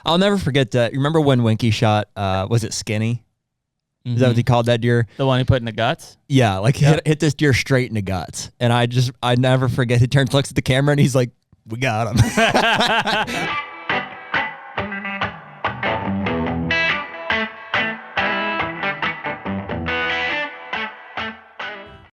I'll never forget that. You remember when Winky shot, was it Skinny? Is that what he called that deer? The one he put in the guts? Yeah, like hit this deer straight in the guts. And I never forget. He turns, looks at the camera, and he's like, we got him.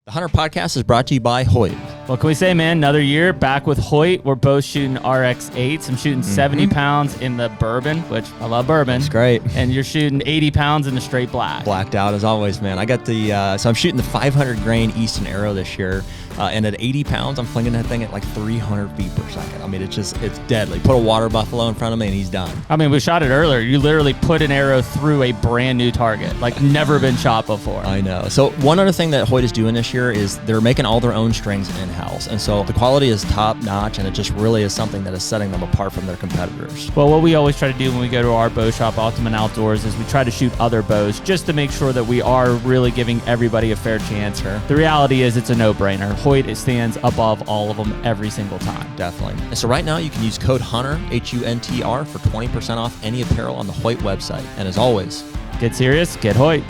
The HUNTR Podcast is brought to you by Hoyt. What can we say, man? Another year back with Hoyt. We're both shooting RX8s. I'm shooting 70 pounds in the bourbon, which I love bourbon. It's great. And you're shooting 80 pounds in the straight black. Blacked out as always, man. I got the, so I'm shooting the 500 grain Easton Arrow this year. And at 80 pounds, I'm flinging that thing at like 300 feet per second. I mean, it's deadly. Put a water buffalo in front of me and he's done. I mean, we shot it earlier. You literally put an arrow through a brand new target, like never been shot before. I know. So one other thing that Hoyt is doing this year is they're making all their own strings in-house. And so the quality is top notch, and it just really is something that is setting them apart from their competitors. Well, what we always try to do when we go to our bow shop, Ultimate Outdoors, is we try to shoot other bows just to make sure that we are really giving everybody a fair chance. Sure. The reality is it's a no-brainer. Hoyt, it stands above all of them every single time. Definitely. And so right now you can use code HUNTR, HUNTR, for 20% off any apparel on the Hoyt website. And as always, get serious, get Hoyt.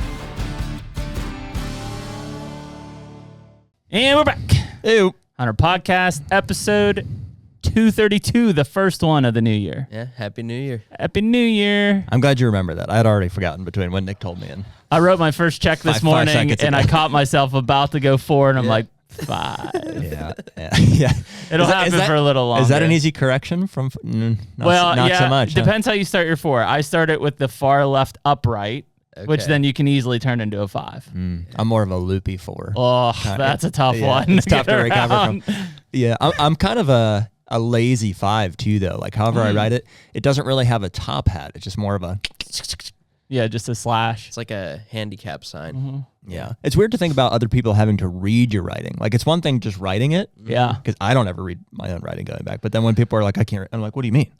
And we're back. Ew. HUNTR Podcast, episode 232, the first one of the new year. Yeah, Happy New Year. Happy New Year. I'm glad you remember that. I had already forgotten between when Nick told me and I wrote my first check this morning, and I caught myself about to go 4, and I'm like, 5. Yeah. It'll happen for a little longer. Is that an easy correction from? Not so much. Depends how you start your 4. I start it with the far left upright, which then you can easily turn into a 5. I'm more of a loopy 4. Oh, that's a tough one. It's tough to recover from. Yeah, I'm kind of a lazy 5 too, though. Like however I write it, it doesn't really have a top hat. It's just more of a. Yeah, just a slash. It's like a handicap sign. Yeah. It's weird to think about other people having to read your writing. Like, it's one thing just writing it. Yeah. Because I don't ever read my own writing going back. But then when people are like, I can't, I'm like, what do you mean?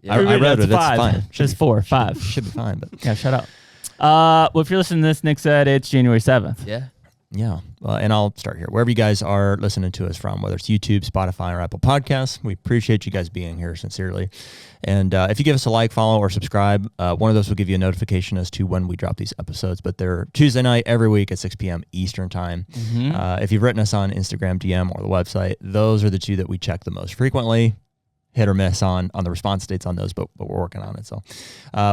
Yeah. I read it. It's 5. fine. Just 4, 5. Should be fine. But yeah, shut up. Well, if you're listening to this, Nick said it's January 7th. Yeah. Yeah. And I'll start here. Wherever you guys are listening to us from, whether it's YouTube, Spotify, or Apple Podcasts, we appreciate you guys being here sincerely. And if you give us a like, follow, or subscribe, one of those will give you a notification as to when we drop these episodes. But they're Tuesday night every week at 6 p.m. Eastern time. If you've written us on Instagram, DM, or the website, those are the two that we check the most frequently. Hit or miss on the response dates on those, but we're working on it. So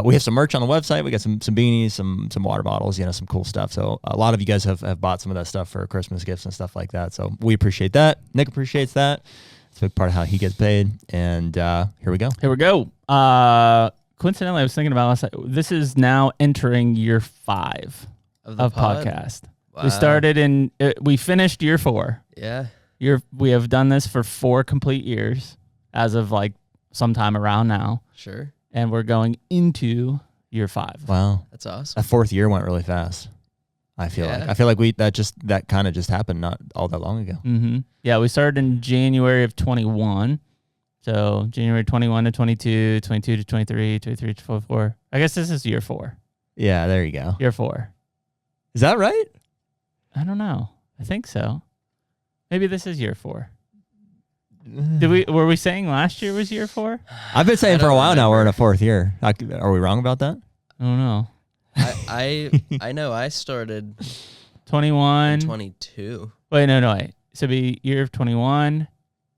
we have some merch on the website. We got some beanies, some water bottles, some cool stuff. So a lot of you guys have bought some of that stuff for Christmas gifts and stuff like that. So we appreciate that. Nick appreciates that. It's a big part of how he gets paid. And here we go. Coincidentally, I was thinking about last night. This is now entering year 5 of podcast. Wow. We started we finished year 4. Yeah. We have done this for 4 complete years as of like sometime around now. Sure. And we're going into year 5. Wow. That's awesome. That 4th year went really fast. I feel like that kind of just happened not all that long ago. Yeah, we started in January of 21. So January 21 to 22, 22 to 23, 23 to 24. I guess this is year 4. Yeah, there you go. Year 4. Is that right? I don't know. I think so. Maybe this is year 4. Were we saying last year was year 4? I've been saying for a while now we're in a 4th year. Are we wrong about that? I don't know. I know I started 21. 22. Wait. So be year of 21,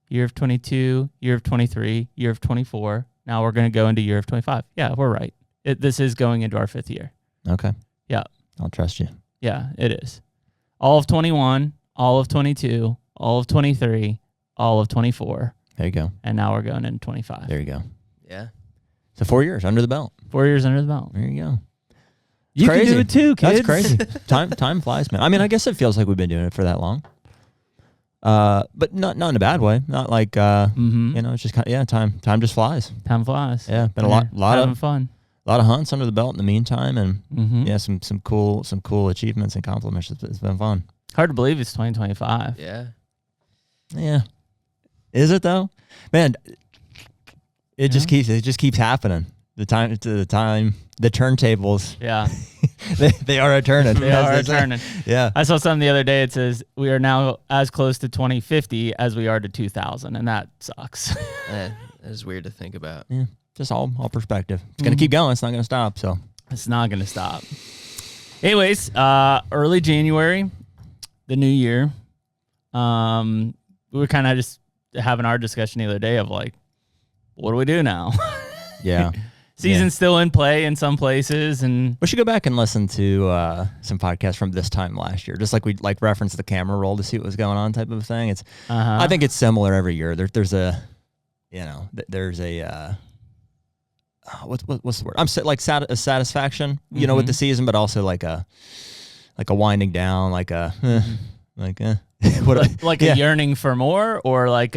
year of 22, year of 23, year of 24. Now we're going to go into year of 25. Yeah, we're right. This is going into our 5th year. Okay. Yeah. I'll trust you. Yeah, it is. All of 21, all of 22, all of 23, all of 24. There you go. And now we're going into 25. There you go. Yeah. So 4 years under the belt. 4 years under the belt. There you go. You can do it too, kids. That's crazy. Time flies, man. I mean, I guess it feels like we've been doing it for that long. But not in a bad way. Not like it's just time just flies. Time flies. Yeah, been a lot having fun. A lot of hunts under the belt in the meantime, and some cool achievements and compliments. It's been fun. Hard to believe it's 2025. Yeah. Yeah. Is it though? Man, it just keeps happening. The turntables. Yeah. they are turning. They are turning. Yeah. I saw something the other day. It says we are now as close to 2050 as we are to 2000, and that sucks. That is weird to think about. Yeah. just all perspective. It's going to keep going. It's not going to stop. So it's not going to stop. Anyways, early January, the new year. We were kind of just having our discussion the other day of like, what do we do now? Yeah. Season's still in play in some places, and we should go back and listen to some podcasts from this time last year, just like we like reference the camera roll to see what was going on, type of thing. It's I think it's similar every year. There's a what's the word? A satisfaction, with the season, but also like a winding down, like a like a yearning for more, or like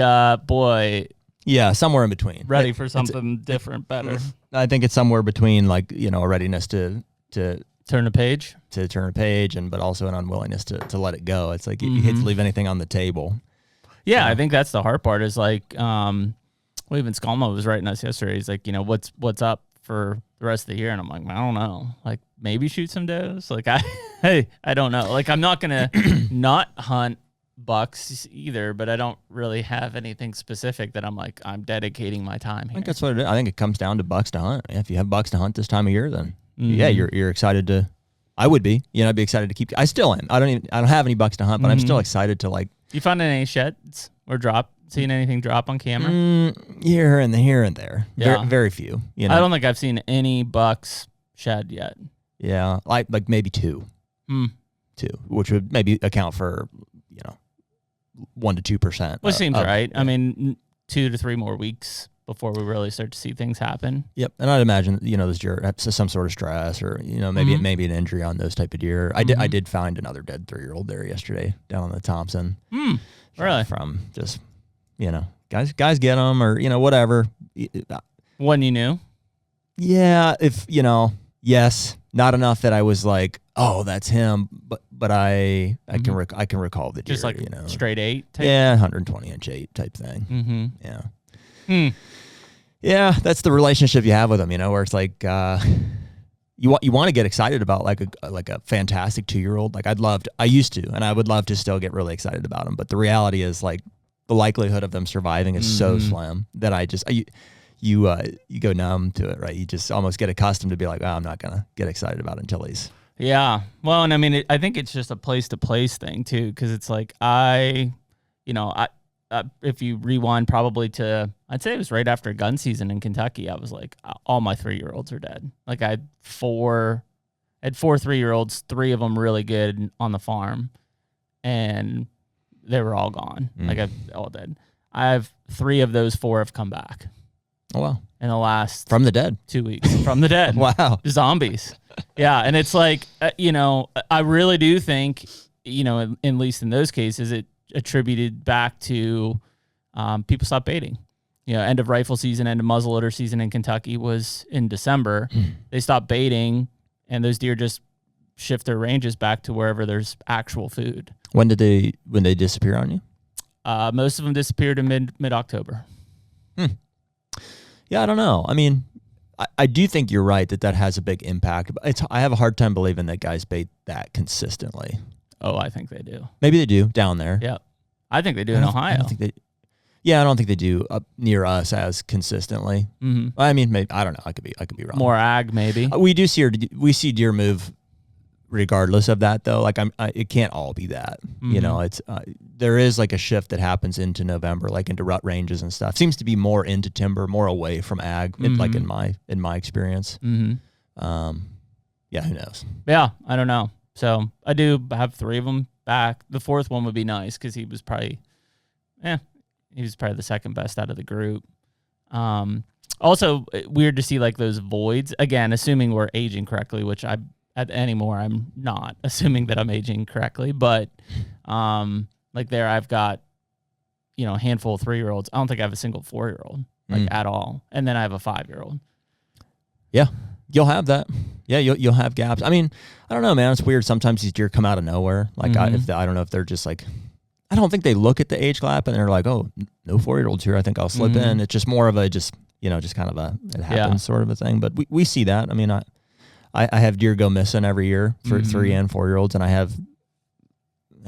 boy. Yeah, somewhere in between. Ready for something different, better. I think it's somewhere between, like, a readiness to turn a page, but also an unwillingness to let it go. It's like you hate to leave anything on the table. Yeah, so. I think that's the hard part. Is like, even Skalma was writing us yesterday. He's like, what's up for the rest of the year? And I'm like, I don't know. Like, maybe shoot some does. Like, I don't know. Like, I'm not gonna not hunt bucks either, but I don't really have anything specific that I'm like, I'm dedicating my time here. I think that's what it is. I think it comes down to bucks to hunt. If you have bucks to hunt this time of year, then yeah, you're excited to. I would be, I'd be excited to keep. I still am. I don't have any bucks to hunt, but I'm still excited to like. You found any sheds or seen anything drop on camera? Here and there. Yeah. Very few. I don't think I've seen any bucks shed yet. Yeah, like maybe two. Two, which would maybe account for 1 to 2%. Which seems right. Yeah. I mean, 2 to 3 more weeks before we really start to see things happen. Yep, and I'd imagine those deer have some sort of stress, or maybe an injury on those type of deer. I did find another dead 3-year-old there yesterday down on the Thompson. Really? From just guys get them, or whatever. When you knew? Yeah, if yes, not enough that I was like, oh, that's him, but I can recall the deer, just like straight 8 type? Yeah, 120-inch 8 type thing. Yeah. Yeah, that's the relationship you have with them, where it's like you want to get excited about like a fantastic 2-year-old. Like I used to, and I would love to still get really excited about them, but the reality is like the likelihood of them surviving is so slim that you go numb to it, right? You just almost get accustomed to be like, oh, I'm not gonna get excited about it until he's. Yeah, well, and I mean, I think it's just a place-to-place thing too, because it's like if you rewind probably to, I'd say it was right after gun season in Kentucky, I was like, all my 3-year-olds are dead. Like I had 4 3-year-olds, 3 of them really good on the farm, and they were all gone. Like all dead. I have 3 of those 4 have come back. Oh wow! In the last from the dead 2 weeks, from the dead. Wow, zombies. Yeah, and it's like I really do think at least in those cases it attributed back to people stopped baiting. End of rifle season, end of muzzleloader season in Kentucky was in December. They stopped baiting, and those deer just shift their ranges back to wherever there's actual food. When did they disappear on you? Most of them disappeared in mid-October. Yeah, I don't know. I mean, I do think you're right that has a big impact. I have a hard time believing that guys bait that consistently. Oh, I think they do. Maybe they do down there. Yeah, I think they do in Ohio. I don't think they do up near us as consistently. I mean, maybe, I don't know. I could be wrong. More ag, maybe. We see deer move regardless of that, though. Like it can't all be that. It's there is like a shift that happens into November, like into rut ranges and stuff. Seems to be more into timber, more away from ag. Like in my experience. Yeah, who knows? Yeah, I don't know. So I do have 3 of them back. The 4th one would be nice because he was probably the second best out of the group. Also weird to see like those voids again, assuming we're aging correctly, which I'm not assuming that I'm aging correctly, but like there I've got a handful of 3-year-olds. I don't think I have a single 4-year-old like at all, and then I have a 5-year-old. Yeah, you'll have that. Yeah, you'll have gaps. I mean, I don't know, man. It's weird. Sometimes these deer come out of nowhere. Like I don't know if they're just like, I don't think they look at the age gap and they're like, oh, no 4-year-olds here. I think I'll slip in. It's just more of a just kind of a it happens sort of a thing. But we see that. I mean, I have deer go missing every year for 3 and 4-year-olds, and I have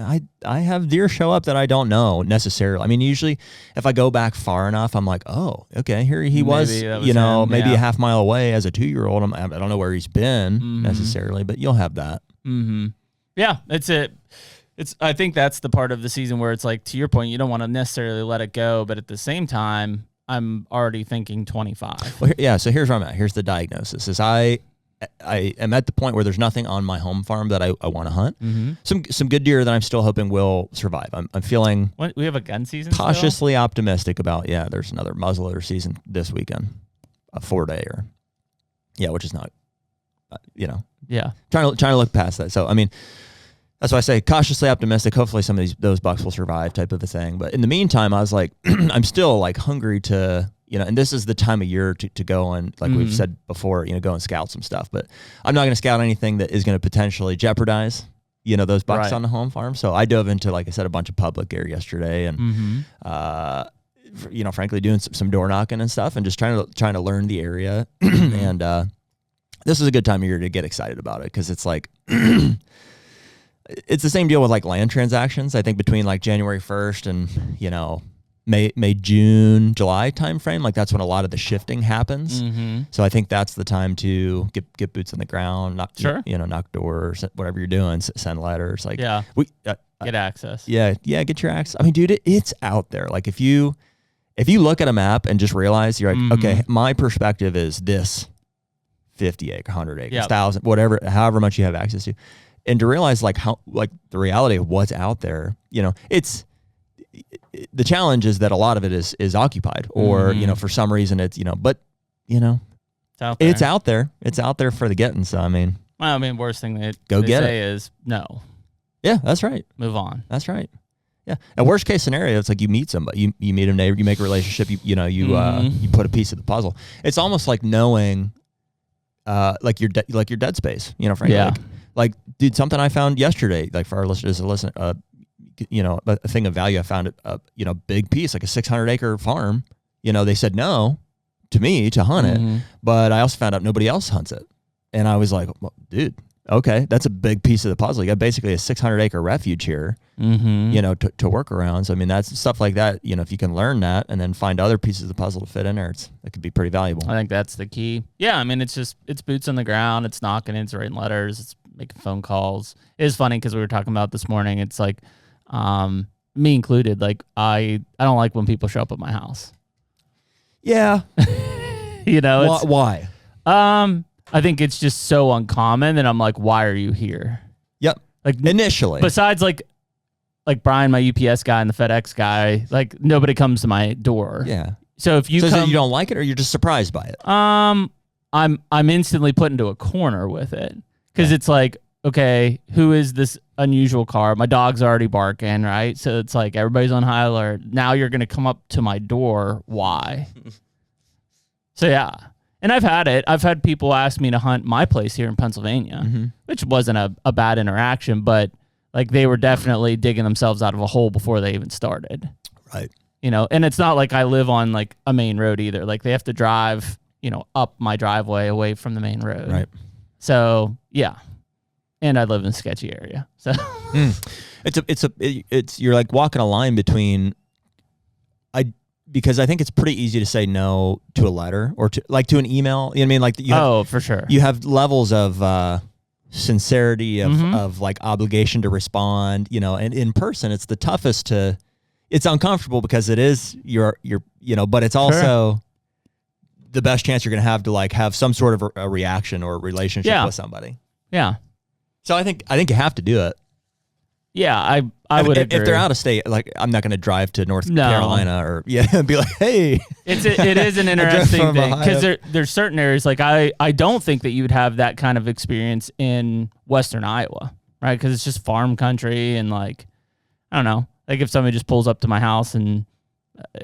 I have deer show up that I don't know necessarily. I mean, usually if I go back far enough, I'm like, oh, okay, here he was, you know, him, maybe yeah. a half mile away as a 2-year-old. I don't know where he's been necessarily, but you'll have that. Yeah, that's it. I think that's the part of the season where it's like, to your point, you don't want to necessarily let it go, but at the same time, I'm already thinking 25. Well, yeah. So here's where I'm at. Here's the diagnosis: is I am at the point where there's nothing on my home farm that I want to hunt. Some good deer that I'm still hoping will survive. I'm feeling we have a gun season. Cautiously optimistic about. Yeah, there's another muzzleloader season this weekend, a 4-day which is not, trying to look past that. So I mean. That's why I say cautiously optimistic. Hopefully some of those bucks will survive type of a thing. But in the meantime, I was like, I'm still like hungry to, and this is the time of year to go and like we've said before, go and scout some stuff. But I'm not going to scout anything that is going to potentially jeopardize, those bucks on the home farm. So I dove into, like I said, a bunch of public gear yesterday and, frankly, doing some door knocking and stuff and just trying to learn the area. And this is a good time of year to get excited about it because it's like, it's the same deal with like land transactions. I think between like January 1st and, May, June, July timeframe, like that's when a lot of the shifting happens. So I think that's the time to get boots on the ground, knock doors, whatever you're doing, send letters. Like, get access. Yeah. Get your access. I mean, dude, it's out there. Like if you look at a map and just realize you're like, okay, my perspective is this 50 acre, 100 acres, 1,000, whatever, however much you have access to. And to realize like how, like the reality of what's out there, it's the challenge is that a lot of it is occupied or, for some reason it's, it's out there. It's out there for the getting. So, worst thing they get say is no. Yeah, that's right. Move on. That's right. Yeah. A worst case scenario, it's like you meet somebody, you meet a neighbor, you make a relationship, you put a piece of the puzzle. It's almost like knowing, like your dead space, frankly. Yeah. Like, dude, something I found yesterday, like for our listeners to listen, a thing of value. I found a big piece, like a 600-acre farm. They said no to me to hunt it, but I also found out nobody else hunts it. And I was like, well, dude, okay, that's a big piece of the puzzle. You got basically a 600-acre refuge here, to work around. So, that's stuff like that. If you can learn that and then find other pieces of the puzzle to fit in there, it could be pretty valuable. I think that's the key. Yeah, it's boots on the ground. It's knocking, it's writing letters, it's making phone calls. It is funny because we were talking about this morning. It's like, me included. Like I don't like when people show up at my house. Yeah, why? I think it's just so uncommon, and I'm like, why are you here? Yep. Like initially, besides like Brian, my UPS guy, and the FedEx guy, like nobody comes to my door. Yeah. So if you is it you don't like it, or you're just surprised by it? I'm instantly put into a corner with it. Because it's like, okay, who is this unusual car? My dog's already barking, right? So it's like everybody's on high alert. Now you're going to come up to my door. Why? So, yeah. And I've had it. I've had people ask me to hunt my place here in Pennsylvania, which wasn't a bad interaction, but like they were definitely digging themselves out of a hole before they even started. Right. And it's not like I live on like a main road either. Like they have to drive, up my driveway away from the main road. Right. So yeah, and I live in a sketchy area. So it's you're like walking a line between because I think it's pretty easy to say no to a letter or to an email. You know what I mean? Like you have, for sure. You have levels of sincerity of like obligation to respond. And in person, it's the toughest to. It's uncomfortable because it is your but it's also. The best chance you're going to have some sort of a reaction or a relationship with somebody. Yeah. So I think you have to do it. Yeah, I would agree. If they're out of state, like I'm not going to drive to North Carolina or and be like, hey. It is an interesting thing because there's certain areas like I don't think that you would have that kind of experience in Western Iowa, right? Because it's just farm country and like I don't know, like if somebody just pulls up to my house and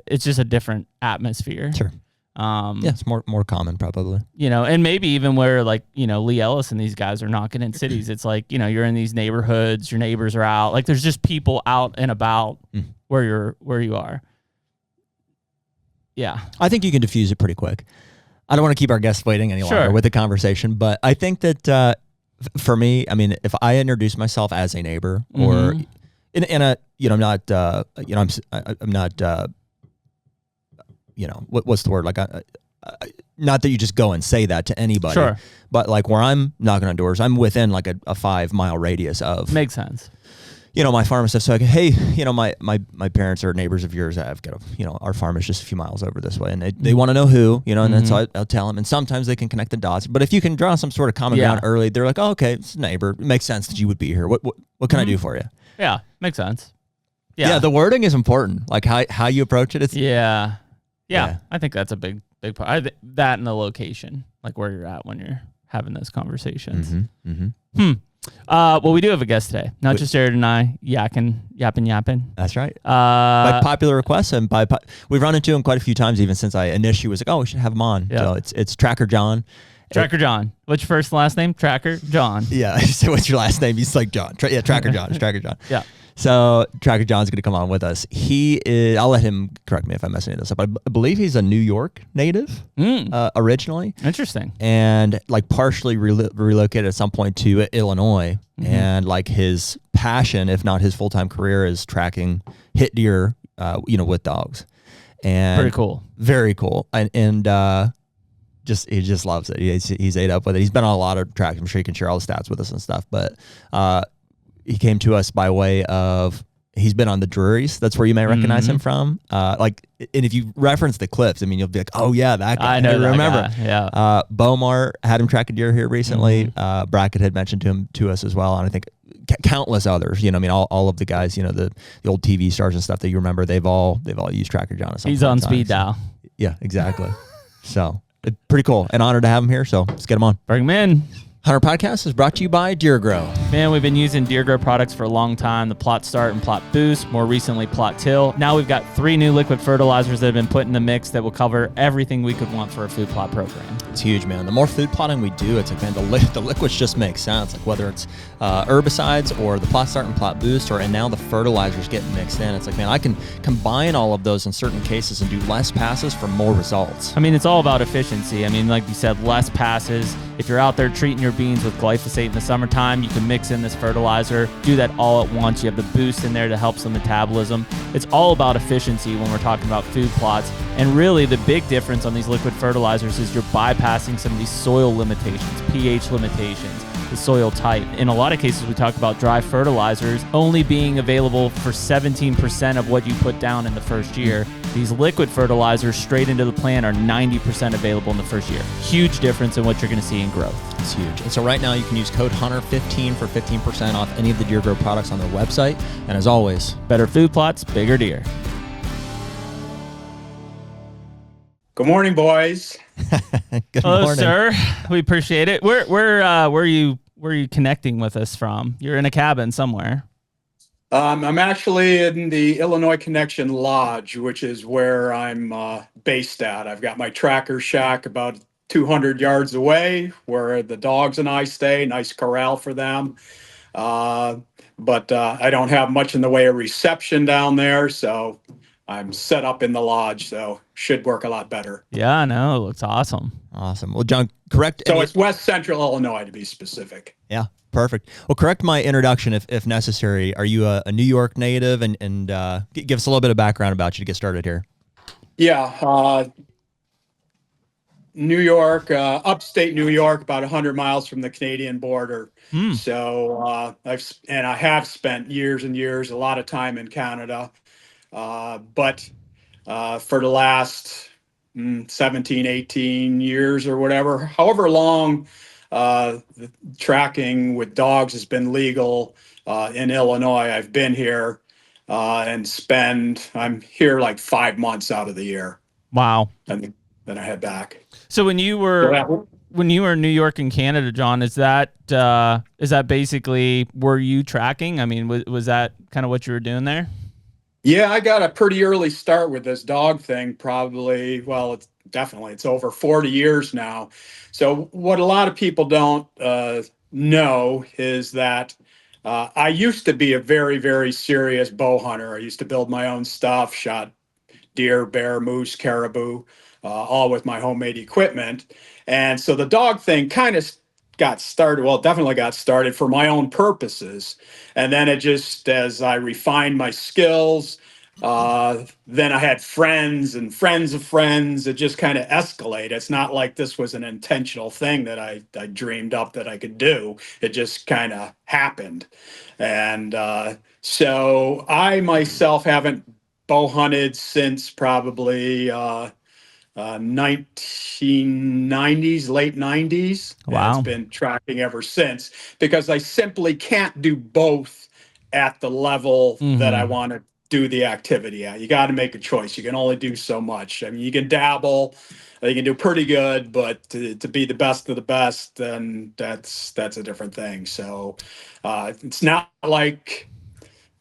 it's just a different atmosphere. Sure. It's more common probably. And maybe even where like, Lee Ellis and these guys are knocking in cities. It's like, you're in these neighborhoods, your neighbors are out. Like there's just people out and about where you are. Yeah. I think you can diffuse it pretty quick. I don't want to keep our guests waiting any longer with the conversation, but I think that for me, if I introduce myself as a neighbor or and I'm not, I'm not, what's the word? Like, not that you just go and say that to anybody, Sure. but like where I'm knocking on doors, I'm within like a 5-mile radius of, Makes sense. my farm and stuff. So like, hey, my parents are neighbors of yours. I've got our farm is just a few miles over this way, and they want to know who, and then so I'll tell them, and sometimes they can connect the dots. But if you can draw some sort of common ground early, they're like, oh, okay, it's a neighbor. It makes sense that you would be here. What can I do for you? Yeah, makes sense. Yeah, the wording is important. Like how you approach it. It's yeah. I think that's a big part. That and the location, like where you're at when you're having those conversations. Well, we do have a guest today. Not just Jared and I yapping. That's right. By popular request, and we've run into him quite a few times, even since I initially was like, oh, we should have him on. Yeah. So it's Tracker John. Tracker John. What's your first and last name? Tracker John. Yeah. So what's your last name? He's like John. Tracker John. It's Tracker John. Yeah. So Tracker John's going to come on with us. He is, I'll let him correct me if I'm messing this up. I believe he's a New York native originally. Interesting. And like partially relocated at some point to Illinois. And like his passion, if not his full-time career, is tracking hit deer, with dogs. And pretty cool. Very cool. And he just loves it. He's ate up with it. He's been on a lot of tracks. I'm sure he can share all the stats with us and stuff. But he came to us by way of, he's been on the Drury's. That's where you may recognize him from. And if you reference the clips, I mean, you'll be like, oh yeah, that guy. I know that remember. Guy. Yeah. Bomar had him track a deer here recently. Brackett had mentioned to us as well. And I think countless others, all of the guys, the old TV stars and stuff that you remember, they've all used Tracker John. He's on speed dial. Yeah, exactly. So pretty cool. An honor to have him here. So let's get him on. Bring him in. HUNTR Podcast is brought to you by DeerGro. Man, we've been using DeerGro products for a long time. The Plot Start and Plot Boost, more recently Plot Till. Now we've got 3 new liquid fertilizers that have been put in the mix that will cover everything we could want for a food plot program. It's huge, man. The more food plotting we do, it's like, man, the liquids just make sense. Like whether it's herbicides or the Plot Start and Plot Boost, and now the fertilizers getting mixed in. It's like, man, I can combine all of those in certain cases and do less passes for more results. I mean, it's all about efficiency. I mean, like you said, less passes. If you're out there treating your beans with glyphosate in the summertime, you can mix in this fertilizer, do that all at once. You have the boost in there to help some metabolism. It's all about efficiency when we're talking about food plots. And really the big difference on these liquid fertilizers is you're bypassing some of these soil limitations, pH limitations, the soil type. In a lot of cases, we talk about dry fertilizers only being available for 17% of what you put down in the first year. These liquid fertilizers straight into the plant are 90% available in the first year. Huge difference in what you're going to see in growth. It's huge. And so right now you can use code HUNTR15 for 15% off any of the DeerGro products on their website. And as always, better food plots, bigger deer. Good morning, boys. Good Hello, morning, sir. We appreciate it. Where are you connecting with us from? You're in a cabin somewhere. I'm actually in the Illinois Connection Lodge, which is where I'm based at. I've got my tracker shack about 200 yards away where the dogs and I stay. Nice corral for them. But I don't have much in the way of reception down there, so I'm set up in the lodge, so should work a lot better. Yeah, I know. It looks awesome. Awesome. Well, John, correct. So it's West Central Illinois, to be specific. Yeah, perfect. Well, correct my introduction if necessary. Are you a New York native? And give us a little bit of background about you to get started here. Yeah, New York, upstate New York, about 100 miles from the Canadian border. So I have spent years and years, a lot of time in Canada. But for the last 17, 18 years or whatever, however long the tracking with dogs has been legal in Illinois, I've been here and I'm here like 5 months out of the year. Wow. And then I head back. So when you were in New York and Canada, John, is that basically, were you tracking? I mean, was that kind of what you were doing there? Yeah, I got a pretty early start with this dog thing, probably. Well, it's over 40 years now. So what a lot of people don't know is that I used to be a very, very serious bow hunter. I used to build my own stuff, shot deer, bear, moose, caribou, all with my homemade equipment. And so the dog thing kind of got started, well, it definitely got started for my own purposes. And then it just, as I refined my skills, then I had friends and friends of friends. It just kind of escalated. It's not like this was an intentional thing that I dreamed up that I could do. It just kind of happened. And so I myself haven't bow hunted since probably 1990s, late 90s. And Wow. it's been tracking ever since because I simply can't do both at the level that I want to do the activity at. You got to make a choice. You can only do so much. I mean, you can dabble, you can do pretty good, but to be the best of the best, then that's a different thing. So it's not like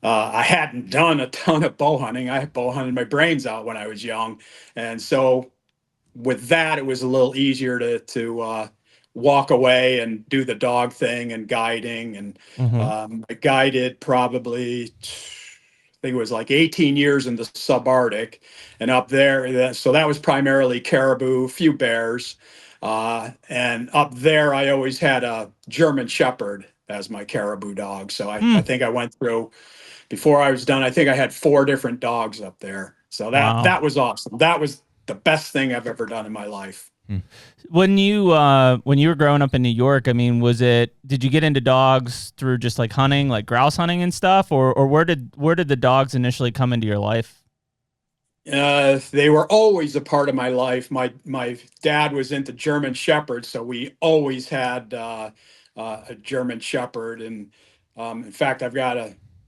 I hadn't done a ton of bow hunting. I bow hunted my brains out when I was young. And so with that, it was a little easier to walk away and do the dog thing and guiding. And I guided probably, I think it was like 18 years in the subarctic, and up there. So that was primarily caribou, few bears. And up there, I always had a German Shepherd as my caribou dog. So I think I went through, before I was done, I think I had 4 different dogs up there. So that was awesome. That was the best thing I've ever done in my life. When you were growing up in New York, I mean, did you get into dogs through just like hunting, like grouse hunting and stuff, or where did the dogs initially come into your life? They were always a part of my life. My dad was into German Shepherds, so we always had a German Shepherd. And in fact, I've got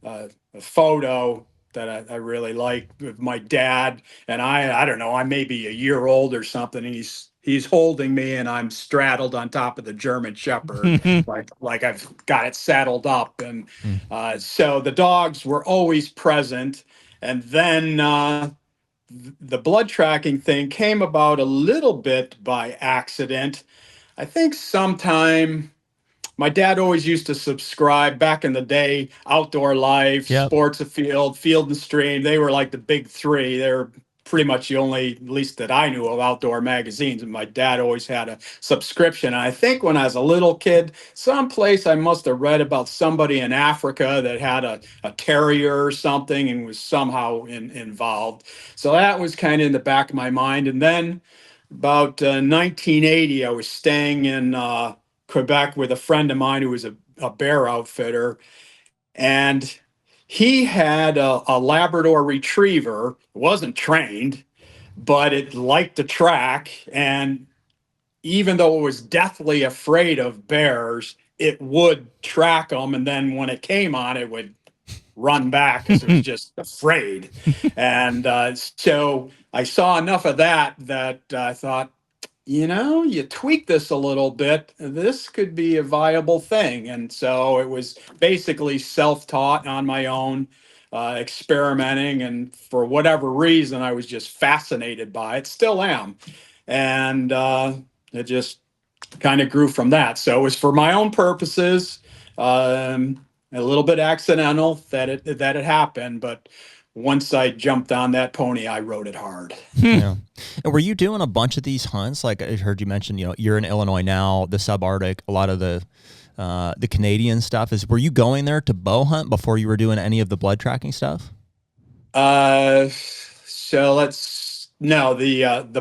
a photo that I really like with my dad, and I don't know, I may be a year old or something, and he's holding me, and I'm straddled on top of the German Shepherd, like I've got it saddled up. And so the dogs were always present. And then the blood tracking thing came about a little bit by accident. I think sometime. My dad always used to subscribe back in the day, Outdoor Life, Sports Afield, Field and Stream. They were like the big 3. They're pretty much the only, at least that I knew of, outdoor magazines. And my dad always had a subscription. And I think when I was a little kid, someplace I must have read about somebody in Africa that had a terrier or something and was somehow involved. So that was kind of in the back of my mind. And then about 1980, I was staying in Quebec with a friend of mine who was a bear outfitter, and he had a Labrador retriever. It wasn't trained, but it liked to track, and even though it was deathly afraid of bears, it would track them, and then when it came on, it would run back because it was just afraid. And so I saw enough of that I thought, you tweak this a little bit, this could be a viable thing. And so it was basically self-taught on my own, experimenting. And for whatever reason, I was just fascinated by it, still am. And it just kind of grew from that. So it was for my own purposes, a little bit accidental that it happened, but once I jumped on that pony, I rode it hard. Yeah. And were you doing a bunch of these hunts? Like I heard you mention, you're in Illinois now, the subarctic, a lot of the Canadian stuff were you going there to bow hunt before you were doing any of the blood tracking stuff? The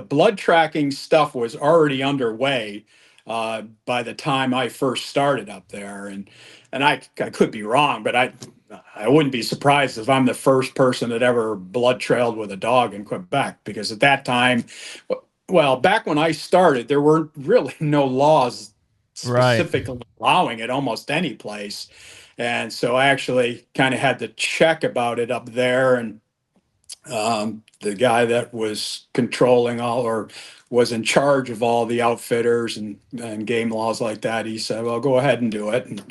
blood tracking stuff was already underway by the time I first started up there. And I could be wrong, but I wouldn't be surprised if I'm the first person that ever blood trailed with a dog in Quebec, because at that time, well, back when I started, there weren't really no laws specifically allowing it almost any place. And so I actually kind of had to check about it up there. And the guy that was controlling or was in charge of all the outfitters and game laws like that, he said, well, go ahead and do it. And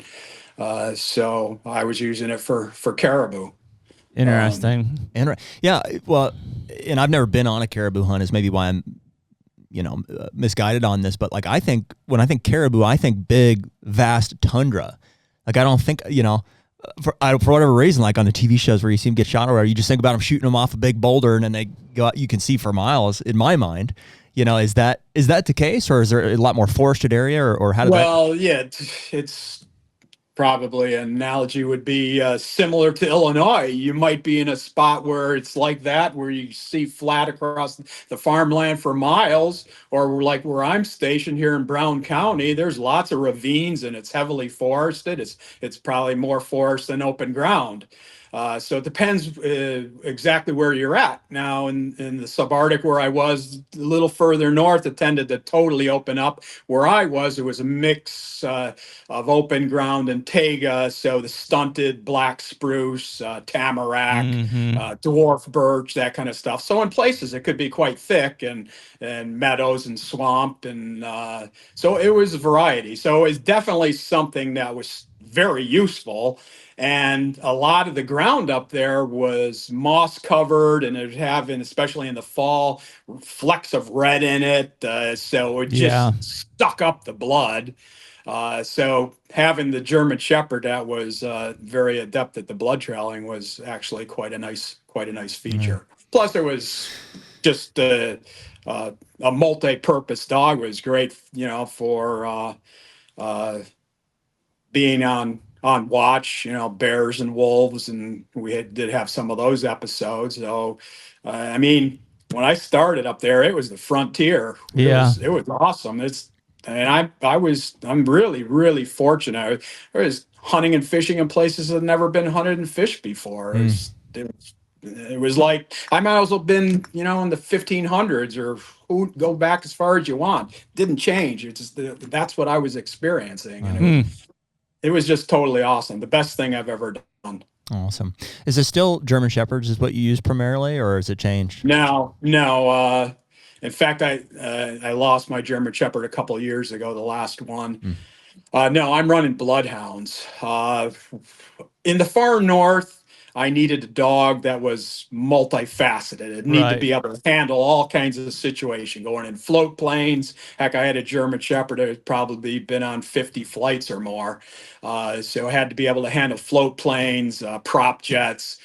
so I was using it for caribou. Interesting. Yeah. Well, and I've never been on a caribou hunt, is maybe why I'm, misguided on this. But like, when I think caribou, I think big, vast tundra. Like, I don't think, for whatever reason, like on the TV shows where you see them get shot or whatever, you just think about them shooting them off a big boulder and then they go out, you can see for miles. In my mind, Is that the case, or is there a lot more forested area, or how did Well, yeah, it's probably an analogy would be similar to Illinois. You might be in a spot where it's like that, where you see flat across the farmland for miles, or like where I'm stationed here in Brown County, there's lots of ravines and it's heavily forested. It's probably more forest than open ground. So it depends exactly where you're at. Now, in the subarctic where I was, a little further north, it tended to totally open up. Where I was, it was a mix of open ground and taiga. So the stunted black spruce, tamarack, dwarf birch, that kind of stuff. So in places it could be quite thick, and meadows and swamp. And so it was a variety. So it was definitely something that was very useful. And a lot of the ground up there was moss covered, and it would have, especially in the fall, flecks of red in it. So it just suck up the blood. So having the German Shepherd that was very adept at the blood trailing was actually quite a nice feature. Plus, it was just a multi-purpose dog. It was great, for being on watch, bears and wolves, and we did have some of those episodes. So, when I started up there, it was the frontier. It was awesome. I'm really, really fortunate. I was hunting and fishing in places that had never been hunted and fished before. It was like I might as well have been, in the 1500s, or go back as far as you want. Didn't change. It's just that's what I was experiencing. And it was just totally awesome. The best thing I've ever done. Awesome. Is it still German Shepherds is what you use primarily, or has it changed? No. In fact, I lost my German Shepherd a couple of years ago, the last one. No, I'm running bloodhounds. In the far north, I needed a dog that was multifaceted. It needed to be able to handle all kinds of situations, going in float planes. Heck, I had a German Shepherd that had probably been on 50 flights or more. So I had to be able to handle float planes, prop jets,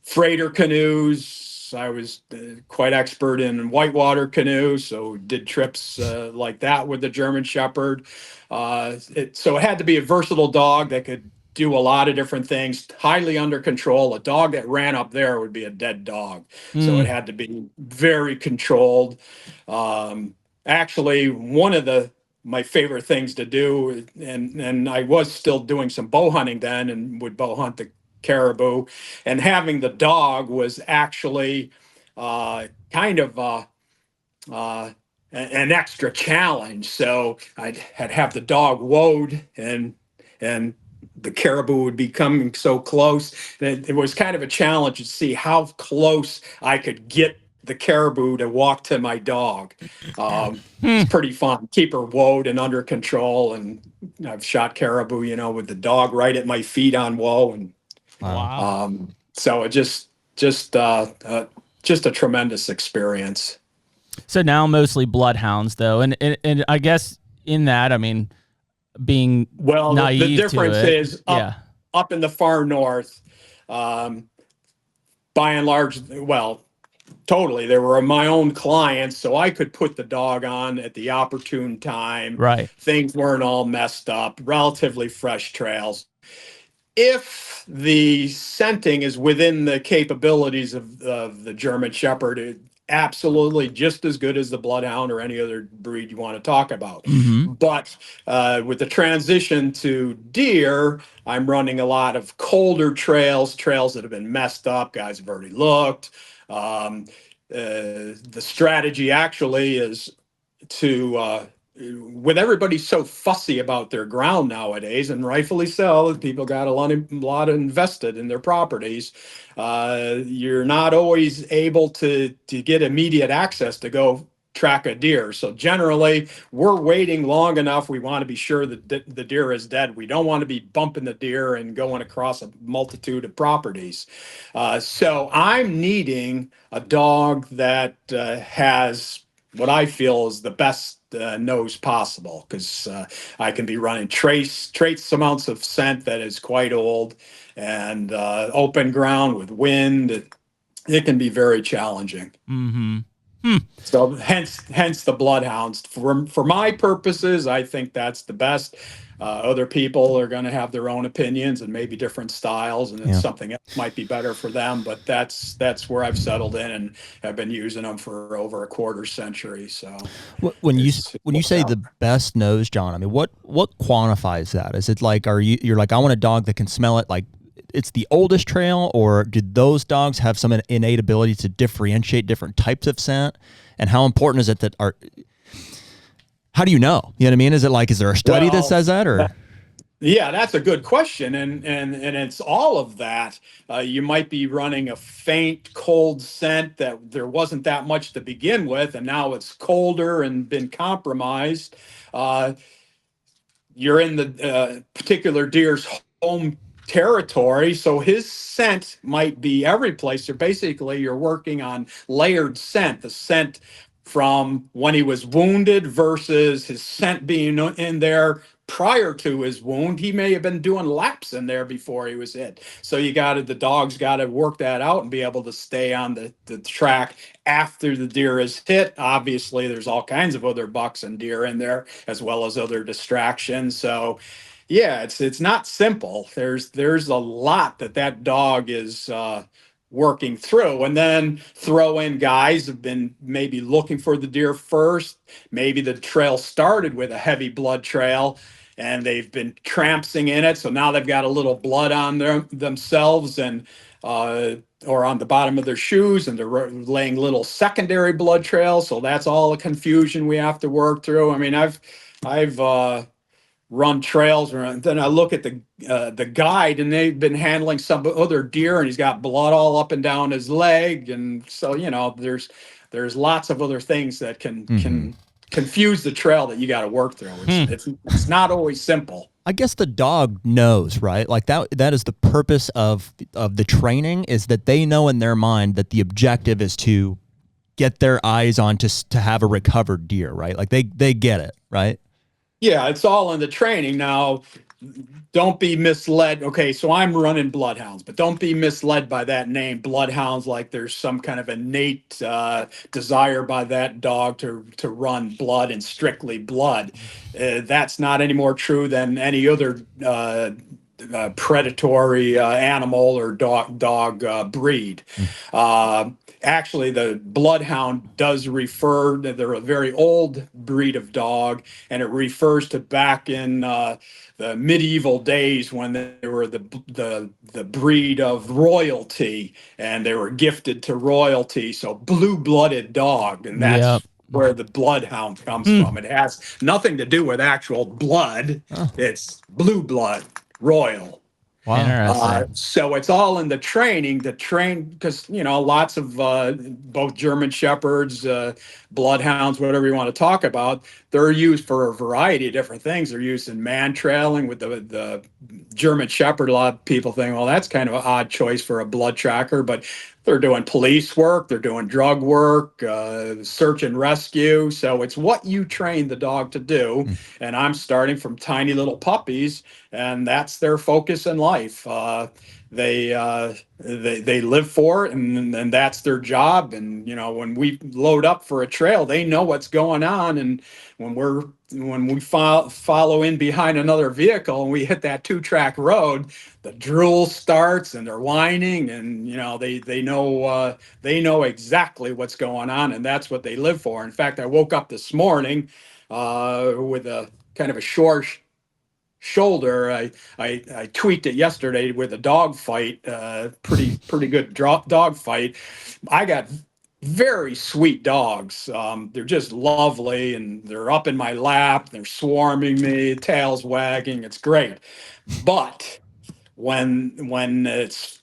freighter canoes. I was quite expert in whitewater canoes, so did trips like that with the German Shepherd. So it had to be a versatile dog that could do a lot of different things, highly under control. A dog that ran up there would be a dead dog. So it had to be very controlled. Actually, one of my favorite things to do, and I was still doing some bow hunting then, and would bow hunt the caribou, and having the dog was actually kind of an extra challenge. So I'd have the dog woed, and the caribou would be coming so close that it was kind of a challenge to see how close I could get the caribou to walk to my dog. It's pretty fun. Keep her woed and under control. And I've shot caribou, with the dog right at my feet on woe. And so it just a tremendous experience. So now mostly bloodhounds, though, and I guess in that, being naive the difference to it, is up in the far north, by and large, totally, they were my own clients, so I could put the dog on at the opportune time. Right. Things weren't all messed up, relatively fresh trails. If the scenting is within the capabilities of the German Shepherd, absolutely just as good as the bloodhound or any other breed you want to talk about. But with the transition to deer, I'm running a lot of colder trails that have been messed up. Guys have already looked. The strategy actually is to with everybody so fussy about their ground nowadays, and rightfully so, people got a lot invested in their properties. You're not always able to get immediate access to go track a deer. So generally, we're waiting long enough. We want to be sure that the deer is dead. We don't want to be bumping the deer and going across a multitude of properties. So I'm needing a dog that has what I feel is the best nose possible, because I can be running trace amounts of scent that is quite old, and open ground with wind. It can be very challenging. So hence the bloodhounds. For my purposes, I think that's the best. Other people are going to have their own opinions and maybe different styles, and then something else might be better for them. But that's where I've settled in and have been using them for over a quarter century. So when you say the best nose, John, I mean, what quantifies that? Is it like, you're like, I want a dog that can smell it like it's the oldest trail, or did those dogs have some innate ability to differentiate different types of scent? And how important is it how do you know? You know what I mean? Is there a study that says that, or? Yeah, that's a good question, and it's all of that. You might be running a faint, cold scent that there wasn't that much to begin with, and now it's colder and been compromised. You're in the particular deer's home territory, so his scent might be every place. So basically, you're working on layered scent, the scent from when he was wounded versus his scent being in there prior to his wound. He may have been doing laps in there before he was hit. So the dog's got to work that out and be able to stay on the track after the deer is hit. Obviously, there's all kinds of other bucks and deer in there, as well as other distractions. So yeah, it's not simple. There's a lot that dog is working through, and then throw in guys have been maybe looking for the deer first. Maybe the trail started with a heavy blood trail and they've been trampsing in it, so now they've got a little blood on themselves and or on the bottom of their shoes, and they're laying little secondary blood trails. So that's all the confusion we have to work through. I mean, I've run trails, and then I look at the guide, and they've been handling some other deer, and he's got blood all up and down his leg, and so there's lots of other things that can confuse the trail that you got to work through. It's not always simple. I guess the dog knows, right? Like that is the purpose of the training, is that they know in their mind that the objective is to get their eyes on to have a recovered deer, right? Like they get it, right? Yeah, it's all in the training. Now, don't be misled. Okay, so I'm running bloodhounds, but don't be misled by that name, bloodhounds, like there's some kind of innate desire by that dog to run blood and strictly blood. That's not any more true than any other predatory animal or dog breed. Actually, the bloodhound does refer, they're a very old breed of dog, and it refers to back in the medieval days when they were the breed of royalty, and they were gifted to royalty. So blue-blooded dog, and that's where the bloodhound comes from. It has nothing to do with actual blood. It's blue blood, royal. Wow. Interesting. So it's all in the training to train, because lots of both German shepherds, bloodhounds, whatever you want to talk about, they're used for a variety of different things. They're used in man trailing with the German shepherd. A lot of people think, well, that's kind of an odd choice for a blood tracker, but they're doing police work, they're doing drug work, search and rescue. So it's what you train the dog to do. And I'm starting from tiny little puppies, and that's their focus in life. They live for it, and that's their job. And when we load up for a trail, they know what's going on. And when we follow in behind another vehicle and we hit that 2-track road, the drool starts and they're whining, and they know exactly what's going on, and that's what they live for. In fact, I woke up this morning with a kind of a short shoulder. I tweaked it yesterday with a dog fight, pretty good dog fight. I got very sweet dogs. They're just lovely, and they're up in my lap. They're swarming me, tails wagging. It's great. But when it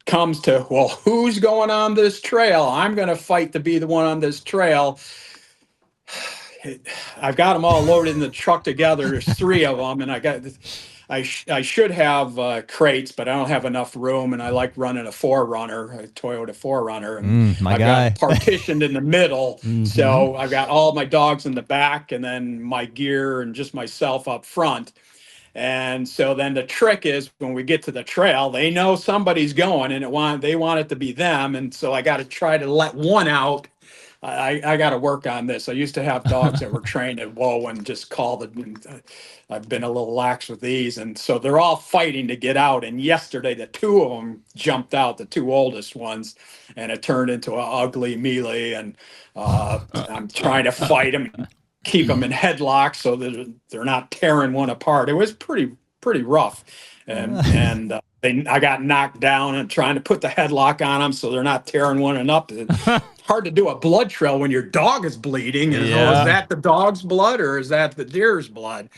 comes to, well, who's going on this trail? I'm going to fight to be the one on this trail. I've got them all loaded in the truck together. There's 3 of them, and I should have crates, but I don't have enough room, and I like running a 4Runner, a Toyota 4Runner, and I've got partitioned in the middle. So I've got all my dogs in the back, and then my gear and just myself up front. And so then the trick is, when we get to the trail, they know somebody's going, and they want it to be them. And so I got to try to let one out I got to work on this. I used to have dogs that were trained at whoa and just called it. I've been a little lax with these. And so they're all fighting to get out. And yesterday, the two of them jumped out, the two oldest ones, and it turned into an ugly melee. And I'm trying to fight them, keep them in headlocks so that they're not tearing one apart. It was pretty rough. And I got knocked down and trying to put the headlock on them so they're not tearing one up. It's hard to do a blood trail when your dog is bleeding. And is that the dog's blood or is that the deer's blood?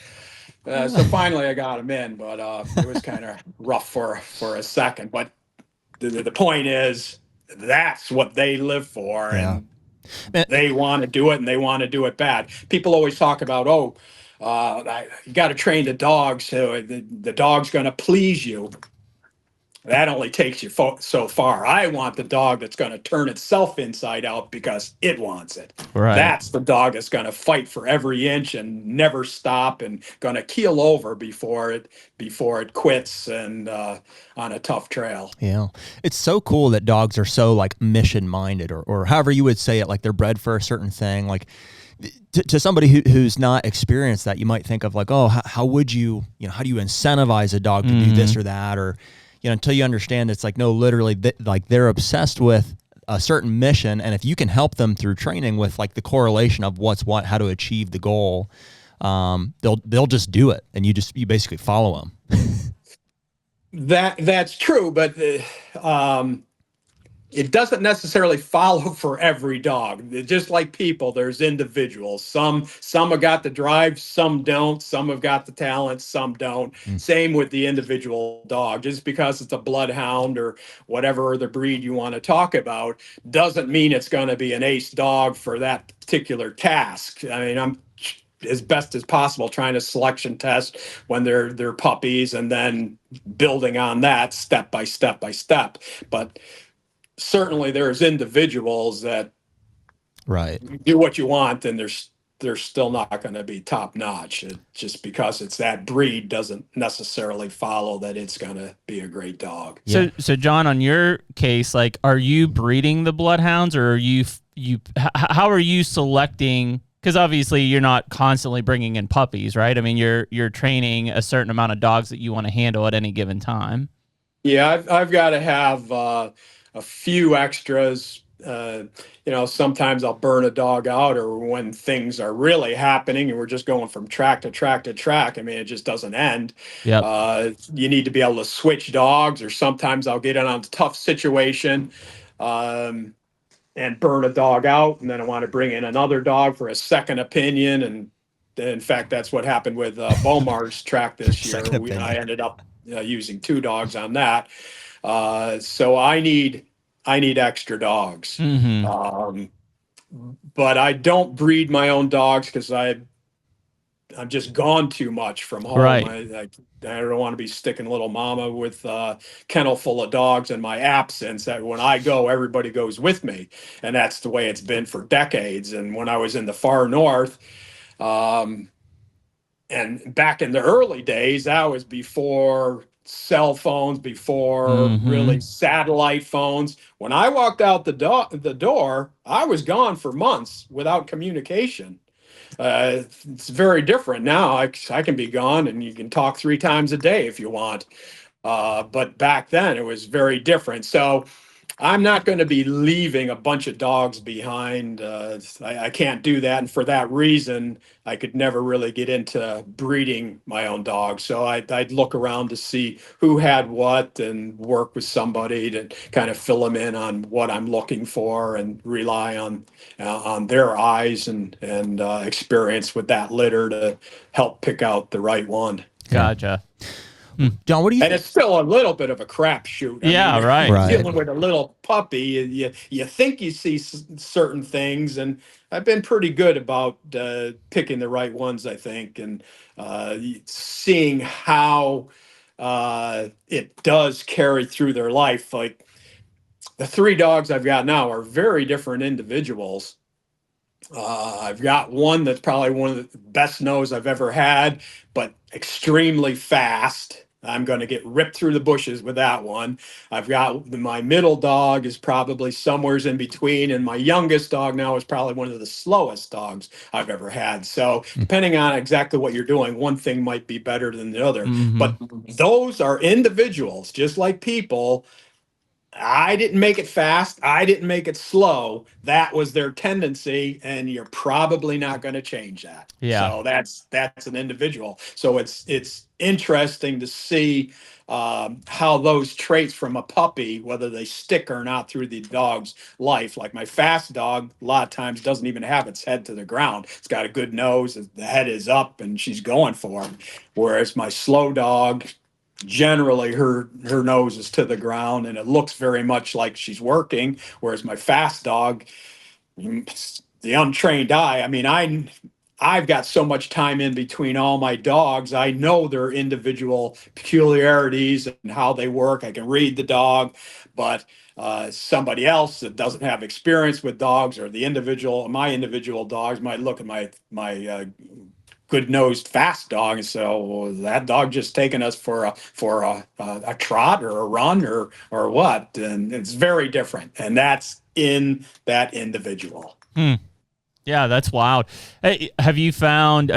So finally I got him in, but it was kind of rough for a second. But the point is, that's what they live for. Yeah. And they want to do it and they want to do it bad. People always talk about, you got to train the dog so the dog's going to please you. That only takes you so far. I want the dog that's going to turn itself inside out because it wants it. Right. That's the dog that's going to fight for every inch and never stop and going to keel over before it quits and on a tough trail. Yeah. It's so cool that dogs are so like mission minded or however you would say it, like they're bred for a certain thing. Like to somebody who's not experienced that, you might think of like, oh, how would you how do you incentivize a dog to do this or that? Or, until you understand it's like, no, literally like they're obsessed with a certain mission. And if you can help them through training with like the correlation of what's what, how to achieve the goal, they'll just do it. And you basically follow them. That's true, but it doesn't necessarily follow for every dog. Just like people, there's individuals. Some have got the drive, some don't. Some have got the talent, some don't. Same with the individual dog. Just because it's a bloodhound or whatever the breed you want to talk about doesn't mean it's going to be an ace dog for that particular task. I mean, I'm as best as possible trying to selection test when they're puppies and then building on that step by step by step. But certainly there's individuals that do what you want and they're still not going to be top notch. Just because it's that breed doesn't necessarily follow that it's going to be a great dog. So John, on your case, like, are you breeding the bloodhounds or are you how are you selecting? Because obviously you're not constantly bringing in puppies, right? I mean, you're training a certain amount of dogs that you want to handle at any given time. Yeah, I've got to have a few extras. Sometimes I'll burn a dog out, or when things are really happening and we're just going from track to track to track. I mean, it just doesn't end. Yep. You need to be able to switch dogs, or sometimes I'll get in on a tough situation and burn a dog out, and then I want to bring in another dog for a second opinion. And in fact, that's what happened with Bomar's track this year. I ended up using 2 dogs on that. So I need extra dogs. But I don't breed my own dogs because I'm just gone too much from home. Right. I don't want to be sticking little mama with a kennel full of dogs in my absence. That when I go, everybody goes with me. And that's the way it's been for decades. And when I was in the far north, and back in the early days, that was before cell phones, before really satellite phones. When I walked out the door, I was gone for months without communication. It's very different now. I can be gone and you can talk 3 times a day if you want. But back then it was very different. So I'm not going to be leaving a bunch of dogs behind. I can't do that. And for that reason, I could never really get into breeding my own dogs. So I'd look around to see who had what and work with somebody to kind of fill them in on what I'm looking for and rely on their eyes and experience with that litter to help pick out the right one. Gotcha. John, what do you think? And it's still a little bit of a crapshoot. Right. Dealing with a little puppy, you think you see certain things, and I've been pretty good about picking the right ones, I think, and seeing how it does carry through their life. Like the 3 dogs I've got now are very different individuals. I've got one that's probably one of the best nose I've ever had, but extremely fast. I'm going to get ripped through the bushes with that one. I've got my middle dog is probably somewheres in between, and my youngest dog now is probably one of the slowest dogs I've ever had. So depending on exactly what you're doing, one thing might be better than the other. But those are individuals, just like people. I didn't make it fast. I didn't make it slow. That was their tendency, and you're probably not going to change that. Yeah. So that's an individual. So it's interesting to see how those traits from a puppy, whether they stick or not through the dog's life. Like my fast dog, a lot of times doesn't even have its head to the ground. It's got a good nose. The head is up, and she's going for it. Whereas my slow dog, generally her nose is to the ground and it looks very much like she's working, whereas my fast dog, the untrained eye, I mean, I've got so much time in between all my dogs. I know their individual peculiarities and how they work. I can read the dog, but somebody else that doesn't have experience with dogs, or my individual dogs might look at my good-nosed fast dog and say, "Oh, that dog just taking us for a trot or a run or what?" And it's very different, and that's in that individual. Yeah, that's wild. Hey, have you found,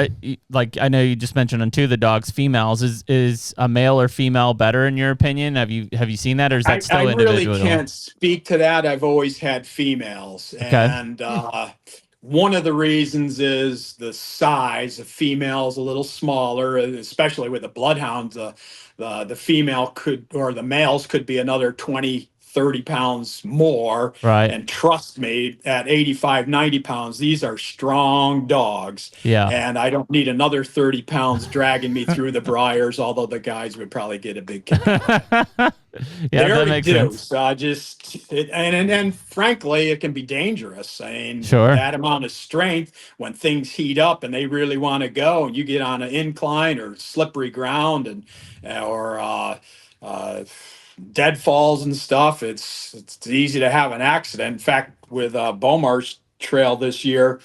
like, I know you just mentioned on two of the dogs, females, is a male or female better in your opinion? Have you seen that, or is that still individual? I really can't speak to that. I've always had females, and one of the reasons is the size. The female's a little smaller, especially with the bloodhounds. The female the males could be another 20, 30 pounds more. Right. And trust me, at 85, 90 pounds, these are strong dogs. Yeah. And I don't need another 30 pounds dragging me through the briars, although the guys would probably get a big kick. Yeah, that makes sense. So and frankly, it can be dangerous. I mean, Sure. That amount of strength, when things heat up and they really want to go, and you get on an incline or slippery ground or deadfalls and stuff, it's easy to have an accident. In fact, with Beaumarsh Trail this year,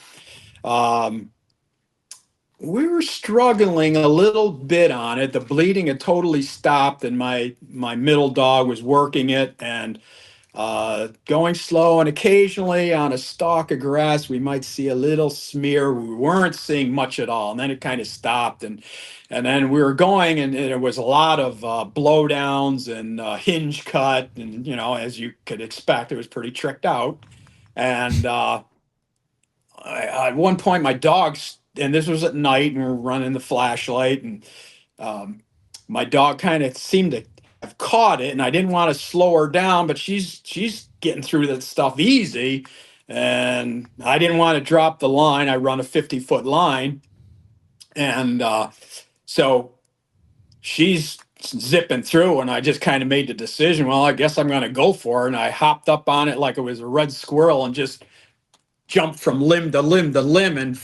we were struggling a little bit on it. The bleeding had totally stopped, and my middle dog was working it and going slow. And occasionally on a stalk of grass, we might see a little smear. We weren't seeing much at all, and then it kind of stopped. And then we were going, and there was a lot of blowdowns and hinge cut, and as you could expect, it was pretty tricked out. And at one point, my dogs. And this was at night, and we were running the flashlight, and my dog kind of seemed to have caught it, and I didn't want to slow her down, but she's getting through that stuff easy, and I didn't want to drop the line. I run a 50-foot line, and so she's zipping through, and I just kind of made the decision, well, I guess I'm going to go for her, and I hopped up on it like it was a red squirrel and just jumped from limb to limb to limb, and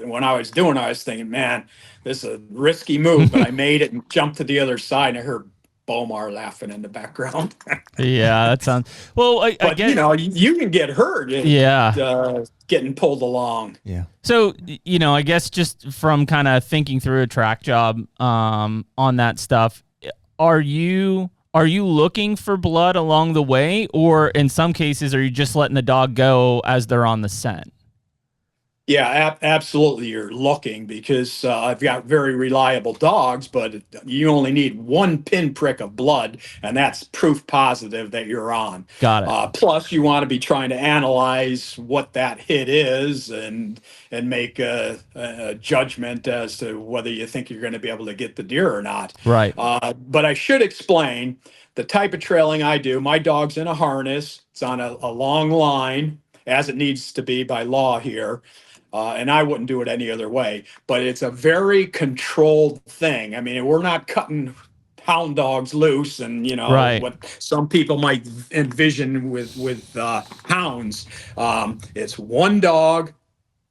when I was doing it, I was thinking, man, this is a risky move, but I made it and jumped to the other side, and I heard Bomar laughing in the background. Yeah, that sounds well. I get, you can get hurt. Getting pulled along. Yeah. So I guess just from kind of thinking through a track job on that stuff, are you looking for blood along the way, or in some cases, are you just letting the dog go as they're on the scent? Yeah, absolutely. You're looking, because I've got very reliable dogs, but you only need one pinprick of blood, and that's proof positive that you're on. Got it. Plus, you want to be trying to analyze what that hit is and make a judgment as to whether you think you're going to be able to get the deer or not. Right. But I should explain the type of trailing I do. My dog's in a harness. It's on a long line, as it needs to be by law here. And I wouldn't do it any other way, but it's a very controlled thing. I mean, we're not cutting hound dogs loose and, right. what some people might envision with hounds. It's one dog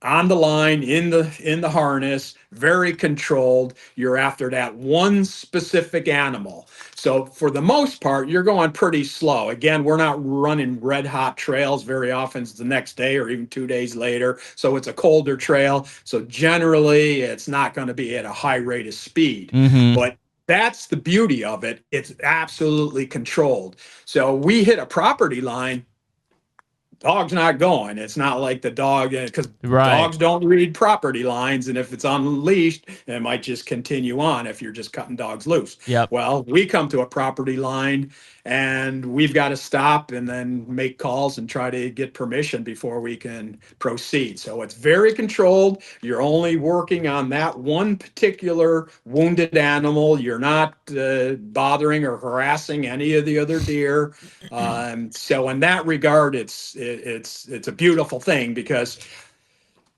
on the line in the harness, very controlled. You're after that one specific animal. So for the most part, you're going pretty slow. Again, we're not running red hot trails. Very often it's the next day or even 2 days later. So it's a colder trail. So generally it's not going to be at a high rate of speed. Mm-hmm. But that's the beauty of it. It's absolutely controlled. So we hit a property line, dog's not going. It's not like the dog, because Right. dogs don't read property lines. And if it's unleashed, it might just continue on if you're just cutting dogs loose. Yep. Well, we come to a property line and we've got to stop and then make calls and try to get permission before we can proceed. So it's very controlled. You're only working on that one particular wounded animal. You're not bothering or harassing any of the other deer. So in that regard, it's a beautiful thing, because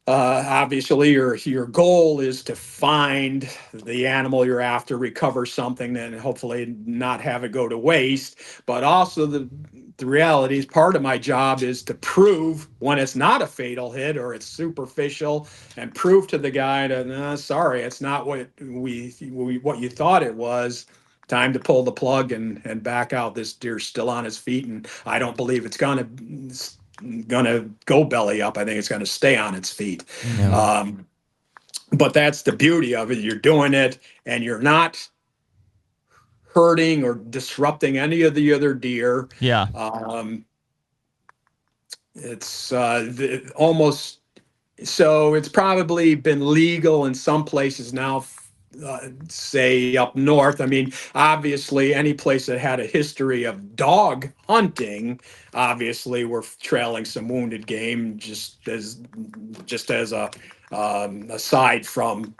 obviously your goal is to find the animal you're after, recover something, and hopefully not have it go to waste. But also the reality is, part of my job is to prove when it's not a fatal hit or it's superficial, and prove to the guy that, no, sorry, it's not what what you thought it was. Time to pull the plug and back out. This deer's still on his feet, and I don't believe it's gonna go belly up. I think it's gonna stay on its feet. Yeah. But that's the beauty of it. You're doing it, and you're not hurting or disrupting any of the other deer. Yeah. It's almost, so it's probably been legal in some places now. Say up north. I mean, obviously, any place that had a history of dog hunting, obviously, we're trailing some wounded game, just as a aside from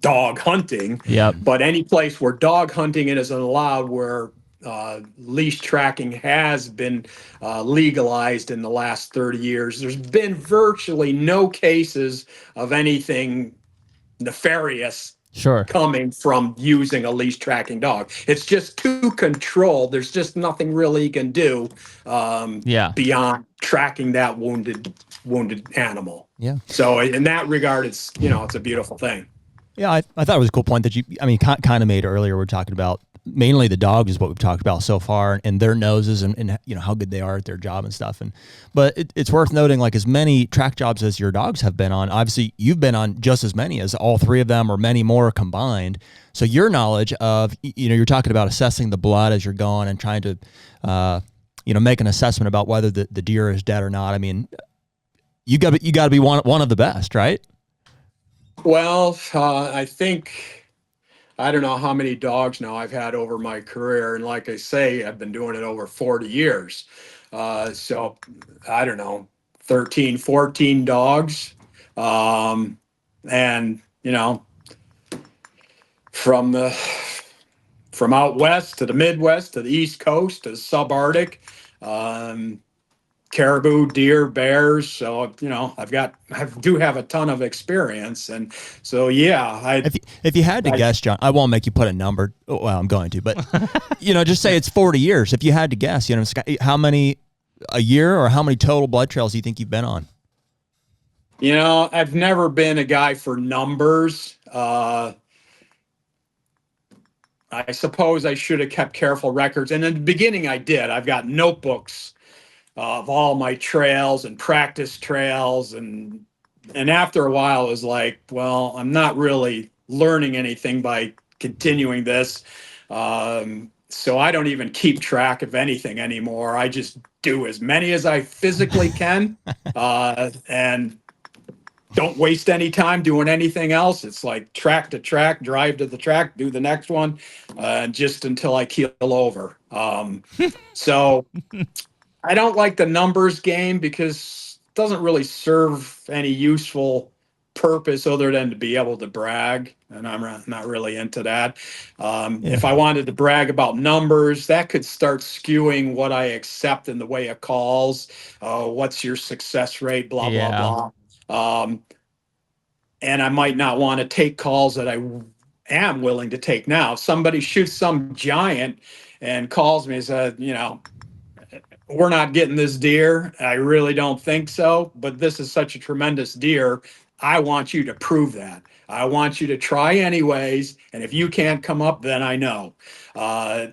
dog hunting. Yep. But any place where dog hunting isn't allowed, where leash tracking has been legalized in the last 30 years, there's been virtually no cases of anything nefarious Sure. coming from using a leash tracking dog. It's just too controlled. There's just nothing really you can do beyond tracking that wounded animal. Yeah. So in that regard, it's it's a beautiful thing. Yeah, I thought it was a cool point that you kind of made earlier. We're talking about mainly the dogs is what we've talked about so and their noses and how good they are at their job and stuff. But it's worth noting, like, as many track jobs as your dogs have been on, obviously you've been on just as many as all three of them, or many more combined. So your knowledge of, you're talking about assessing the blood as you're going and trying to, make an assessment about whether the deer is dead or not. I mean, you got to be one of the best, right? Well, I think, I don't know how many dogs now I've had over my career. And like I say, I've been doing it over 40 years. So I don't know, 13, 14 dogs. And, from out west to the Midwest, to the East Coast, to the subarctic, caribou, deer, bears. So, I do have a ton of experience. And so, yeah, if you had to guess, John, I won't make you put a number. Well, I'm going to, but, just say it's 40 years. If you had to guess, how many a year, or how many total blood trails do you think you've been on? I've never been a guy for numbers. I suppose I should have kept careful records. And in the beginning I did. I've got notebooks of all my trails and practice trails, and after a while it was like, well, I'm not really learning anything by continuing this, so I don't even keep track of anything anymore. I just do as many as I physically can, and don't waste any time doing anything else. It's like track to track, drive to the track, do the next one, just until I keel over. So I don't like the numbers game, because it doesn't really serve any useful purpose other than to be able to brag. And I'm not really into that. If I wanted to brag about numbers, that could start skewing what I accept in the way of calls. What's your success rate? Blah, blah, blah. And I might not want to take calls that I am willing to take now. If somebody shoots some giant and calls me and says, we're not getting this deer, I really don't think so, but this is such a tremendous deer, I want you to prove that. I want you to try anyways. And if you can't come up, then I know.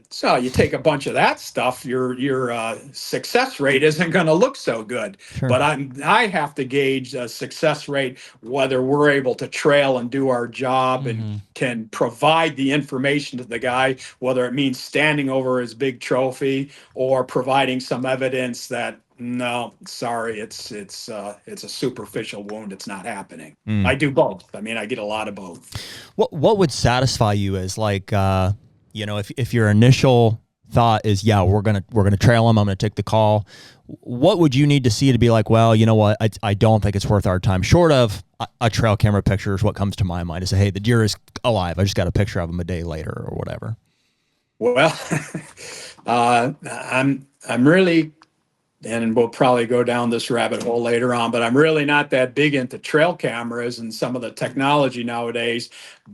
So you take a bunch of that stuff, your success rate isn't going to look so good. Sure. But I have to gauge a success rate, whether we're able to trail and do our job and can provide the information to the guy, whether it means standing over his big trophy or providing some evidence that, no, sorry, it's a superficial wound. It's not happening. I do both. I mean, I get a lot of both. What would satisfy you as like, if your initial thought is, yeah, we're gonna trail him, I'm gonna take the call. What would you need to see to be like, well, you know what, I don't think it's worth our time, short of a trail camera picture is what comes to my mind, to say, hey, the deer is alive. I just got a picture of him a day later or whatever. Well, I'm really, and we'll probably go down this rabbit hole later on, but I'm really not that big into trail cameras and some of the technology nowadays.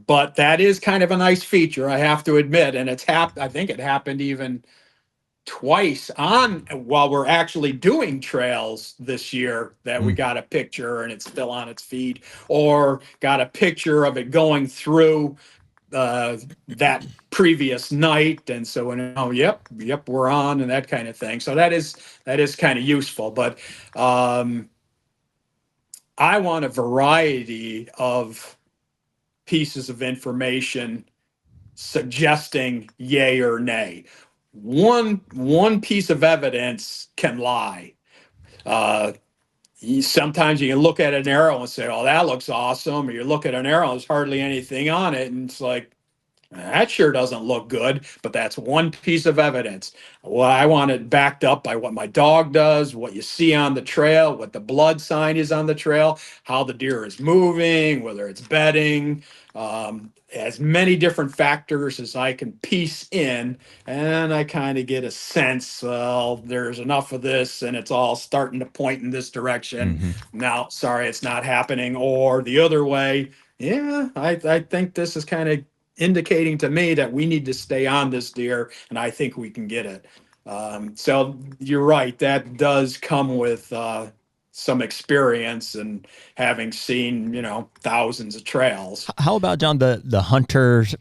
But that is kind of a nice feature, I have to admit. And I think it happened even twice while we're actually doing trails this year, that we got a picture and it's still on its feed, or got a picture of it going through that previous night, and so yep, we're on, and that kind of thing. So that is kind of useful. But I want a variety of pieces of information suggesting yay or nay. One piece of evidence can lie. Sometimes you can look at an arrow and say, oh, that looks awesome. Or you look at an arrow, there's hardly anything on it. And it's like, that sure doesn't look good, but that's one piece of evidence. Well, I want it backed up by what my dog does, what you see on the trail, what the blood sign is on the trail, how the deer is moving, whether it's bedding, as many different factors as I can piece in. And I kind of get a sense, well, there's enough of this and it's all starting to point in this direction. Now, sorry, it's not happening. Or the other way, yeah, I think this is kind of indicating to me that we need to stay on this deer, and I think we can get it. So you're right, that does come with some experience and having seen, thousands of trails. How about, John, the hunters,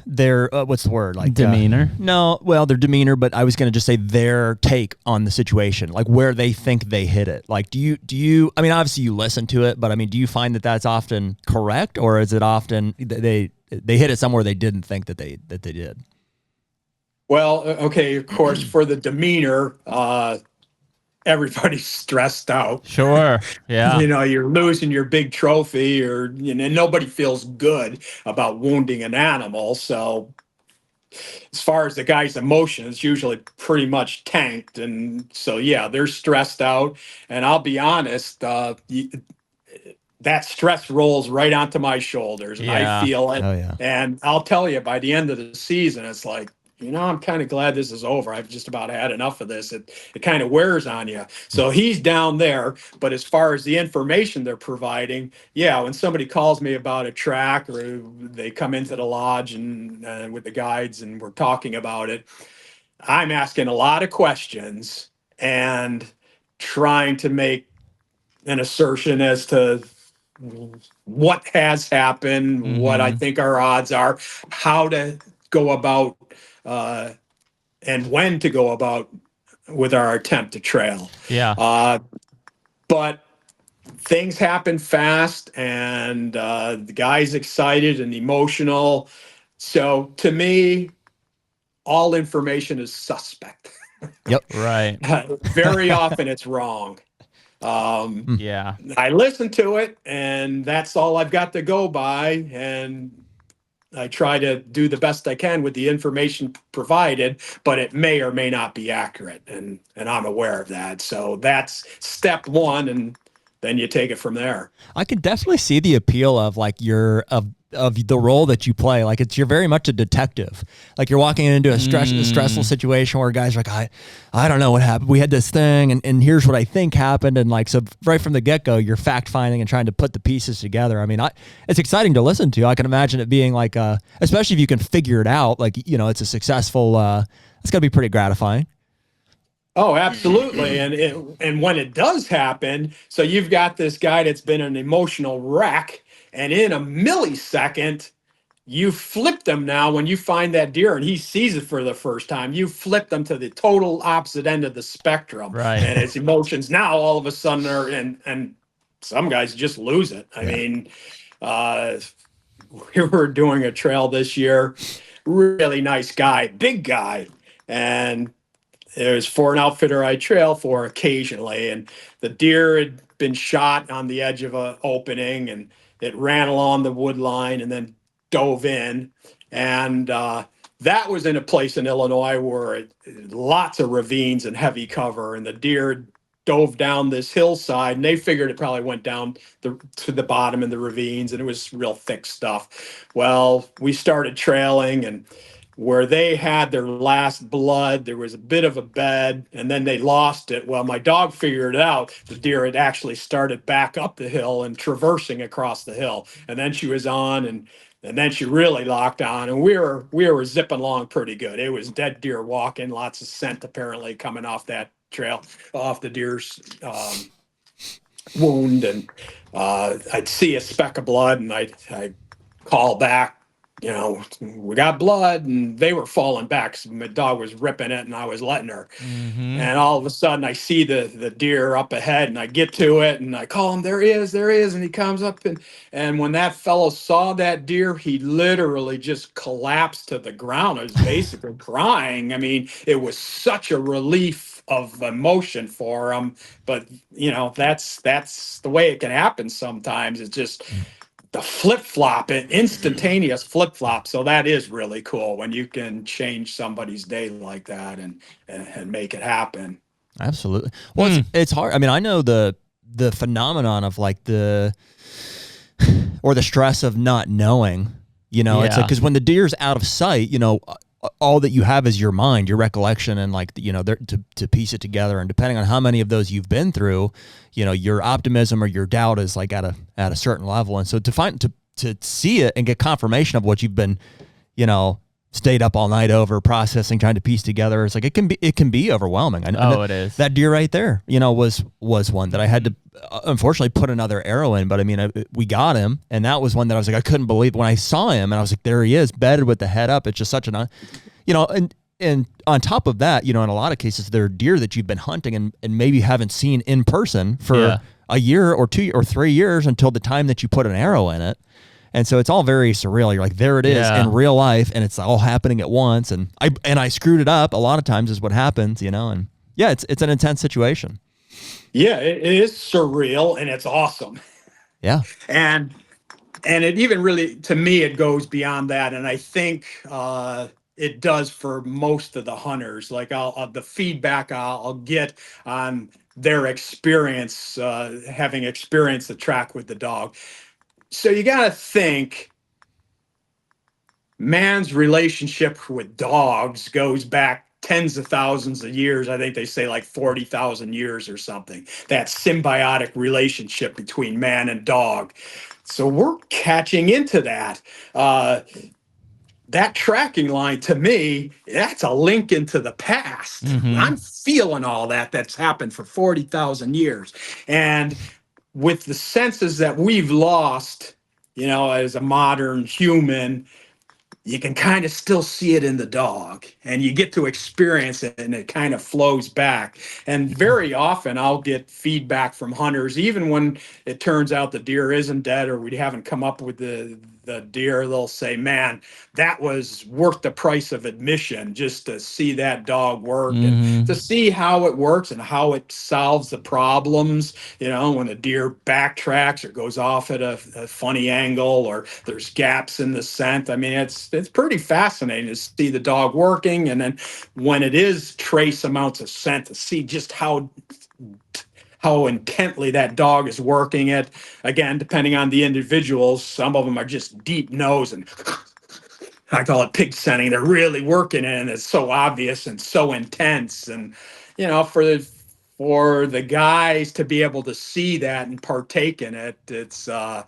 their what's the word, like demeanor? No, well, their demeanor, but I was going to just say their take on the situation, like where they think they hit it. Like, do you? I mean, obviously you listen to it, but I mean, do you find that that's often correct, or is it often they hit it somewhere they didn't think that they did? Well, okay, of course, for the demeanor, everybody's stressed out. Sure. Yeah. You're losing your big trophy, or nobody feels good about wounding an animal. So as far as the guy's emotion, it's usually pretty much tanked. And so, yeah, they're stressed out. And I'll be honest, that stress rolls right onto my shoulders, and I feel it. Oh, yeah. And I'll tell you, by the end of the season, it's like, I'm kind of glad this is over. I've just about had enough of this. It kind of wears on you. So he's down there. But as far as the information they're providing, yeah, when somebody calls me about a track, or they come into the lodge and with the guides and we're talking about it, I'm asking a lot of questions and trying to make an assertion as to what has happened, what I think our odds are, how to go about and when to go about with our attempt to trail. Yeah. But things happen fast, and the guy's excited and emotional. So to me, all information is suspect. Yep. Right. Very often it's wrong. Yeah. I listen to it, and that's all I've got to go by. And I try to do the best I can with the information provided, but it may or may not be accurate, and I'm aware of that. So that's step one, and then you take it from there. I could definitely see the appeal of like of the role that you play. Like you're very much a detective. Like you're walking into a stressful situation where guys are like, I don't know what happened. We had this thing and here's what I think happened. And like, so right from the get-go, you're fact finding and trying to put the pieces together. I mean, it's exciting to listen to. I can imagine it being like, especially if you can figure it out, like, it's a successful, it's gotta be pretty gratifying. Oh, absolutely. And when it does happen, so you've got this guy that's been an emotional wreck, and in a millisecond, you flip them now when you find that deer and he sees it for the first time. You flip them to the total opposite end of the spectrum. Right. And his emotions now all of a sudden are and some guys just lose it. I mean, we were doing a trail this year, really nice guy, big guy. And it was for an outfitter I trail for occasionally. And the deer had been shot on the edge of an opening and it ran along the wood line and then dove in. And that was in a place in Illinois where lots of ravines and heavy cover. And the deer dove down this hillside and they figured it probably went down to the bottom in the ravines and it was real thick stuff. Well, we started trailing and where they had their last blood, there was a bit of a bed and then they lost it. Well, my dog figured it out. The deer had actually started back up the hill and traversing across the hill. And then she was on and then she really locked on and we were zipping along pretty good. It was dead deer walking, lots of scent apparently coming off that trail, off the deer's wound. And I'd see a speck of blood and I'd call back, you know, we got blood, and they were falling back. So my dog was ripping it and I was letting her. Mm-hmm. And all of a sudden I see the deer up ahead and I get to it and I call him, there he is. And he comes up and when that fellow saw that deer, he literally just collapsed to the ground. I was basically crying. I mean, it was such a relief of emotion for him, but you know, that's the way it can happen sometimes. It's just the flip-flop, an instantaneous flip-flop. So that is really cool when you can change somebody's day like that and make it happen. Absolutely. Well, it's hard. I mean, I know the phenomenon of like the stress of not knowing, you know, it's like, because when the deer's out of sight, you know, all that you have is your mind, your recollection, and like, you know, to piece it together. And depending on how many of those you've been through, you know, your optimism or your doubt is like at a certain level. And so to see it and get confirmation of what you've been, you know, stayed up all night over processing, trying to piece together, it's like, it can be overwhelming. It is. That deer right there, you know, was one that I had to unfortunately put another arrow in, but I mean, we got him. And that was one that I was like, I couldn't believe when I saw him and I was like, there he is bedded with the head up. It's just such you know, and on top of that, you know, in a lot of cases, there are deer that you've been hunting and maybe haven't seen in person for a year or 2 or 3 years until the time that you put an arrow in it. And so it's all very surreal. You're like, there it is in real life, and it's all happening at once. And I screwed it up a lot of times is what happens, you know. And yeah, it's an intense situation. Yeah, it is surreal and it's awesome. Yeah. And it even really, to me, it goes beyond that. And I think it does for most of the hunters. Like the feedback I'll get on their experience, having experienced the track with the dog. So you got to think man's relationship with dogs goes back tens of thousands of years. I think they say like 40,000 years or something. That symbiotic relationship between man and dog. So we're catching into that. That tracking line, to me, that's a link into the past. Mm-hmm. I'm feeling all that's happened for 40,000 years. And with the senses that we've lost, you know, as a modern human, you can kind of still see it in the dog and you get to experience it and it kind of flows back. And very often I'll get feedback from hunters, even when it turns out the deer isn't dead or we haven't come up with the deer, they'll say, man, that was worth the price of admission just to see that dog work and to see how it works and how it solves the problems. You know, when the deer backtracks or goes off at a funny angle or there's gaps in the scent. I mean, it's pretty fascinating to see the dog working. And then when it is trace amounts of scent, to see just how intently that dog is working it. Again, depending on the individuals, some of them are just deep nose and I call it pig scenting. They're really working it and it's so obvious and so intense. And, you know, for the guys to be able to see that and partake in it, it's a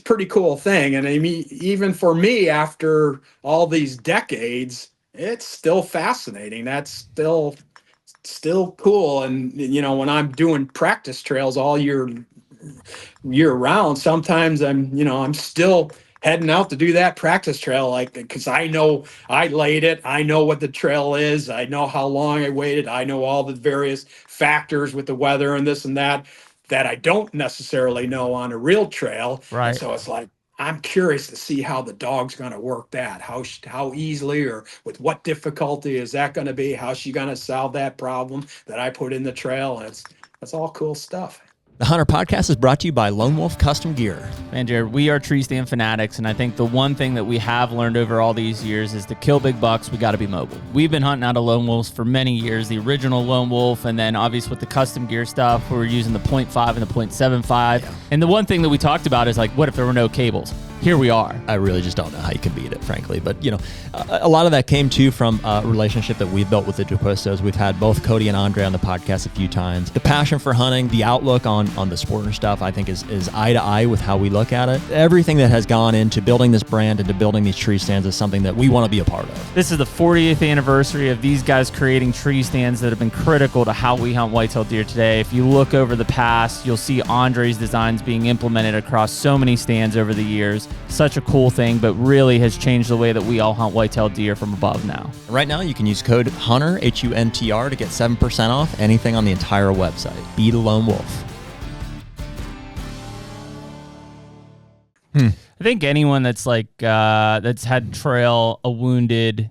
pretty cool thing. And I mean, even for me, after all these decades, it's still fascinating. That's still still cool. And, when I'm doing practice trails all year round, sometimes I'm still heading out to do that practice trail, like, because I know I laid it. I know what the trail is. I know how long I waited. I know all the various factors with the weather and this and that I don't necessarily know on a real trail. Right. And so it's like, I'm curious to see how the dog's going to work that. How easily or with what difficulty is that going to be? How's she going to solve that problem that I put in the trail? And that's all cool stuff. The HUNTR Podcast is brought to you by Lone Wolf Custom Gear. Man, Jared, we are tree stand fanatics, and I think the one thing that we have learned over all these years is to kill big bucks, we got to be mobile. We've been hunting out of Lone Wolves for many years, the original Lone Wolf, and then obviously with the custom gear stuff, we were using the 0.5 and the 0.75. Yeah. And the one thing that we talked about is like, what if there were no cables? Here we are. I really just don't know how you can beat it, frankly. But, a lot of that came, too, from a relationship that we've built with the DeQuistos. We've had both Cody and Andre on the podcast a few times. The passion for hunting, the outlook on the sport and stuff, I think is eye to eye with how we look at it. Everything that has gone into building this brand and to building these tree stands is something that we want to be a part of. This is the 40th anniversary of these guys creating tree stands that have been critical to how we hunt whitetail deer today. If you look over the past, you'll see Andre's designs being implemented across so many stands over the years. Such a cool thing, but really has changed the way that we all hunt whitetail deer from above now. Right now, you can use code HUNTR, HUNTR, to get 7% off anything on the entire website. Be the lone wolf. I think anyone that's that's had trail a wounded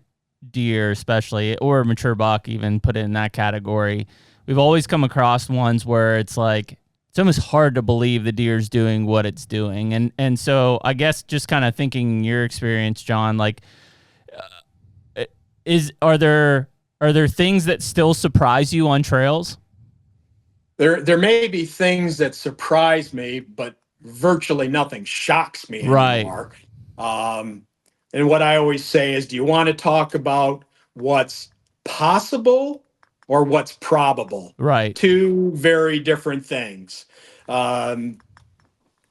deer, especially, or a mature buck, even put it in that category, we've always come across ones where it's like, it's almost hard to believe the deer's doing what it's doing. And so I guess just kind of thinking your experience, John, like, are there things that still surprise you on trails? There may be things that surprise me, but virtually nothing shocks me anymore. Right. And what I always say is, do you want to talk about what's possible or what's probable? Right. Two very different things.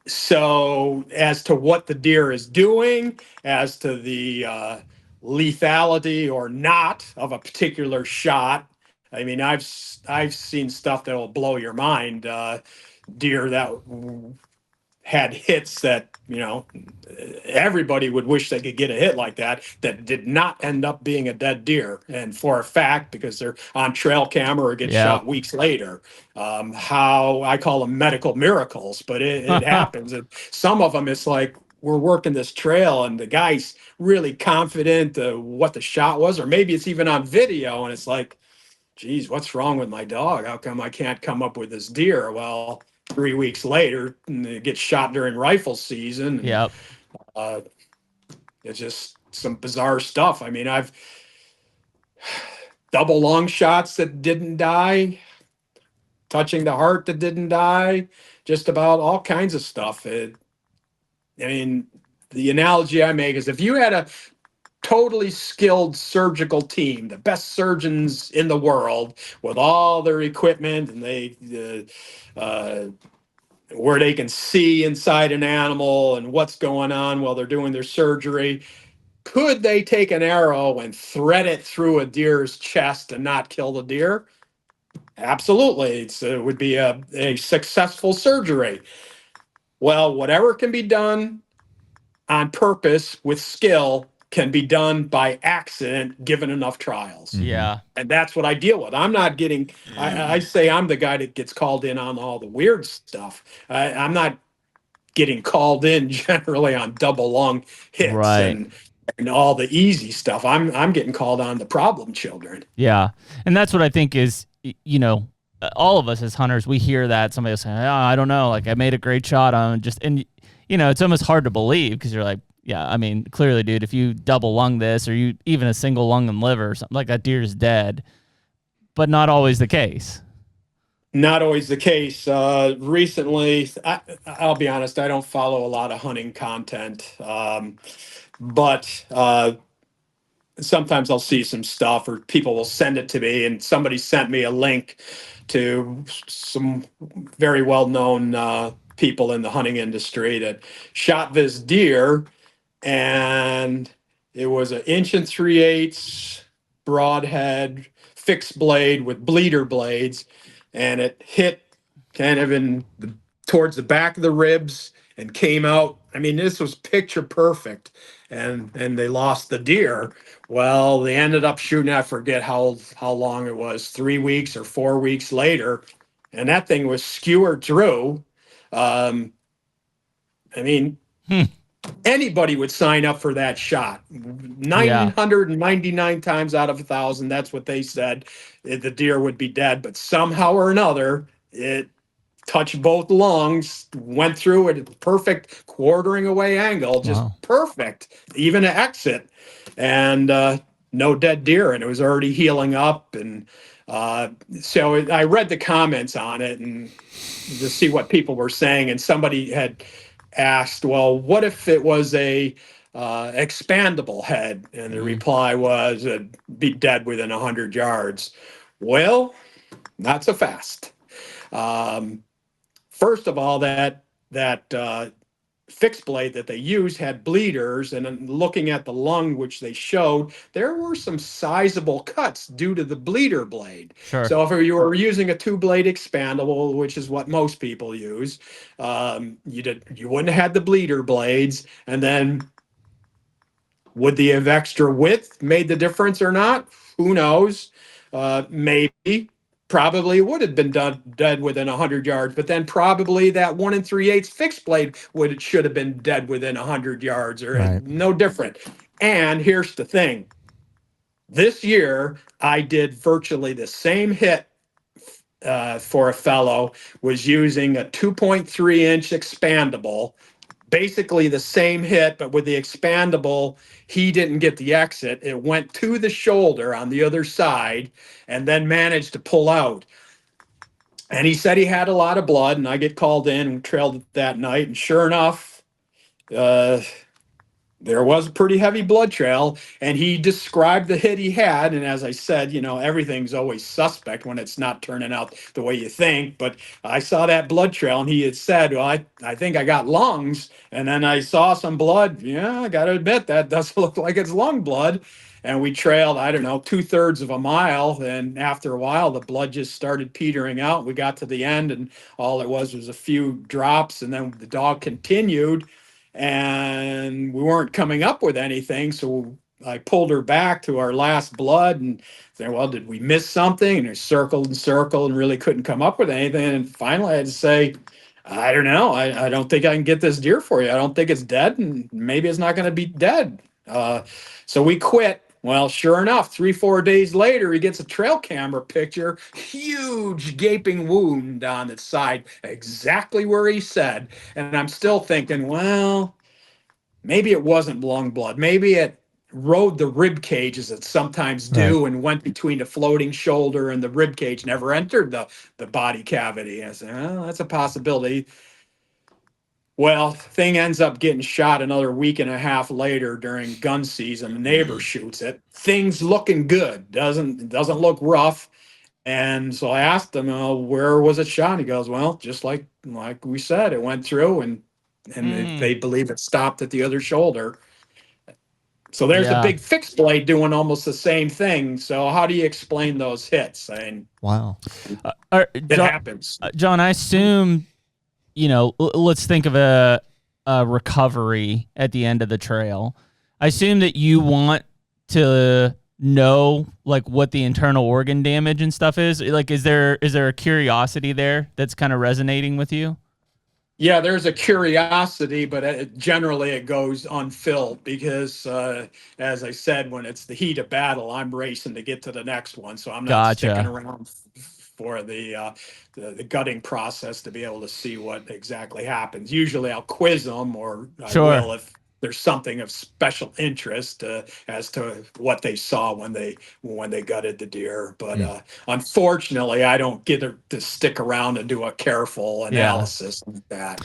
So as to what the deer is doing, as to the lethality or not of a particular shot, I mean, I've seen stuff that will blow your mind. Deer that had hits that, everybody would wish they could get a hit like that did not end up being a dead deer. And for a fact, because they're on trail camera or get shot weeks later. How I call them medical miracles, but it happens. And some of them, it's like, we're working this trail and the guy's really confident what the shot was, or maybe it's even on video and it's like, geez, what's wrong with my dog? How come I can't come up with this deer? Well, 3 weeks later, it gets shot during rifle season. Yep. It's just some bizarre stuff. I mean, I've double lung shots that didn't die, touching the heart that didn't die, just about all kinds of stuff. I mean, the analogy I make is if you had a totally skilled surgical team, the best surgeons in the world with all their equipment, and where they can see inside an animal and what's going on while they're doing their surgery. Could they take an arrow and thread it through a deer's chest and not kill the deer? Absolutely. It would be a successful surgery. Well, whatever can be done on purpose with skill can be done by accident given enough trials. Yeah. And that's what I deal with. I'm not getting, I say I'm the guy that gets called in on all the weird stuff. I'm not getting called in generally on double lung hits and all the easy stuff. I'm getting called on the problem children. Yeah. And that's what I think is, all of us as hunters, we hear that somebody will say, oh, I don't know, like I made a great shot on it's almost hard to believe because you're like, yeah, I mean, clearly, dude, if you double lung this or you even a single lung and liver or something like that, deer is dead, but not always the case. Not always the case. Recently, I'll be honest, I don't follow a lot of hunting content, but sometimes I'll see some stuff or people will send it to me, and somebody sent me a link to some very well-known people in the hunting industry that shot this deer. And it was an 1 3/8 broadhead, fixed blade with bleeder blades, and it hit kind of towards the back of the ribs and came out. I mean, this was picture perfect, and they lost the deer. Well, they ended up shooting. I forget how long it was, 3 weeks or 4 weeks later, and that thing was skewered through. I mean, anybody would sign up for that shot. 999 times out of 1,000, that's what they said. The deer would be dead, but somehow or another, it touched both lungs, went through at a perfect quartering away angle, just perfect, even an exit, and no dead deer, and it was already healing up. And so I read the comments on it and to see what people were saying, and somebody had asked, well, what if it was a expandable head? And the reply was, it'd be dead within 100 yards. Well, not so fast. First of all, that fixed blade that they used had bleeders, and then looking at the lung, which they showed, there were some sizable cuts due to the bleeder blade. Sure. So if you were using a 2-blade expandable, which is what most people use, you wouldn't have had the bleeder blades. And then would the extra width made the difference or not? Who knows? Maybe. Probably would have been dead within 100 yards, but then probably that 1 3/8 fixed blade should have been dead within 100 yards, or no different. And here's the thing: this year I did virtually the same hit for a fellow, was using a 2.3-inch expandable. Basically the same hit, but with the expandable, he didn't get the exit. It went to the shoulder on the other side and then managed to pull out. And he said he had a lot of blood, and I get called in and trailed it that night. And sure enough, there was a pretty heavy blood trail, and he described the hit he had. And as I said, everything's always suspect when it's not turning out the way you think. But I saw that blood trail, and he had said, well, I think I got lungs. And then I saw some blood. Yeah, I got to admit, that does look like it's lung blood. And we trailed, I don't know, 2/3 of a mile. And after a while, the blood just started petering out. We got to the end, and all it was a few drops. And then the dog continued, and we weren't coming up with anything. So I pulled her back to our last blood and said, well, did we miss something? And I circled and circled and really couldn't come up with anything. And finally I had to say, I don't know. I don't think I can get this deer for you. I don't think it's dead, and maybe it's not going to be dead. So we quit. Well, sure enough, 3-4 days later, he gets a trail camera picture, huge gaping wound on its side, exactly where he said. And I'm still thinking, well, maybe it wasn't lung blood. Maybe it rode the rib cage as it sometimes do, and went between the floating shoulder and the rib cage, never entered the body cavity. I said, well, that's a possibility. Well, thing ends up getting shot another week and a half later during gun season. The neighbor shoots it. Things looking good. Doesn't look rough. And so I asked him, where was it shot? He goes, well, just like we said, it went through, and they believe it stopped at the other shoulder. So there's a big fixed blade doing almost the same thing. So how do you explain those hits? I mean, wow. It happens. John, I assume, let's think of a recovery at the end of the trail. I assume that you want to know what the internal organ damage and stuff is. Is there a curiosity there that's kind of resonating with you? Yeah, there's a curiosity, but generally it goes unfilled because, as I said, when it's the heat of battle, I'm racing to get to the next one. So I'm not sticking around for the gutting process to be able to see what exactly happens. Usually I'll quiz them, or I will if there's something of special interest as to what they saw when they gutted the deer. But unfortunately, I don't get to stick around and do a careful analysis like that.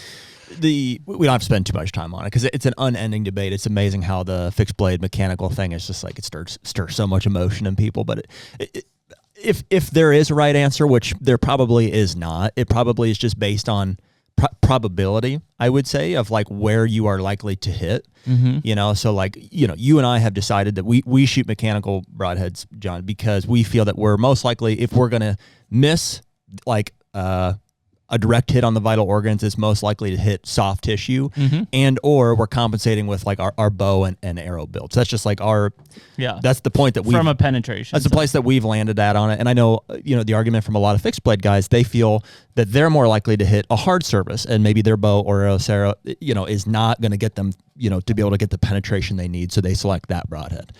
We don't have to spend too much time on it because it's an unending debate. It's amazing how the fixed blade mechanical thing is just it stirs so much emotion in people. But if there is a right answer, which there probably is not, it probably is just based on probability, I would say, of like where you are likely to hit. You know, so like, you know, you and I have decided that we shoot mechanical broadheads, John, because we feel that we're most likely, if we're going to miss like a direct hit on the vital organs, is most likely to hit soft tissue, and or we're compensating with like our bow and arrow builds. That's just like that's the point that we from a penetration. That's the place that we've landed at on it. And I know, you know, the argument from a lot of fixed blade guys, they feel that they're more likely to hit a hard surface, and maybe their bow or arrow, you know, is not going to get them, you know, to be able to get the penetration they need. So they select that broadhead.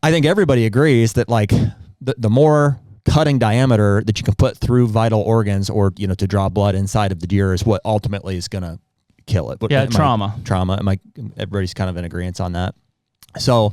I think everybody agrees that like the more cutting diameter that you can put through vital organs, or, you know, to draw blood inside of the deer, is what ultimately is going to kill it. Trauma. Everybody's kind of in agreement on that. So,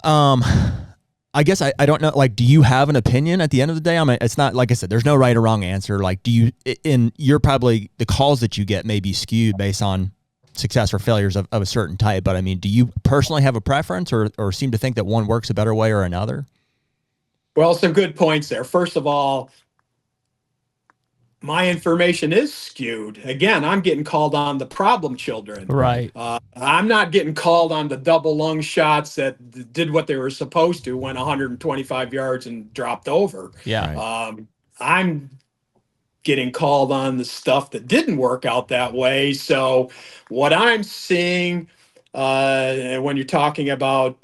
I guess I don't know, like, do you have an opinion at the end of the day? I mean, it's not, like I said, there's no right or wrong answer. Like, you're probably, the calls that you get may be skewed based on success or failures of a certain type, but I mean, do you personally have a preference, or seem to think that one works a better way or another? Well, some good points there. First of all, my information is skewed. Again, I'm getting called on the problem children. Right. I'm not getting called on the double lung shots that did what they were supposed to, went 125 yards and dropped over. Yeah. Right. I'm getting called on the stuff that didn't work out that way. So what I'm seeing, when you're talking about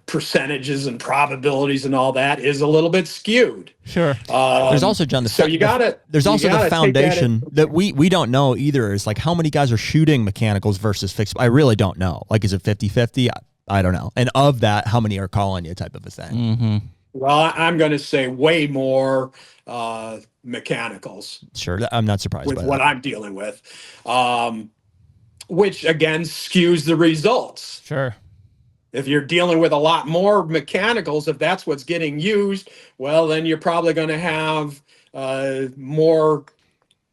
percentages and probabilities and all that, is a little bit skewed. Sure. There's also, John, there's also the foundation that we don't know either, is like how many guys are shooting mechanicals versus fixed. I really don't know. Like, is it 50-50? I don't know. And of that, how many are calling you, type of a thing? Well, I'm going to say way more mechanicals. Sure. I'm not surprised with by what that. I'm dealing with. Which again skews the results. Sure. If you're dealing with a lot more mechanicals, if that's what's getting used, well, then you're probably going to have more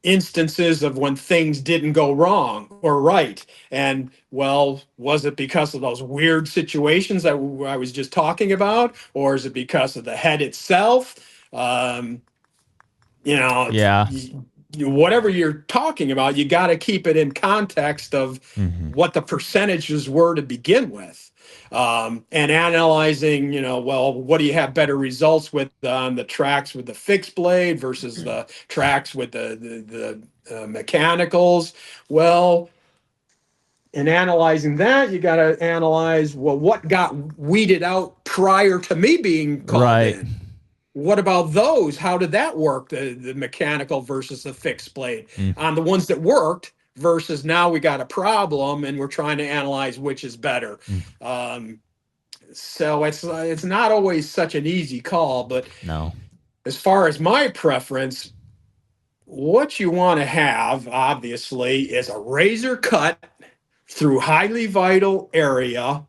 instances of when things didn't go wrong or right. And well, was it because of those weird situations that I was just talking about, or is it because of the head itself? Yeah. Whatever you're talking about, you got to keep it in context of what the percentages were to begin with, and analyzing, well, what do you have better results with on the tracks with the fixed blade versus the tracks with the mechanicals? Well, in analyzing that, you got to analyze, well, what got weeded out prior to me being called in? What about those? How did that work? The mechanical versus the fixed blade on the ones that worked versus now we got a problem and we're trying to analyze which is better. So it's not always such an easy call, but no. As far as my preference, what you want to have obviously is a razor cut through highly vital area,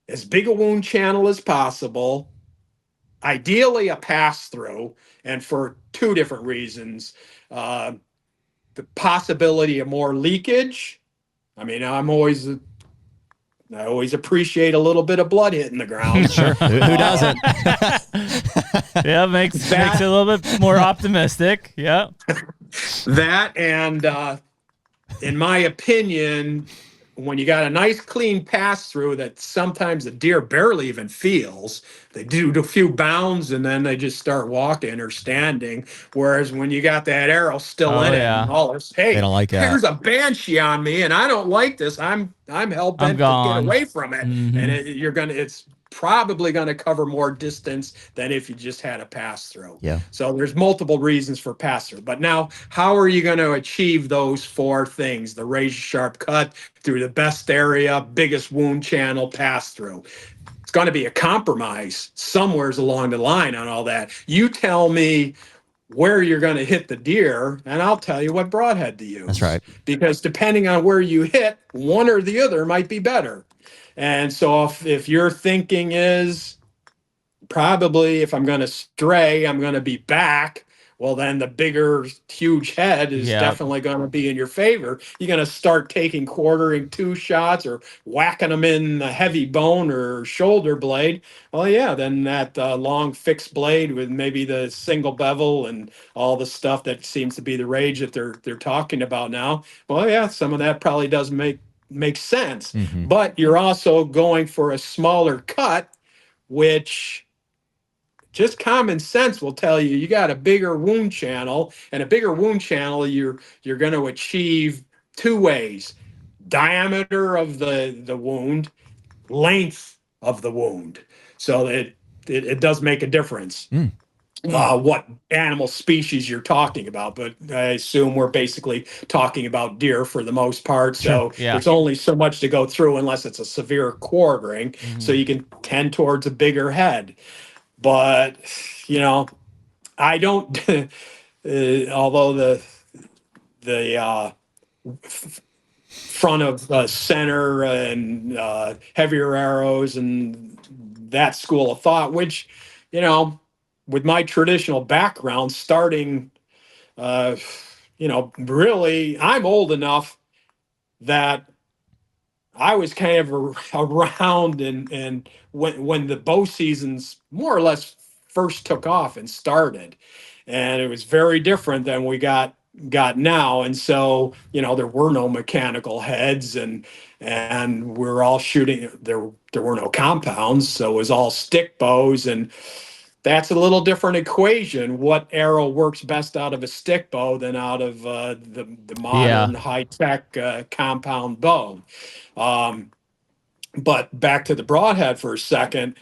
as big a wound channel as possible. Ideally a pass-through, and for two different reasons. The possibility of more leakage. I mean, I always appreciate a little bit of blood hitting the ground. Sure. Who doesn't? Yeah, makes it a little bit more optimistic. Yeah. That, and in my opinion, when you got a nice clean pass through that sometimes the deer barely even feels, they do a few bounds and then they just start walking or standing. Whereas when you got that arrow still in it, and all this, hey, they don't like that. There's a banshee on me and I don't like this. I'm hell bent to get away from it. And it's probably going to cover more distance than if you just had a pass through. Yeah. So there's multiple reasons for pass through. But now, how are you going to achieve those four things? The razor sharp cut through the best area, biggest wound channel, pass through. It's going to be a compromise somewheres along the line on all that. You tell me where you're going to hit the deer, and I'll tell you what broadhead to use. That's right. Because depending on where you hit, one or the other might be better. And so if your thinking is probably if I'm going to stray, I'm going to be back, well, then the bigger, huge head is definitely going to be in your favor. You're going to start taking quartering 2 shots or whacking them in the heavy bone or shoulder blade. Well, yeah, then that long fixed blade with maybe the single bevel and all the stuff that seems to be the rage that they're talking about now. Well, yeah, some of that probably does make sense. But you're also going for a smaller cut, which just common sense will tell you got a bigger wound channel, and a bigger wound channel you're going to achieve 2 ways: diameter of the wound, length of the wound. So it does make a difference what animal species you're talking about, but I assume we're basically talking about deer for the most part. So there's only so much to go through unless it's a severe quartering. So you can tend towards a bigger head. But, I don't, although the front of center and heavier arrows and that school of thought, which, with my traditional background starting, really, I'm old enough that I was kind of around and when the bow seasons more or less first took off and started, and it was very different than we got now. And so, there were no mechanical heads and we're all shooting. There were no compounds, so it was all stick bows, and that's a little different equation. What arrow works best out of a stick bow than out of the modern high-tech compound bow? But back to the Broadhead for a second,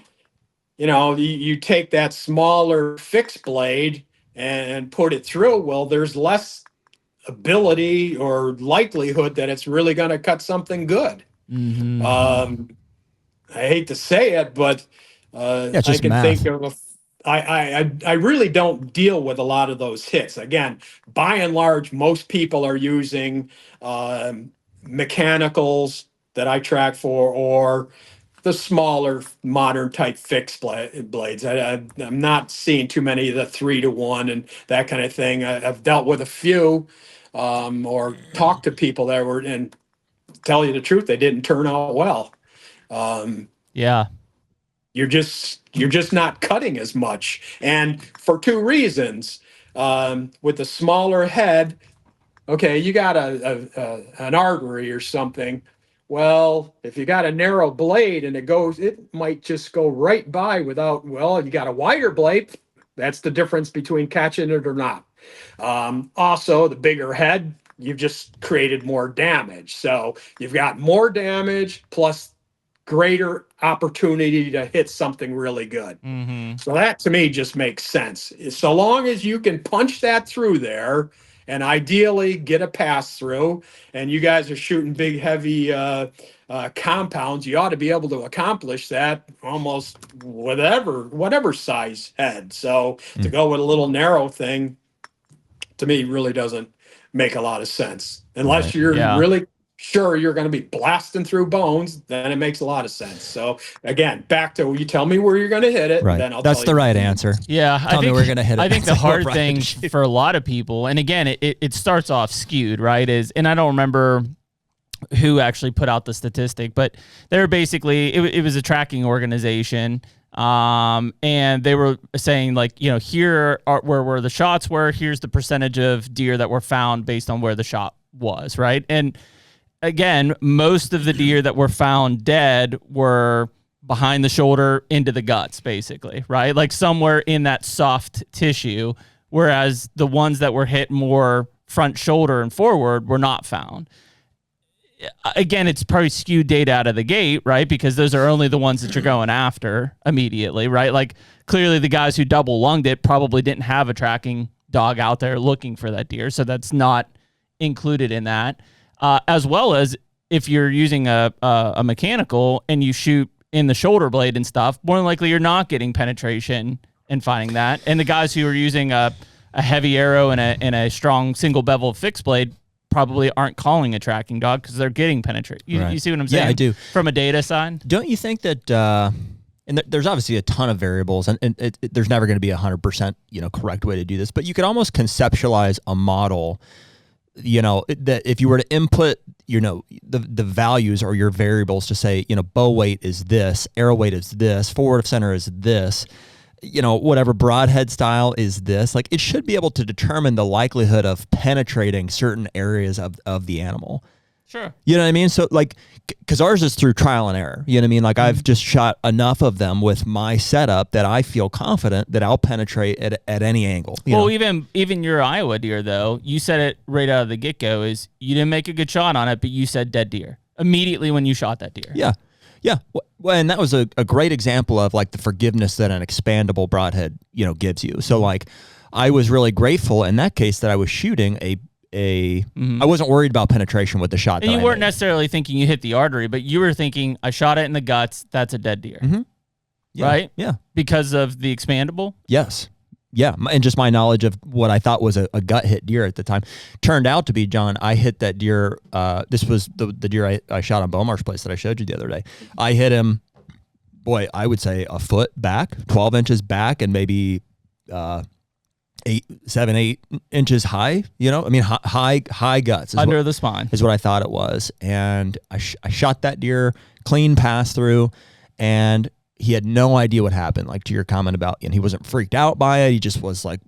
you take that smaller fixed blade and put it through, well, there's less ability or likelihood that it's really going to cut something good. I hate to say it, but I can think of I really don't deal with a lot of those hits. Again, by and large, most people are using mechanicals that I track for, or the smaller modern type fixed blades. I'm not seeing too many of the 3-to-1 and that kind of thing. I've dealt with a few or talked to people that were, and tell you the truth, they didn't turn out well. You're just not cutting as much, and for 2 reasons. With the smaller head, okay, you got an artery or something. Well, if you got a narrow blade and it might just go right by without. Well, you got a wider blade. That's the difference between catching it or not. Also, the bigger head, you've just created more damage. So you've got more damage plus greater opportunity to hit something really good. So that to me just makes sense. So long as you can punch that through there and ideally get a pass through, and you guys are shooting big, heavy compounds, you ought to be able to accomplish that almost whatever size head. So to go with a little narrow thing, to me, really doesn't make a lot of sense. Unless you're really sure you're going to be blasting through bones, then it makes a lot of sense. So again, back to, you tell me where you're going to hit it. Right. Then I'll That's tell the you. right answer. Yeah. Tell me where you're going to hit it. I think the hard thing for a lot of people, and again, it starts off skewed, right? And I don't remember who actually put out the statistic, but they're basically, it was a tracking organization. And they were saying, like, here are where the shots were, here's the percentage of deer that were found based on where the shot was, right? And again, most of the deer that were found dead were behind the shoulder into the guts, basically, right? Like somewhere in that soft tissue, whereas the ones that were hit more front shoulder and forward were not found. Again, it's probably skewed data out of the gate, right? Because those are only the ones that you're going after immediately, right? Like clearly the guys who double lunged it probably didn't have a tracking dog out there looking for that deer. So that's not included in that. As well as if you're using a mechanical and you shoot in the shoulder blade and stuff, more than likely you're not getting penetration and finding that. And the guys who are using a heavy arrow and a strong single bevel fixed blade probably aren't calling a tracking dog because they're getting penetration. You see what I'm saying? Yeah, I do. From a data side. Don't you think that and there's obviously a ton of variables, and there's never going to be 100%, correct way to do this, but you could almost conceptualize a model, that if you were to input, the values or your variables to say, bow weight is this, arrow weight is this, forward of center is this, whatever broadhead style is this, like it should be able to determine the likelihood of penetrating certain areas of the animal. Sure. You know what I mean? So like, because ours is through trial and error. You know what I mean? Like I've just shot enough of them with my setup that I feel confident that I'll penetrate at any angle. Well, even your Iowa deer though, you said it right out of the get go is you didn't make a good shot on it, but you said dead deer immediately when you shot that deer. Yeah. Yeah. Well, and that was a great example of like the forgiveness that an expandable broadhead, gives you. So like I was really grateful in that case that I was shooting I wasn't worried about penetration with the shot. And you weren't necessarily thinking you hit the artery, but you were thinking, I shot it in the guts. That's a dead deer. Mm-hmm. Yeah, right? Yeah. Because of the expandable? Yes. Yeah. And just my knowledge of what I thought was a gut hit deer at the time turned out to be, John, I hit that deer. This was the deer I shot on Beaumarsh Place that I showed you the other day. I hit him, boy, I would say a foot back, 12 inches back, and maybe 8 inches high, high guts under the spine is what I thought it was. And I shot that deer clean pass through, and he had no idea what happened. Like to your comment about, and he wasn't freaked out by it. He just was like,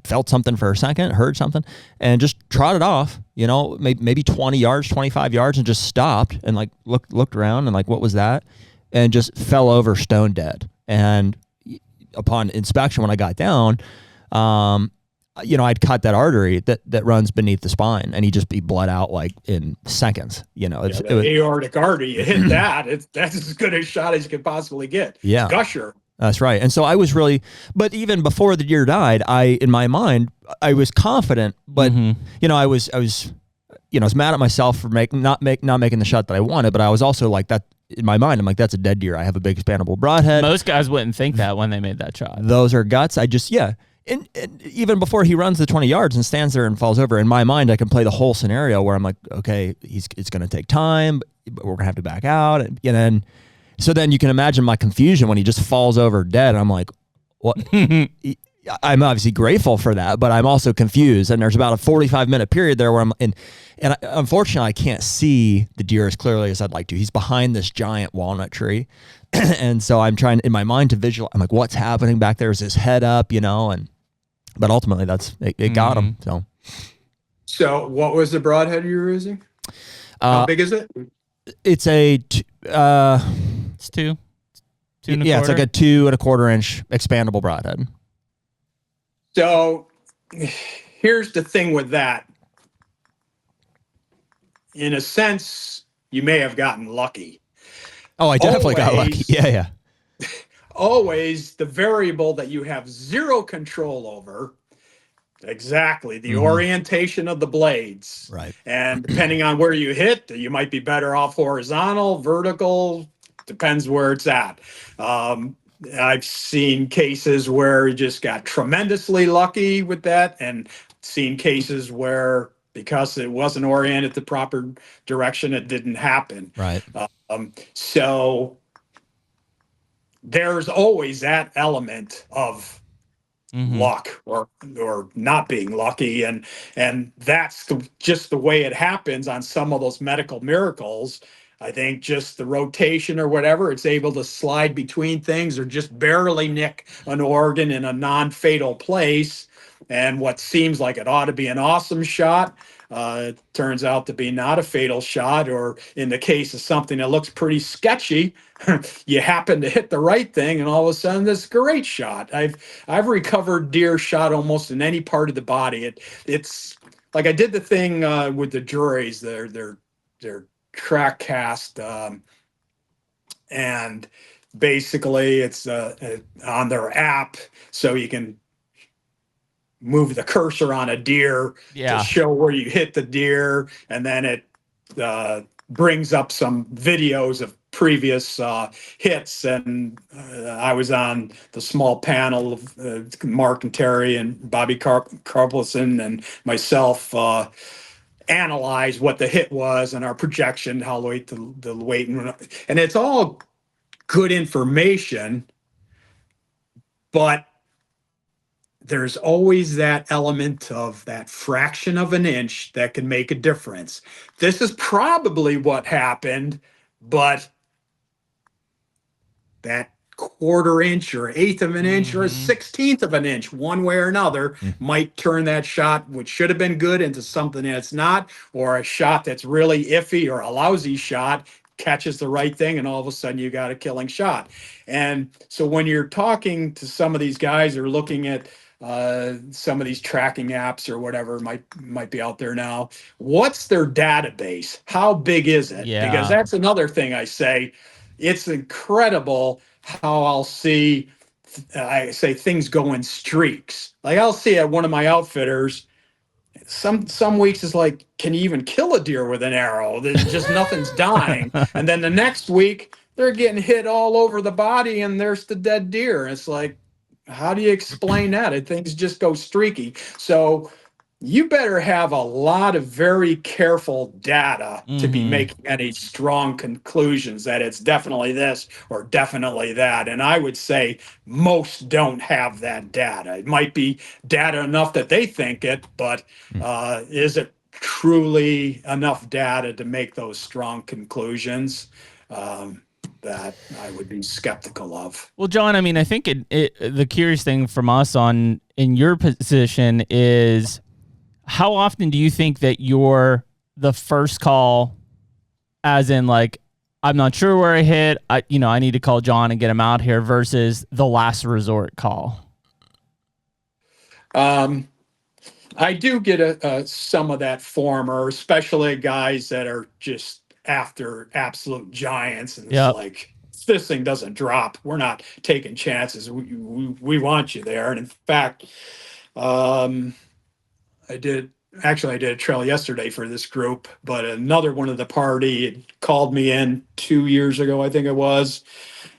felt something for a second, heard something, and just trotted off, maybe 20 yards, 25 yards, and just stopped and like looked around and like, what was that? And just fell over stone dead. And upon inspection, when I got down, I'd cut that artery that runs beneath the spine, and he bled out like in seconds. It was aortic artery. You hit that, that's as good a shot as you could possibly get. Yeah, gusher. That's right. And so I was really, but even before the deer died, in my mind, I was confident, but I was mad at myself for not making the shot that I wanted, but I was also like that. In my mind, I'm like, that's a dead deer. I have a big expandable broadhead. Most guys wouldn't think that when they made that shot. Those are guts. And even before he runs the 20 yards and stands there and falls over, in my mind, I can play the whole scenario where I'm like, okay, it's going to take time, but we're going to have to back out. So then you can imagine my confusion when he just falls over dead. I'm like, what? I'm obviously grateful for that, but I'm also confused. And there's about a 45-minute period there where I'm in. And unfortunately, I can't see the deer as clearly as I'd like to. He's behind this giant walnut tree. And so I'm trying in my mind to visualize. I'm like, what's happening back there? Is his head up, but ultimately it got him. So what was the broadhead you were using? How big is it? It's it's two. Yeah, it's like a 2 1/4 inch expandable broadhead. So here's the thing with that. In a sense, you may have gotten lucky. Oh, I definitely got lucky. Yeah. Always the variable that you have zero control over, exactly, the orientation of the blades. Right. And depending on where you hit, you might be better off horizontal, vertical, depends where it's at. I've seen cases where you just got tremendously lucky with that, and seen cases where because it wasn't oriented the proper direction, it didn't happen. Right. So there's always that element of luck or not being lucky, and that's just the way it happens on some of those medical miracles. I think just the rotation or whatever, it's able to slide between things or just barely nick an organ in a non-fatal place. And what seems like it ought to be an awesome shot, it turns out to be not a fatal shot, or in the case of something that looks pretty sketchy, you happen to hit the right thing and all of a sudden this great shot. I've recovered deer shot almost in any part of the body. It's like I did the thing with the juries, their track cast, and basically it's on their app, so you can move the cursor on a deer to show where you hit the deer, and then it brings up some videos of previous hits. And I was on the small panel of Mark and Terry and Bobby Carpelson and myself analyze what the hit was and our projection, how weight the weight, and it's all good information, but there's always that element of that fraction of an inch that can make a difference. This is probably what happened, but that quarter inch or eighth of an inch or a 16th of an inch, one way or another, might turn that shot, which should have been good, into something that's not, or a shot that's really iffy or a lousy shot catches the right thing, and all of a sudden you got a killing shot. And so when you're talking to some of these guys or looking at some of these tracking apps or whatever might be out there now, what's their database? How big is it? Yeah. Because that's another thing I say. It's incredible how I say things go in streaks. Like I'll see at one of my outfitters, some weeks is like, can you even kill a deer with an arrow? There's just nothing's dying. And then the next week they're getting hit all over the body and there's the dead deer. It's like, how do you explain that? Things just go streaky. So you better have a lot of very careful data to be making any strong conclusions that it's definitely this or definitely that. And I would say most don't have that data. It might be data enough that they think it, but is it truly enough data to make those strong conclusions? That I would be skeptical of. Well, John, I mean, I think the curious thing from us in your position is, how often do you think that you're the first call, as in like, I'm not sure where I hit, I need to call John and get him out here, versus the last resort call? I do get some of that former, especially guys that are just after absolute giants, and it's like, this thing doesn't drop, we're not taking chances. We want you there. And in fact, I did a trail yesterday for this group, but another one of the party had called me in 2 years ago, I think it was.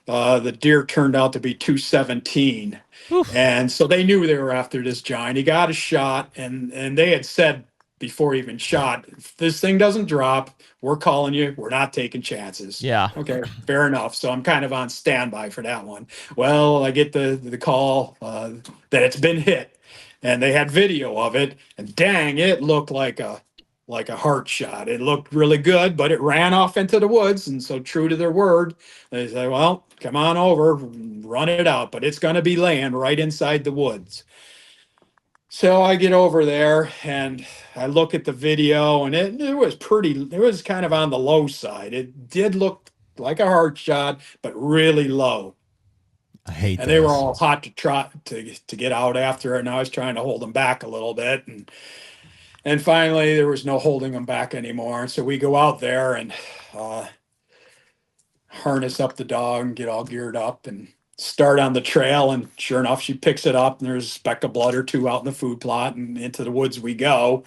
The deer turned out to be 217. Oof. And so they knew they were after this giant. He got a shot, and they had said before he even shot, if this thing doesn't drop, we're calling you. We're not taking chances. Yeah. Okay, fair enough. So I'm kind of on standby for that one. Well, I get the call that it's been hit. And they had video of it, and dang, it looked like a heart shot. It looked really good, but it ran off into the woods. And so, true to their word, they say, well, come on over, run it out, but it's going to be laying right inside the woods. So I get over there and I look at the video, and it was kind of on the low side. It did look like a heart shot, but really low. I hate and those. They were all hot to try to get out after it, and I was trying to hold them back a little bit, and finally there was no holding them back anymore. So we go out there and harness up the dog and get all geared up and start on the trail, and sure enough, she picks it up, and there's a speck of blood or two out in the food plot, and into the woods we go.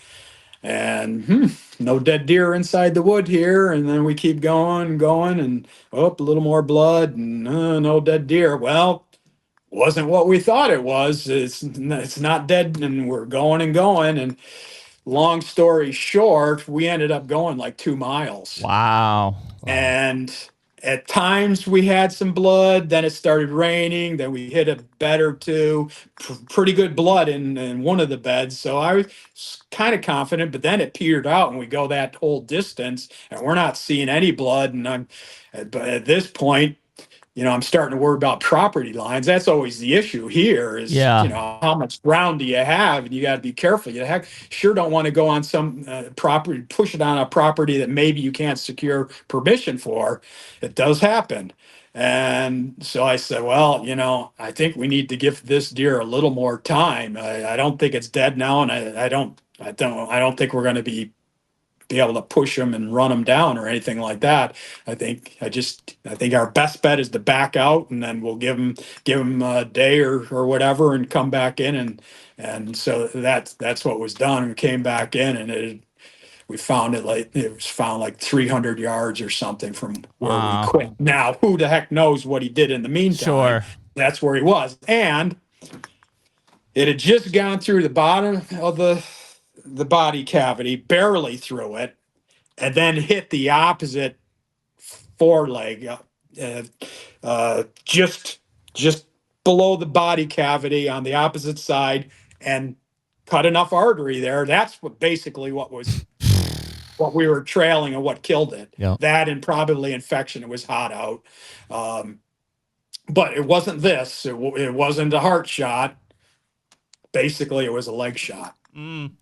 And no dead deer inside the wood here. And then we keep going, and a little more blood, and no dead deer. Well, wasn't what we thought it was. It's not dead, and we're going and going. And long story short, we ended up going like 2 miles. Wow. And at times we had some blood, then it started raining, then we hit a bed or two, pretty good blood in one of the beds. So I was kind of confident, but then it petered out and we go that whole distance and we're not seeing any blood. And but at this point, I'm starting to worry about property lines. That's always the issue here is, how much ground do you have? And you got to be careful. You sure don't want to go on some property, push it on a property that maybe you can't secure permission for. It does happen. And so I said, well, I think we need to give this deer a little more time. I don't think it's dead now. And I don't think we're going to be able to push them and run them down or anything like that. I think our best bet is to back out, and then we'll give them a day or whatever and come back in. And so that's what was done. We came back in, and we found it was found like 300 yards or something from where we quit. Now, who the heck knows what he did in the meantime? Sure. That's where he was. And it had just gone through the bottom of the body cavity, barely through it, and then hit the opposite foreleg just below the body cavity on the opposite side, and cut enough artery there. That's basically what we were trailing and what killed it. Yeah. That and probably infection. It was hot out. But it wasn't this. It wasn't a heart shot. Basically, it was a leg shot. Man,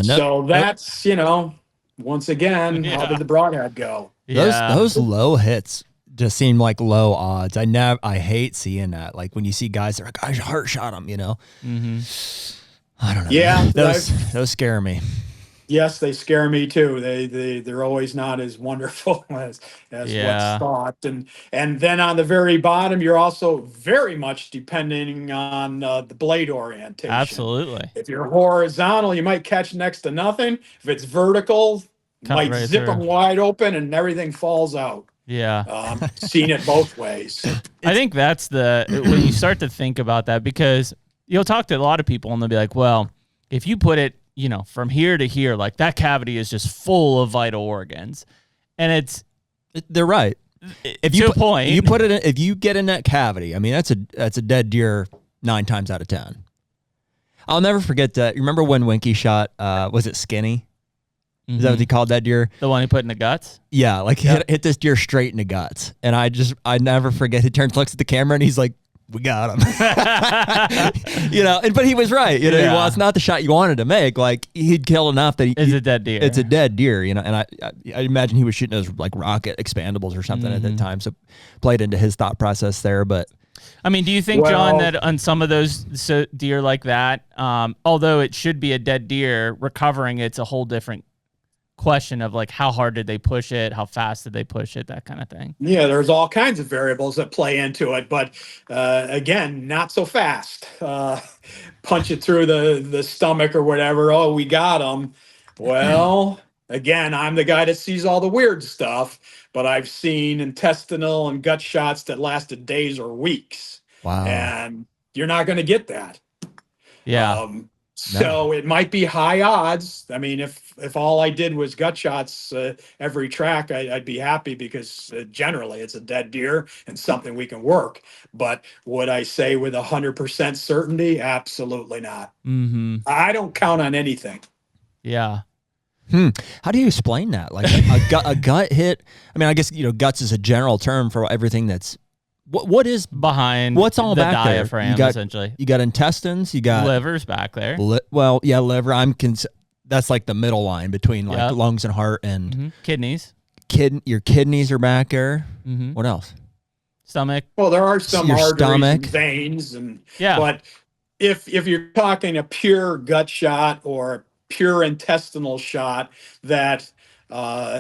So that's, once again, how did the Broadhead go? Those low hits just seem like low odds. I hate seeing that. Like when you see guys that are like, I heart shot him, I don't know. Yeah. Those scare me. Yes, they scare me too. They're always not as wonderful as what's thought. And then on the very bottom, you're also very much depending on the blade orientation. Absolutely. If you're horizontal, you might catch next to nothing. If it's vertical, might zip them wide open and everything falls out. Yeah. Seen it both ways. I think that's when you start to think about that, because you'll talk to a lot of people and they'll be like, well, if you put it, from here to here, like that cavity is just full of vital organs. And they're right. If you get in that cavity, I mean, that's a dead deer 9 times out of 10. I'll never forget that. You remember when Winky shot, was it Skinny? Mm-hmm. Is that what he called that deer? The one he put in the guts? Yeah. Like hit this deer straight in the guts. And I never forget. He turns, looks at the camera and he's like, we got him. But he was right. Well, it's not the shot you wanted to make. Like he'd kill enough that it's a dead deer. It's a dead deer, and I imagine he was shooting those like rocket expandables or something at that time. So played into his thought process there. But I mean, do you think, John, that on some of those deer like that, although it should be a dead deer, recovering it's a whole different question of like how hard did they push it, how fast did they push it, that kind of thing? Yeah, there's all kinds of variables that play into it, but again, not so fast. Punch it through the stomach or whatever. Oh, we got them. Well, again, I'm the guy that sees all the weird stuff, but I've seen intestinal and gut shots that lasted days or weeks. Wow. And you're not going to get that. Yeah. So it might be high odds. I mean, if all I did was gut shots every track, I'd be happy, because generally it's a dead deer and something we can work. But would I say with 100% certainty? Absolutely not. Mm-hmm. I don't count on anything. Yeah. How do you explain that? Like a gut hit? I mean, I guess, guts is a general term for everything that's what is behind what's all the back diaphragm, there? Essentially. You got intestines, you got liver's back there. Liver. That's like the middle line between like lungs and heart, and kidneys. Your kidneys are back there. Mm-hmm. What else? Stomach. Well, there are some arteries and veins, but if you're talking a pure gut shot or a pure intestinal shot that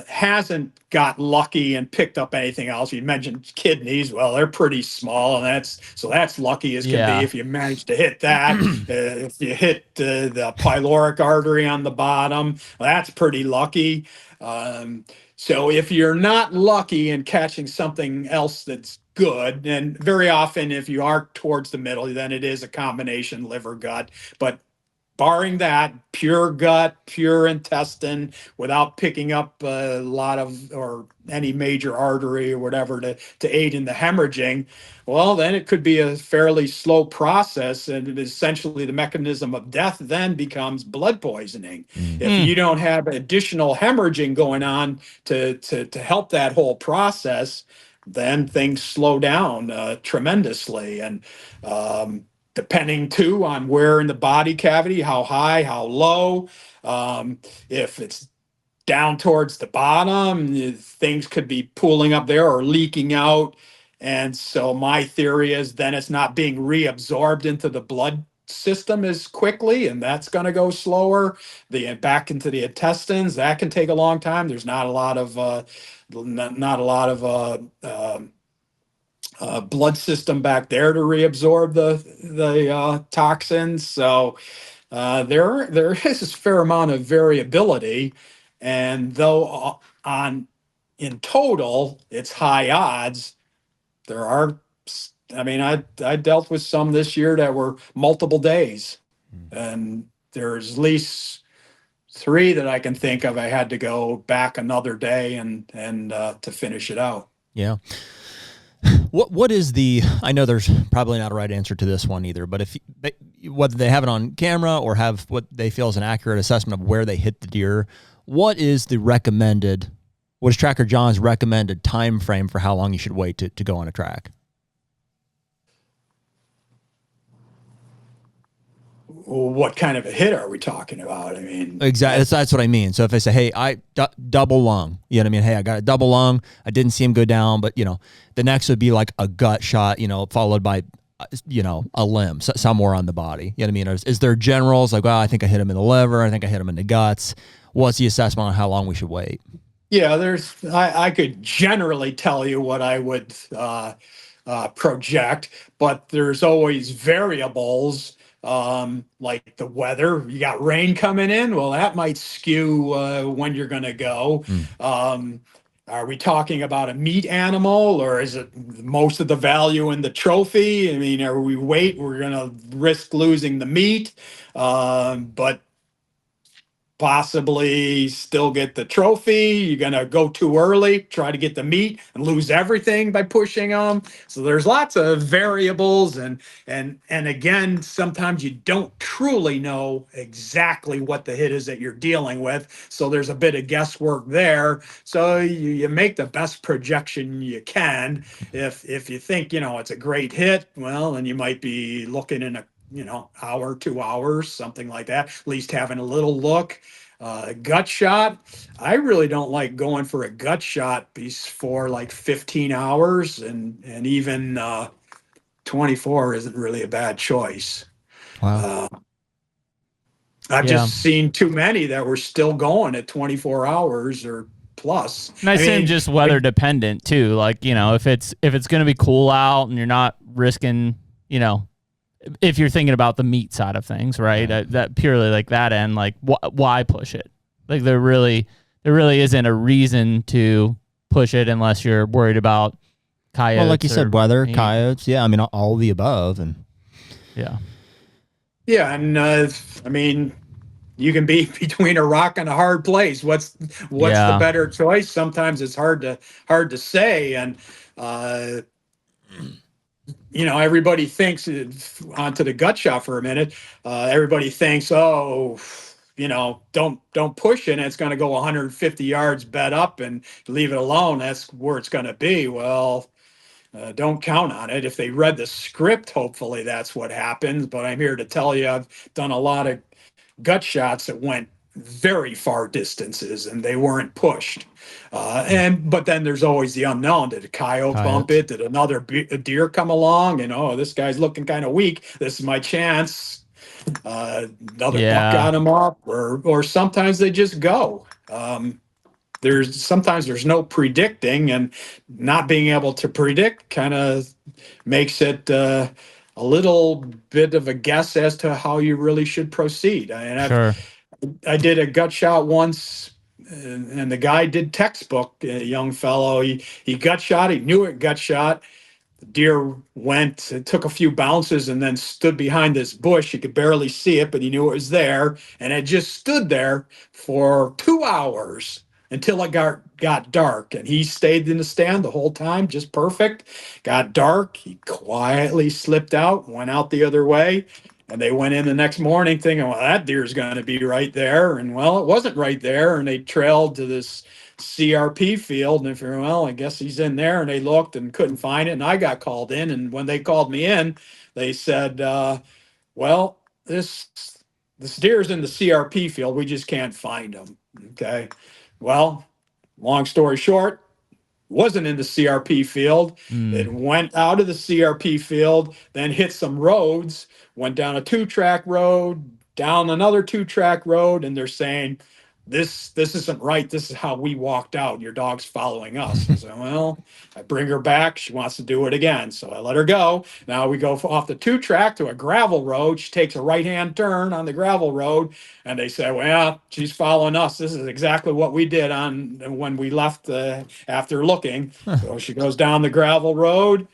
hasn't got lucky and picked up anything else. You mentioned kidneys. Well, they're pretty small, and that's lucky as can be if you manage to hit that. If you hit the pyloric artery on the bottom, well, that's pretty lucky. So if you're not lucky in catching something else that's good, and very often if you are towards the middle, then it is a combination liver gut, but barring that, pure gut, pure intestine, without picking up a lot of or any major artery or whatever to aid in the hemorrhaging, well, then it could be a fairly slow process, and essentially the mechanism of death then becomes blood poisoning. If you don't have additional hemorrhaging going on to help that whole process, then things slow down tremendously. And depending too on where in the body cavity, how high, how low. If it's down towards the bottom, things could be pooling up there or leaking out. And so my theory is then it's not being reabsorbed into the blood system as quickly, and that's going to go slower. Back into the intestines, that can take a long time. There's not a lot of blood system back there to reabsorb the toxins. So there is a fair amount of variability, and though in total it's high odds, there are. I mean, I dealt with some this year that were multiple days, and there's at least 3 that I can think of. I had to go back another day and to finish it out. Yeah. What is the? I know there's probably not a right answer to this one either, but whether they have it on camera or have what they feel is an accurate assessment of where they hit the deer, what is the recommended? What is Tracker John's recommended time frame for how long you should wait to go on a track? What kind of a hit are we talking about? I mean, exactly. That's what I mean. So if I say, hey, double lung, you know what I mean? Hey, I got a double lung. I didn't see him go down, but the next would be like a gut shot, followed by, a limb somewhere on the body. You know what I mean? Is there generals like, well, I think I hit him in the liver. I think I hit him in the guts. What's the assessment on how long we should wait? Yeah, I could generally tell you what I would project, but there's always variables. Like the weather. You got rain coming in, well, that might skew when you're going to go. Are we talking about a meat animal, or is it most of the value in the trophy? I mean, we're going to risk losing the meat, but possibly still get the trophy. You're going to go too early, try to get the meat and lose everything by pushing them. So there's lots of variables. And again, sometimes you don't truly know exactly what the hit is that you're dealing with. So there's a bit of guesswork there. So you make the best projection you can. If you think, it's a great hit, well, then you might be looking in a hour, 2 hours, something like that, at least having a little look. Gut shot, I really don't like going for a gut shot for like 15 hours, and even 24 isn't really a bad choice. Wow. I've just seen too many that were still going at 24 hours or plus. And I assume just weather dependent too. Like, if it's going to be cool out and you're not risking, if you're thinking about the meat side of things, right? That purely like that end, like why push it? Like there really isn't a reason to push it unless you're worried about coyotes. Well, like you said, weather, coyotes. Yeah, I mean all the above, and yeah, and you can be between a rock and a hard place. What's the better choice? Sometimes it's hard to say, and everybody thinks, onto the gut shot for a minute, everybody thinks, don't push it, and it's going to go 150 yards bed up and leave it alone. That's where it's going to be. Well, don't count on it. If they read the script, hopefully that's what happens. But I'm here to tell you, I've done a lot of gut shots that went very far distances and they weren't pushed. But then there's always the unknown. Did a coyote bump it? Did another deer come along? And this guy's looking kind of weak. This is my chance. Another buck got him up, or sometimes they just go. Sometimes there's no predicting, and not being able to predict kind of makes it a little bit of a guess as to how you really should proceed. I did a gut shot once, and the guy did textbook, a young fellow. He gut shot. He knew it gut shot. The deer it took a few bounces and then stood behind this bush. He could barely see it, but he knew it was there. And it just stood there for 2 hours until it got dark. And he stayed in the stand the whole time, just perfect. Got dark. He quietly slipped out, went out the other way. And they went in the next morning thinking, well, that deer's going to be right there. And well, it wasn't right there. And they trailed to this CRP field. And I guess he's in there. And they looked and couldn't find it. And I got called in. And when they called me in, they said, well, this deer's in the CRP field. We just can't find him. Okay. Well, long story short, wasn't in the CRP field. It went out of the CRP field, then hit some roads, went down a 2-track road, down another 2-track road, and they're saying, this isn't right. This is how we walked out. Your dog's following us. I said, well, I bring her back. She wants to do it again. So I let her go. Now we go off the 2-track to a gravel road. She takes a right-hand turn on the gravel road. And they say, well, she's following us. This is exactly what we did when we left after looking. So she goes down the gravel road.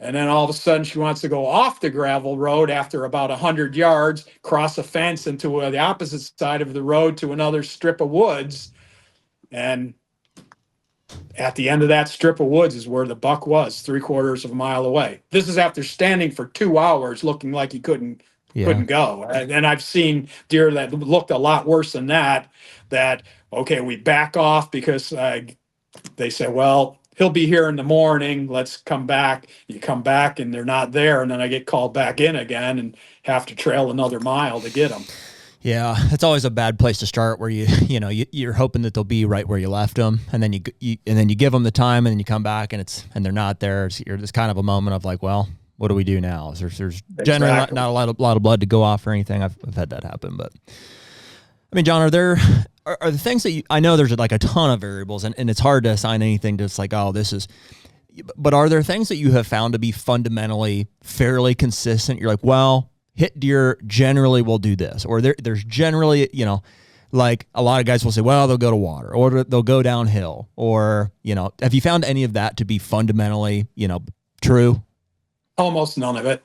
And then all of a sudden she wants to go off the gravel road after about 100 yards, cross a fence into the opposite side of the road to another strip of woods. And at the end of that strip of woods is where the buck was, 3/4 of a mile away. This is after standing for 2 hours looking like he couldn't go. And I've seen deer that looked a lot worse than that, okay, we back off because they say, well, he'll be here in the morning. Let's come back. You come back and they're not there. And then I get called back in again and have to trail another mile to get them. Yeah, it's always a bad place to start, where you're hoping that they'll be right where you left them, and then you give them the time, and then you come back and they're not there. It's kind of a moment of like, well, what do we do now? There's generally not a lot of blood to go off or anything. I've had that happen, but I mean, John, are the things that I know there's like a ton of variables, and it's hard to assign anything to, it's like, oh, this is. But are there things that you have found to be fundamentally fairly consistent? You're like, well, hit deer generally will do this, or there's generally, like a lot of guys will say, well, they'll go to water, or they'll go downhill, or, have you found any of that to be fundamentally, true? Almost none of it.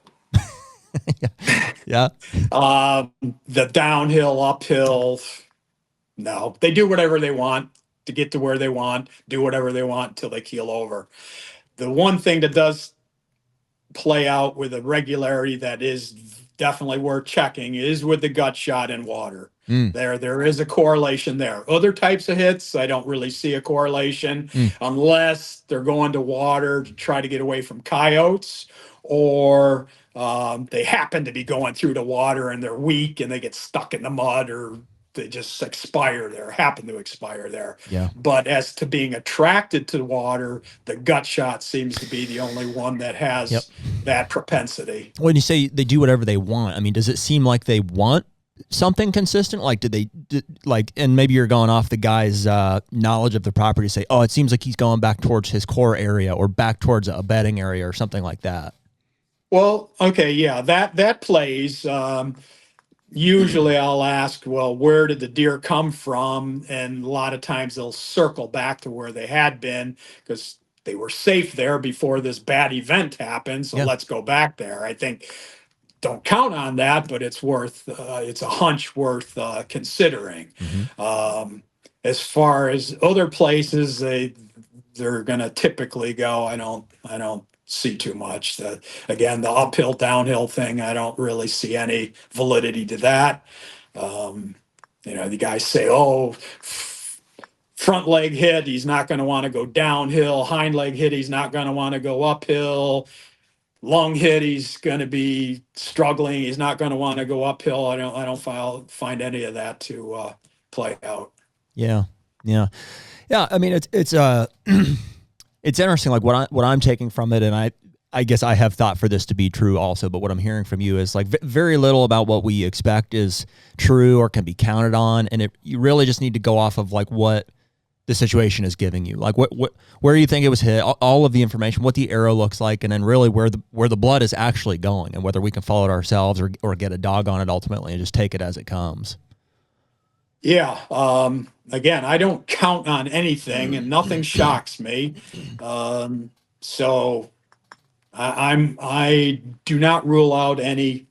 Yeah. The downhill, uphill, no. They do whatever they want to get to where they want, do whatever they want until they keel over. The one thing that does play out with a regularity that is definitely worth checking is with the gut shot in water. There is a correlation there. Other types of hits, I don't really see a correlation unless they're going to water to try to get away from coyotes, or they happen to be going through the water and they're weak and they get stuck in the mud, or they just happen to expire there. Yeah. But as to being attracted to the water, the gut shot seems to be the only one that has that propensity. When you say they do whatever they want, I mean, does it seem like they want something consistent? Like, and maybe you're going off the guy's knowledge of the property to say, oh, it seems like he's going back towards his core area or back towards a bedding area or something like that. Well, okay, yeah, that plays. Usually I'll ask, well, where did the deer come from? And a lot of times they'll circle back to where they had been because they were safe there before this bad event happened. So let's go back there. I think, don't count on that, but it's a hunch worth considering. As far as other places, they're going to typically go, I don't see too much. Again, the uphill downhill thing, I don't really see any validity to that. The guys say, oh, front leg hit, he's not going to want to go downhill. Hind leg hit, he's not going to want to go uphill. Lung hit, he's going to be struggling, he's not going to want to go uphill. I don't find any of that to play out. Yeah. I mean, it's it's interesting, like what I'm taking from it, and I guess I have thought for this to be true also, but what I'm hearing from you is like very little about what we expect is true or can be counted on, and you really just need to go off of like what the situation is giving you, like where you think it was hit, all of the information, what the arrow looks like, and then really where the blood is actually going, and whether we can follow it ourselves or get a dog on it ultimately and just take it as it comes. Yeah. Again, I don't count on anything, and nothing shocks me. So I do not rule out any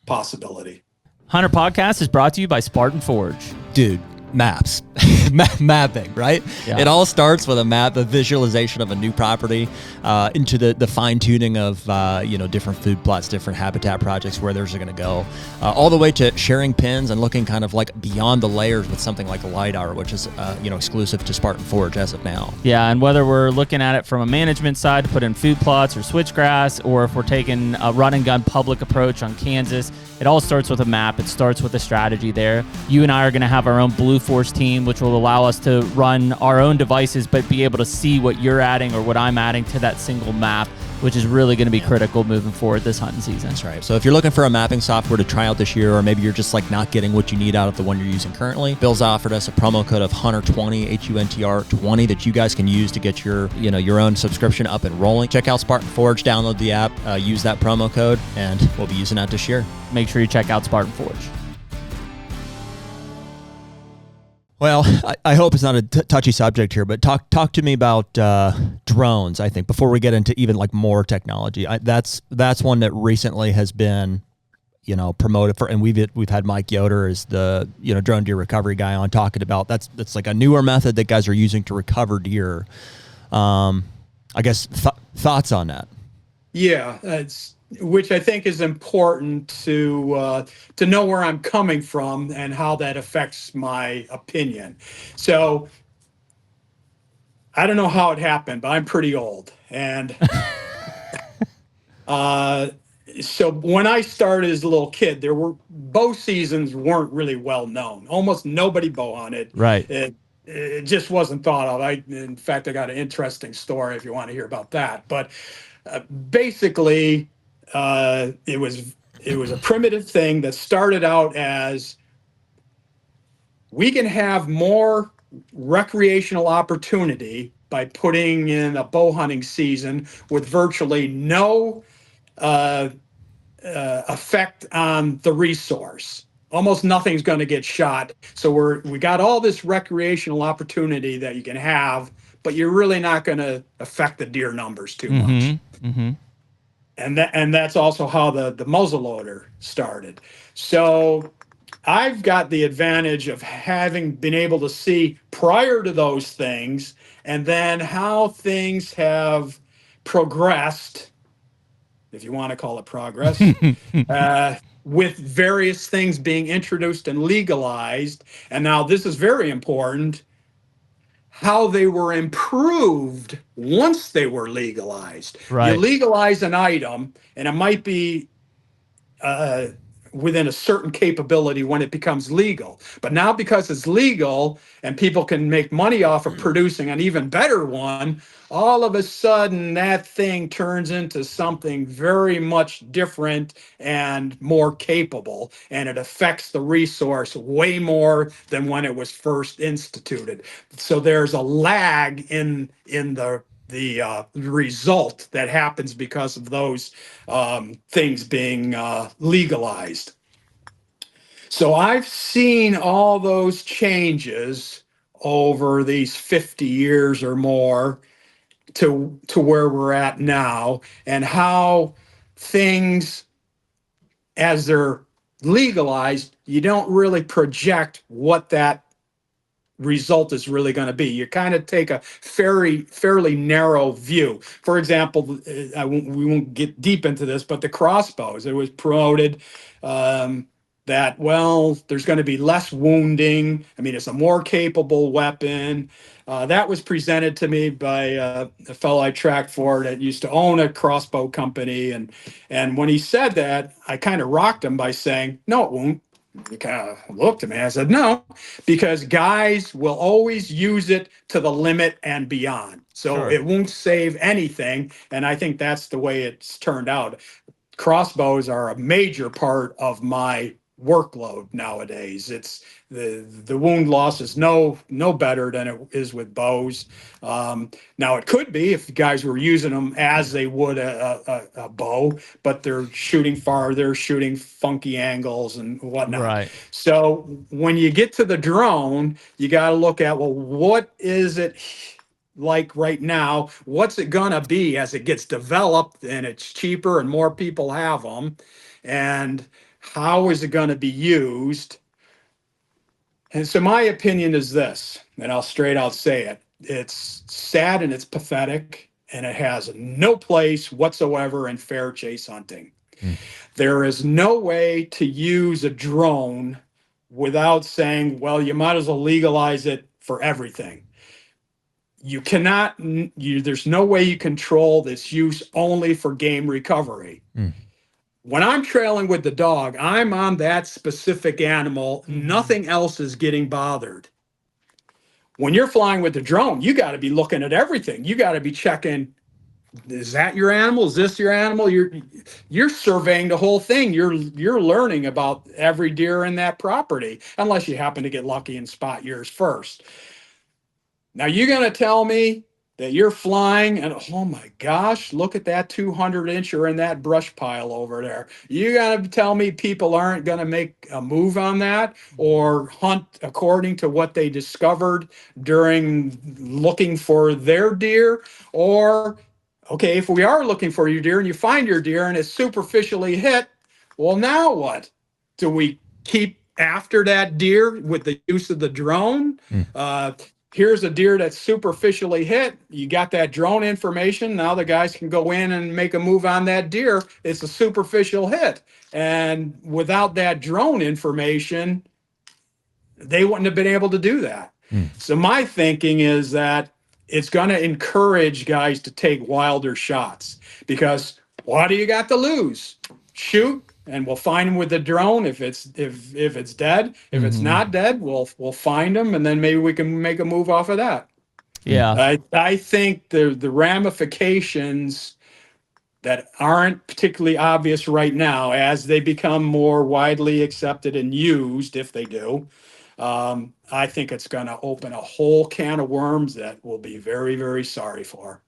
possibility. HUNTR Podcast is brought to you by Spartan Forge. Dude, maps. Mapping, right? Yeah. It all starts with a map, a visualization of a new property, into the fine tuning of different food plots, different habitat projects, where those are going to go, all the way to sharing pins and looking kind of like beyond the layers with something like a LiDAR, which is exclusive to Spartan Forge as of now. Yeah, and whether we're looking at it from a management side to put in food plots or switchgrass, or if we're taking a run and gun public approach on Kansas, it all starts with a map. It starts with a strategy there. You and I are going to have our own Blue Force team, which will allow us to run our own devices, but be able to see what you're adding or what I'm adding to that single map, which is really going to be critical moving forward this hunting season. That's right. So if you're looking for a mapping software to try out this year, or maybe you're just like not getting what you need out of the one you're using currently, Bill's offered us a promo code of HUNTR20, HUNTR20, that you guys can use to get your own subscription up and rolling. Check out Spartan Forge, download the app, use that promo code, and we'll be using that this year. Make sure you check out Spartan Forge. Well, I hope it's not a touchy subject here, but talk to me about drones, I think, before we get into even like more technology. That's one that recently has been, promoted for, and we've had Mike Yoder as the, drone deer recovery guy on talking about that's like a newer method that guys are using to recover deer. I guess thoughts on that? Yeah, which I think is important to know where I'm coming from and how that affects my opinion. So I don't know how it happened, but I'm pretty old, and so when I started as a little kid, there were bow seasons weren't really well known. Almost nobody bow hunted. Right. It just wasn't thought of. In fact, I got an interesting story if you want to hear about that. But basically, it was a primitive thing that started out as we can have more recreational opportunity by putting in a bow hunting season with virtually no effect on the resource. Almost nothing's going to get shot. So we got all this recreational opportunity that you can have, but you're really not going to affect the deer numbers too much. Mm-hmm. And that's also how the muzzleloader started. So I've got the advantage of having been able to see prior to those things, and then how things have progressed, if you want to call it progress, with various things being introduced and legalized. And now this is very important, how they were improved once they were legalized. Right. You legalize an item, and it might be within a certain capability when it becomes legal. But now because it's legal and people can make money off of producing an even better one, all of a sudden that thing turns into something very much different and more capable, and it affects the resource way more than when it was first instituted. So there's a lag in the result that happens because of those things being legalized. So I've seen all those changes over these 50 years or more to where we're at now, and how things, as they're legalized, you don't really project what that result is really going to be. You kind of take a fairly narrow view. For example, we won't get deep into this, but the crossbows, it was promoted that, well, there's going to be less wounding. I mean, it's a more capable weapon. That was presented to me by a fellow I tracked for that used to own a crossbow company. And when he said that, I kind of rocked him by saying, no, it won't. He kind of looked at me. I said, no, because guys will always use it to the limit and beyond. So Sure. It won't save anything. And I think that's the way it's turned out. Crossbows are a major part of my workload nowadays. It's the wound loss is no better than it is with bows. Now it could be if guys were using them as they would a bow, but they're shooting farther, shooting funky angles and whatnot. Right. So when you get to the drone, you got to look at, well, what is it like right now? What's it gonna be as it gets developed and it's cheaper and more people have them? And how is it going to be used? And so my opinion is this, and I'll straight out say it. It's sad and it's pathetic, and it has no place whatsoever in fair chase hunting. There is no way to use a drone without saying, well, you might as well legalize it for everything. You cannot, there's no way you control this use only for game recovery. When I'm trailing with the dog, I'm on that specific animal. Nothing else is getting bothered. When you're flying with the drone, you got to be looking at everything. You got to be checking, is that your animal? Is this your animal? You're surveying the whole thing. You're learning about every deer in that property, unless you happen to get lucky and spot yours first. Now you're going to tell me that you're flying and, oh my gosh, look at that 200-incher in that brush pile over there. You got to tell me people aren't going to make a move on that or hunt according to what they discovered during looking for their deer? Or, okay, if we are looking for your deer and you find your deer and it's superficially hit, well, now what? Do we keep after that deer with the use of the drone? here's a deer that's superficially hit. You got that drone information. Now the guys can go in and make a move on that deer. It's a superficial hit. And without that drone information, they wouldn't have been able to do that. So my thinking is that it's going to encourage guys to take wilder shots, because what do you got to lose? Shoot, and we'll find them with the drone. If it's dead, if it's not dead, we'll find them, and then maybe we can make a move off of that. Yeah. I think the ramifications that aren't particularly obvious right now, as they become more widely accepted and used, if they do, I think it's going to open a whole can of worms that we'll be very, very sorry for.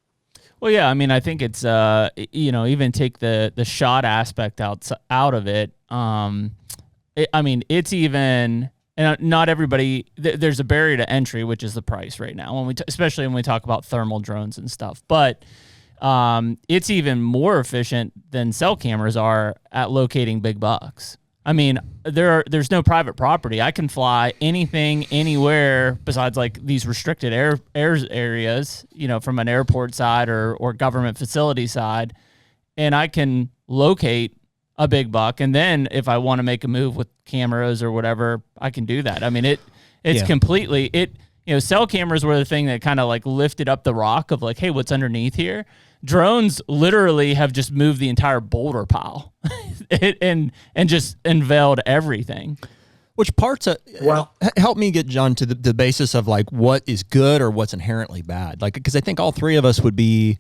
Well, yeah, I mean, I think it's even take the shot aspect out of it. I mean, it's even, and not everybody. There's a barrier to entry, which is the price right now. When especially when we talk about thermal drones and stuff, but it's even more efficient than cell cameras are at locating big bucks. I mean, there's no private property. I can fly anything, anywhere besides like these restricted areas, from an airport side or government facility side, and I can locate a big buck. And then if I want to make a move with cameras or whatever, I can do that. I mean, it's completely cell cameras were the thing that kind of like lifted up the rock of like, hey, what's underneath here? Drones literally have just moved the entire boulder pile and just unveiled everything. Which parts help me get John to the basis of like what is good or what's inherently bad. Like, because I think all three of us would be,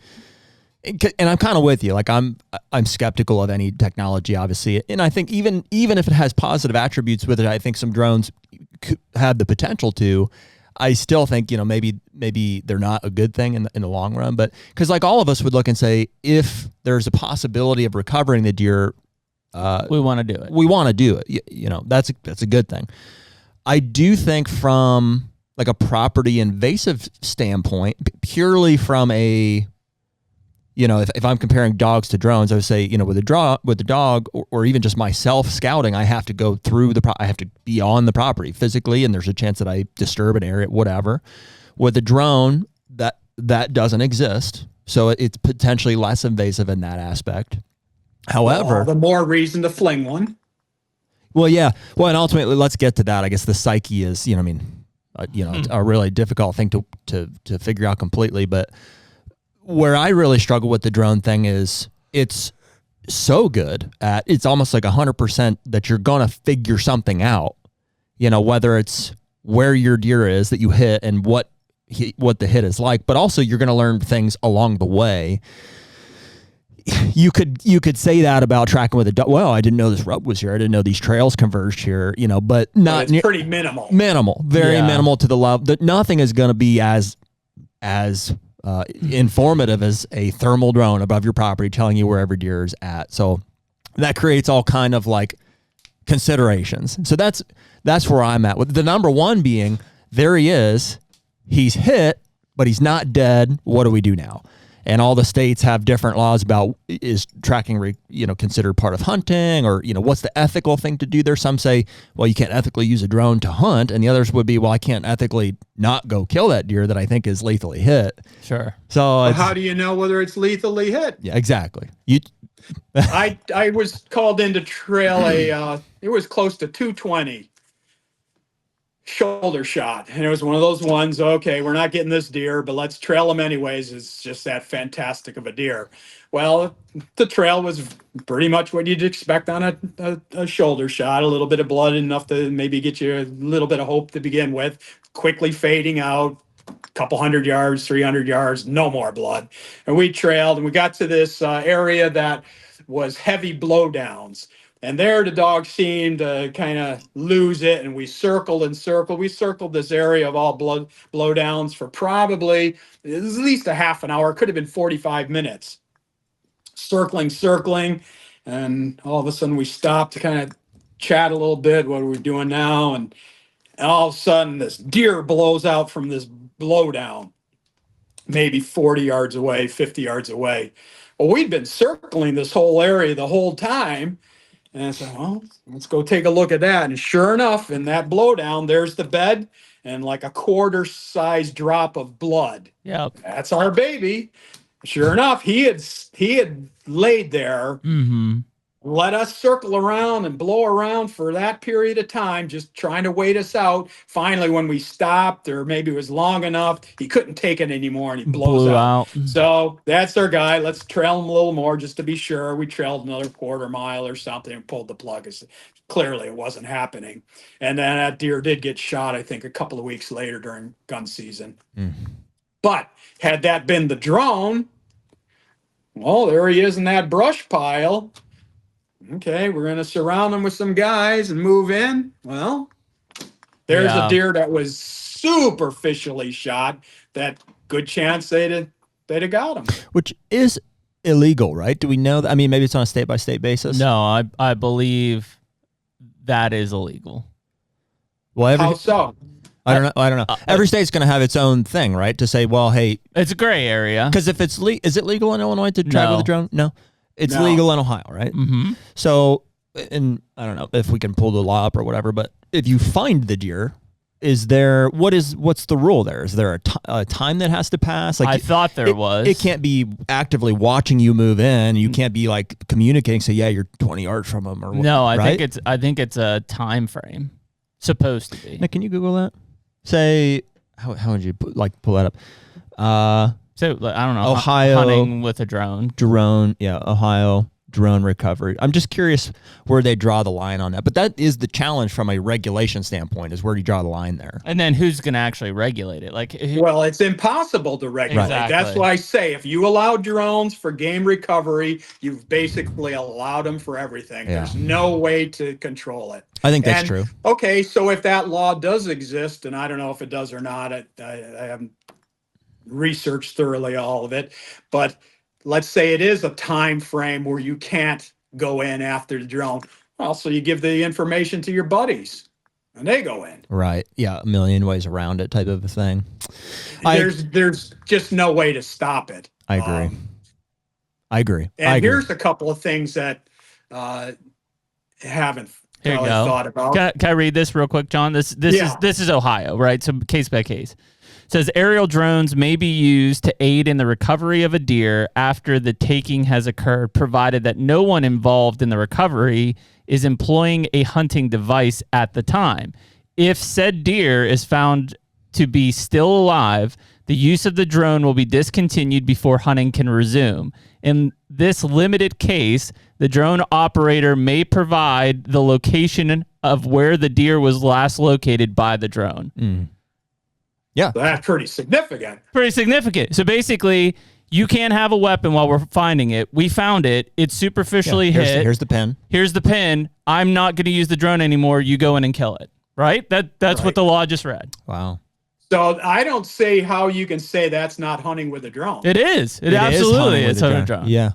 and I'm kind of with you. Like I'm skeptical of any technology, obviously, and I think even if it has positive attributes with it, I think some drones could have the potential to. I still think, maybe they're not a good thing in the long run, but because like all of us would look and say, if there's a possibility of recovering the deer, we want to do it. We want to do it. That's a good thing. I do think from like a property invasive standpoint, purely from a, if I'm comparing dogs to drones, I would say, with the dog or even just myself scouting, I have to go through I have to be on the property physically, and there's a chance that I disturb an area, whatever. With a drone, that doesn't exist. So it's potentially less invasive in that aspect. However, the more reason to fling one. Well, yeah. Well, and ultimately, let's get to that. I guess the psyche is, it's a really difficult thing to figure out completely, but where I really struggle with the drone thing is it's so good at, it's almost like 100% that you're going to figure something out, whether it's where your deer is that you hit and what the hit is like, but also you're going to learn things along the way. You could say that about tracking with a dog. Well, I didn't know this rub was here. I didn't know these trails converged here, but not pretty minimal, very minimal to the level that nothing is going to be as informative as a thermal drone above your property telling you where every deer is at. So that creates all kind of like considerations. So that's where I'm at, with the number one being, there he is, he's hit, but he's not dead. What do we do now? And all the states have different laws about, is tracking, considered part of hunting, or, what's the ethical thing to do there? Some say, well, you can't ethically use a drone to hunt. And the others would be, well, I can't ethically not go kill that deer that I think is lethally hit. Sure. So how do you know whether it's lethally hit? Yeah, exactly. I was called in to trail it was close to 220 shoulder shot, and it was one of those ones, okay, we're not getting this deer, but let's trail him anyways. It's just that fantastic of a deer. Well, the trail was pretty much what you'd expect on a shoulder shot, a little bit of blood, enough to maybe get you a little bit of hope to begin with, quickly fading out, a couple 100 yards, 300 yards, no more blood. And we trailed, and we got to this area that was heavy blowdowns. And there the dog seemed to kind of lose it, and we circled and circled. We circled this area of all blowdowns for probably at least a half an hour. It could have been 45 minutes. Circling, and all of a sudden we stopped to kind of chat a little bit. What are we doing now? And all of a sudden this deer blows out from this blowdown, maybe 40 yards away, 50 yards away. Well, we'd been circling this whole area the whole time. And I said, well, let's go take a look at that. And sure enough, in that blowdown, there's the bed. and like a quarter size drop of blood. Yep. That's our baby. Sure enough, he had laid there, let us circle around and blow around for that period of time, just trying to wait us out. Finally, when we stopped, or maybe it was long enough, he couldn't take it anymore and he blows out. So that's our guy. Let's trail him a little more just to be sure. We trailed another quarter mile or something and pulled the plug. Clearly it wasn't happening. And then that deer did get shot, I think, a couple of weeks later during gun season. But had that been the drone, well, there he is in that brush pile. Okay, we're going to surround him with some guys and move in. Well, there's a deer that was superficially shot. That good chance they'd have got him. Which is illegal, right? Do we know that? I mean, maybe it's on a state-by-state basis. No, I believe that is illegal. Well, How so? I don't know. Every state's going to have its own thing, right? To say, well, hey, it's a gray area. Because if it's is it legal in Illinois to track with a drone? No, it's No. legal in Ohio, right? So, and I don't know if we can pull the law up or whatever, but if you find the deer, is there what's the rule there? Is there a time that has to pass? Like I thought there was. It can't be actively watching you move in. You can't be like communicating. Say, yeah, you're 20 yards from them, or no. I right? think it's a time frame. Supposed to be. Nick, can you Google that? Say how would you pull that up? So I don't know. Ohio hunting with a drone. Ohio drone recovery. I'm just curious where they draw the line on that. But that is the challenge from a regulation standpoint: is where do you draw the line there? And then who's going to actually regulate it? Well, it's impossible to regulate. Exactly. That's why I say if you allow drones for game recovery, you've basically allowed them for everything. Yeah. There's no way to control it. I think that's true. Okay, so if that law does exist, and I don't know if it does or not, I haven't researched thoroughly all of it, but let's say it is a time frame where you can't go in after the drone. Well, so you give the information to your buddies and they go in. Right. Yeah. A million ways around it type of a thing. There's just no way to stop it. I agree. And here's a couple of things that haven't really thought about. Can I read this real quick, John? This is Ohio, right? So case by case. It says aerial drones may be used to aid in the recovery of a deer after the taking has occurred, provided that no one involved in the recovery is employing a hunting device at the time. If said deer is found to be still alive, the use of the drone will be discontinued before hunting can resume. In this limited case, the drone operator may provide the location of where the deer was last located by the drone. Yeah. So that's pretty significant. Pretty significant. So basically, you can't have a weapon while we're finding it. We found it. It's superficially hit. Here's the pin. Here's the pin. I'm not going to use the drone anymore. You go in and kill it. Right? That's what the law just read. Wow. So I don't see how you can say that's not hunting with a drone. It is. It absolutely is hunting with a drone. Yeah.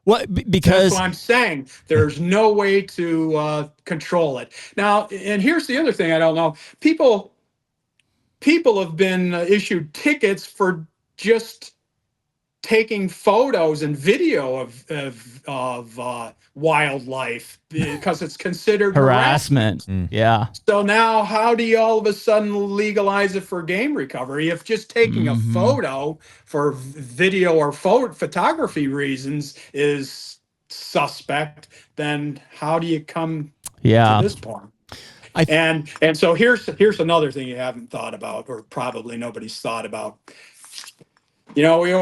Well, because that's what I'm saying. There's no way to control it. Now, and here's the other thing I don't know. People have been issued tickets for just taking photos and video of wildlife because it's considered harassment. Yeah. So now how do you all of a sudden legalize it for game recovery? If just taking a photo for video or photography reasons is suspect, then how do you come to this point? And so here's another thing you haven't thought about, or probably nobody's thought about. You know, you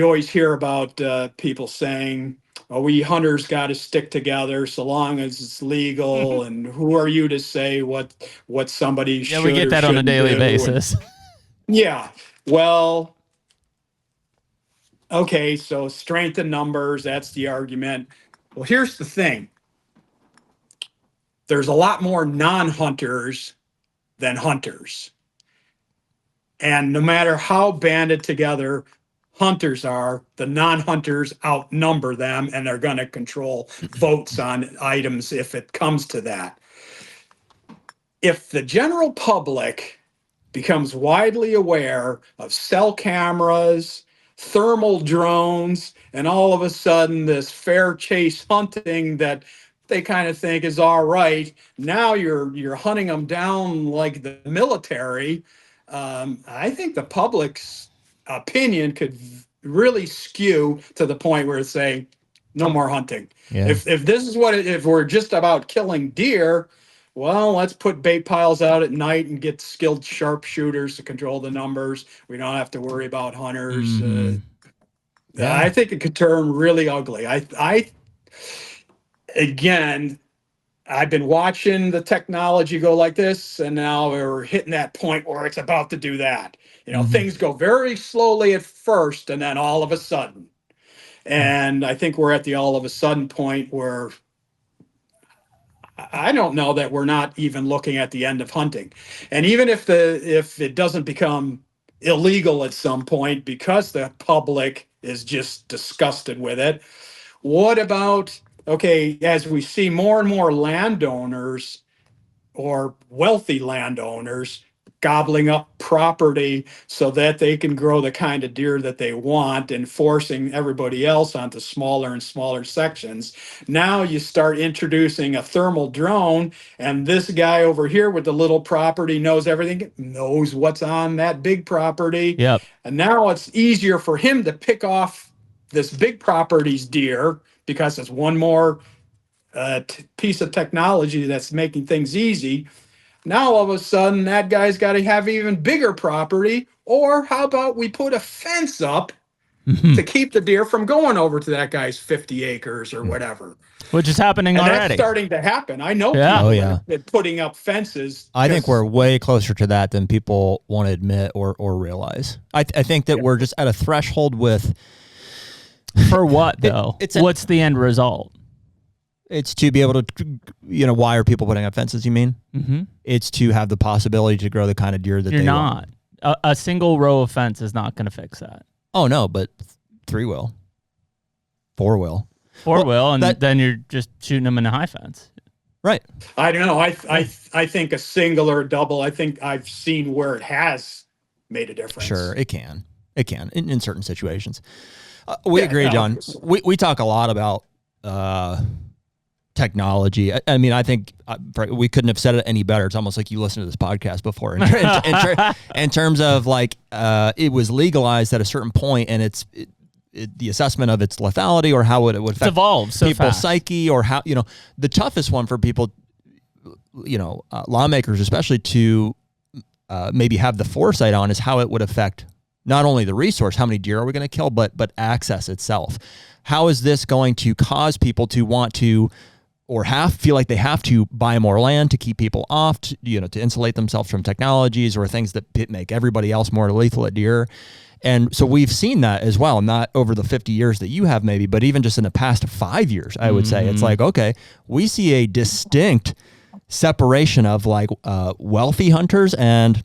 always hear about people saying, "Oh, we hunters got to stick together so long as it's legal." And who are you to say what somebody should? Yeah, we get that on a daily basis. Yeah. Well, okay. So strength in numbers, that's the argument. Well, here's the thing. There's a lot more non-hunters than hunters. And no matter how banded together hunters are, the non-hunters outnumber them, and they're going to control votes on items if it comes to that. If the general public becomes widely aware of cell cameras, thermal drones, and all of a sudden this fair chase hunting that they kind of think is all right. Now you're hunting them down like the military. I think the public's opinion could really skew to the point where it's saying no more hunting. Yeah. If this is if we're just about killing deer, well, let's put bait piles out at night and get skilled sharpshooters to control the numbers. We don't have to worry about hunters. Yeah. I think it could turn really ugly. Again, I've been watching the technology go like this, and now we're hitting that point where it's about to do that. Things go very slowly at first, and then all of a sudden. And I think we're at the all of a sudden point where I don't know that we're not even looking at the end of hunting. And even if it doesn't become illegal at some point because the public is just disgusted with it, what about, okay, as we see more and more landowners or wealthy landowners gobbling up property so that they can grow the kind of deer that they want and forcing everybody else onto smaller and smaller sections. Now you start introducing a thermal drone, and this guy over here with the little property knows everything, knows what's on that big property. Yep. And now it's easier for him to pick off this big property's deer because it's one more piece of technology that's making things easy. Now all of a sudden that guy's got to have even bigger property. Or how about we put a fence up to keep the deer from going over to that guy's 50 acres or whatever. Which is happening And already. that's starting to happen. I know Yeah. people Oh, yeah. that putting up fences. I think we're way closer to that than people want to admit or realize. I think that we're just at a threshold with. For what though? What's the end result? It's to be able to, why are people putting up fences, you mean? Mm-hmm. It's to have the possibility to grow the kind of deer that You're they want. not. A single row of fence is not going to fix that. Oh, no, but 3 will. 4 will. 4 will, and then you're just shooting them in a high fence. Right. I don't know. I think a single or a double, I think I've seen where it has made a difference. Sure, it can. It can in certain situations. We agree, John. We talk a lot about technology. I mean, I think we couldn't have said it any better. It's almost like you listened to this podcast before. In terms of like, it was legalized at a certain point, and the assessment of its lethality or how it would affect people's psyche, or how, the toughest one for people, lawmakers especially, to maybe have the foresight on is how it would affect not only the resource, how many deer are we going to kill, but access itself. How is this going to cause people to want to, or feel like they have to buy more land to keep people off, to insulate themselves from technologies or things that make everybody else more lethal at deer? And so we've seen that as well, not over the 50 years that you have maybe, but even just in the past 5 years, I would say. It's like, okay, we see a distinct separation of like wealthy hunters and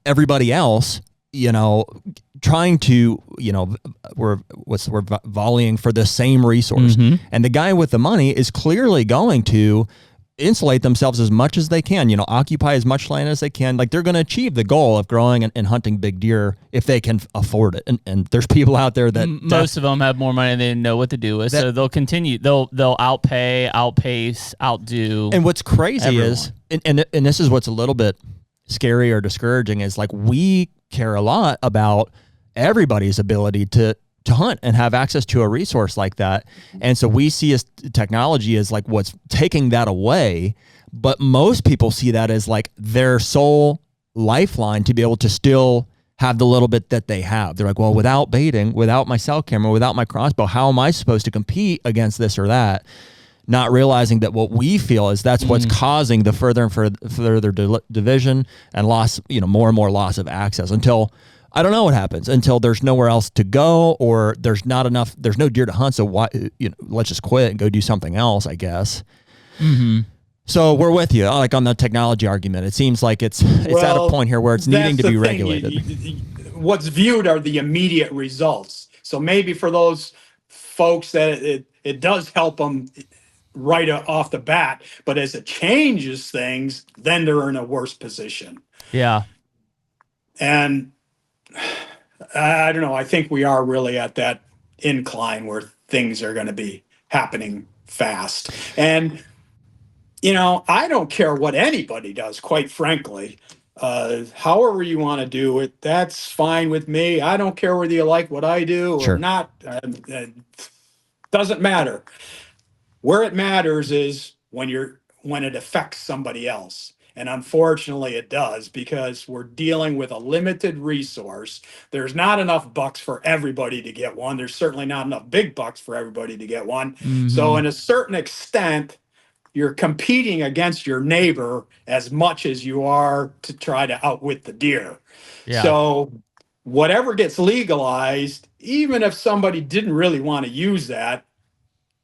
everybody else, trying to, we're volleying for the same resource. And the guy with the money is clearly going to insulate themselves as much as they can, occupy as much land as they can. Like, they're going to achieve the goal of growing and hunting big deer if they can afford it. And there's people out there that most of them have more money than they know what to do with. So they'll continue. They'll outpay, outpace, outdo. And what's crazy everyone. is, and this is what's a little bit scary or discouraging, is like, we care a lot about everybody's ability to hunt and have access to a resource like that. And so we see technology as like what's taking that away. But most people see that as like their sole lifeline to be able to still have the little bit that they have. They're like, well, without baiting, without my cell camera, without my crossbow, how am I supposed to compete against this or that? Not realizing that what we feel is that's what's causing the further and further division and loss, more and more loss of access, until I don't know what happens, until there's nowhere else to go, or there's no deer to hunt. So why, let's just quit and go do something else, I guess. So we're with you, like on the technology argument. It seems like it's at a point here where it's needing to be regulated. What's viewed are the immediate results. So maybe for those folks that it does help them right off the bat, but as it changes things, then they're in a worse position. Yeah. And I don't know. I think we are really at that incline where things are going to be happening fast. And, I don't care what anybody does, quite frankly. However you want to do it, that's fine with me. I don't care whether you like what I do or Sure. not. Doesn't matter. Where it matters is when it affects somebody else. And unfortunately it does, because we're dealing with a limited resource. There's not enough bucks for everybody to get one. There's certainly not enough big bucks for everybody to get one. So in a certain extent, you're competing against your neighbor as much as you are to try to outwit the deer. Yeah. So whatever gets legalized, even if somebody didn't really want to use that,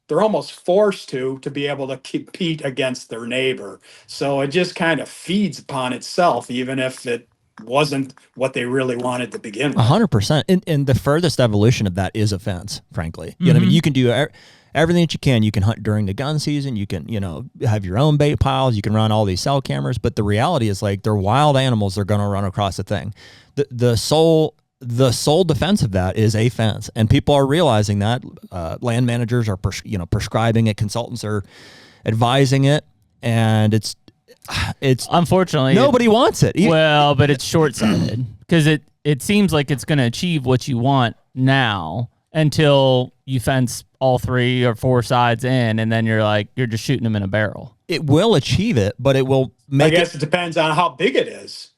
they're almost forced to be able to compete against their neighbor. So it just kind of feeds upon itself, even if it wasn't what they really wanted to begin with. 100%. And the furthest evolution of that is a fence, frankly. You know what I mean? You can do everything that you can. You can hunt during the gun season. You can, have your own bait piles. You can run all these cell cameras. But the reality is, like, they're wild animals. They're going to run across the thing. The sole defense of that is a fence, and people are realizing that. Land managers are prescribing it, consultants are advising it, and it's unfortunately nobody wants it. Well, but it's short-sighted, because it seems like it's going to achieve what you want now until you fence all 3 or 4 sides in, and then you're just shooting them in a barrel. It will achieve it, but it will make. I guess it depends on how big it is.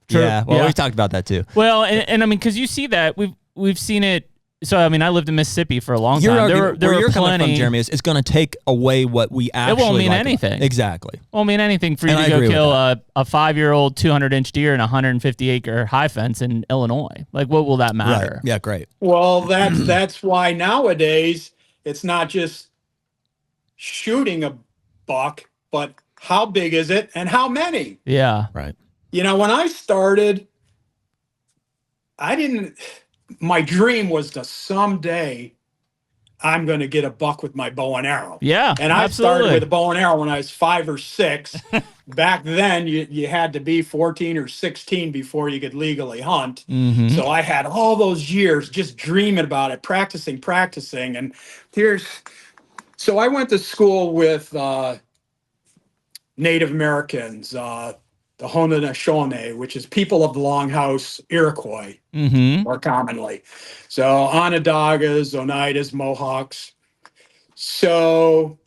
True. Yeah, well, we talked about that too. Well, and I mean, because you see that we've seen it. So I mean, I lived in Mississippi for a long time. There were coming from, Jeremy, is it's going to take away what we actually. It won't mean anything. Exactly. It won't mean anything for you to go kill a 5-year-old 200-inch deer in a 150-acre high fence in Illinois. Like, what will that matter? Right. Yeah, great. Well, that's why nowadays it's not just shooting a buck, but how big is it and how many? Yeah. Right. When I started, my dream was to someday I'm going to get a buck with my bow and arrow. Yeah. And I started with a bow and arrow when I was 5 or 6. Back then, you had to be 14 or 16 before you could legally hunt. So I had all those years just dreaming about it, practicing. And so I went to school with Native Americans, the Haudenosaunee, which is people of the Longhouse Iroquois, more commonly. So Onondagas, Oneidas, Mohawks. So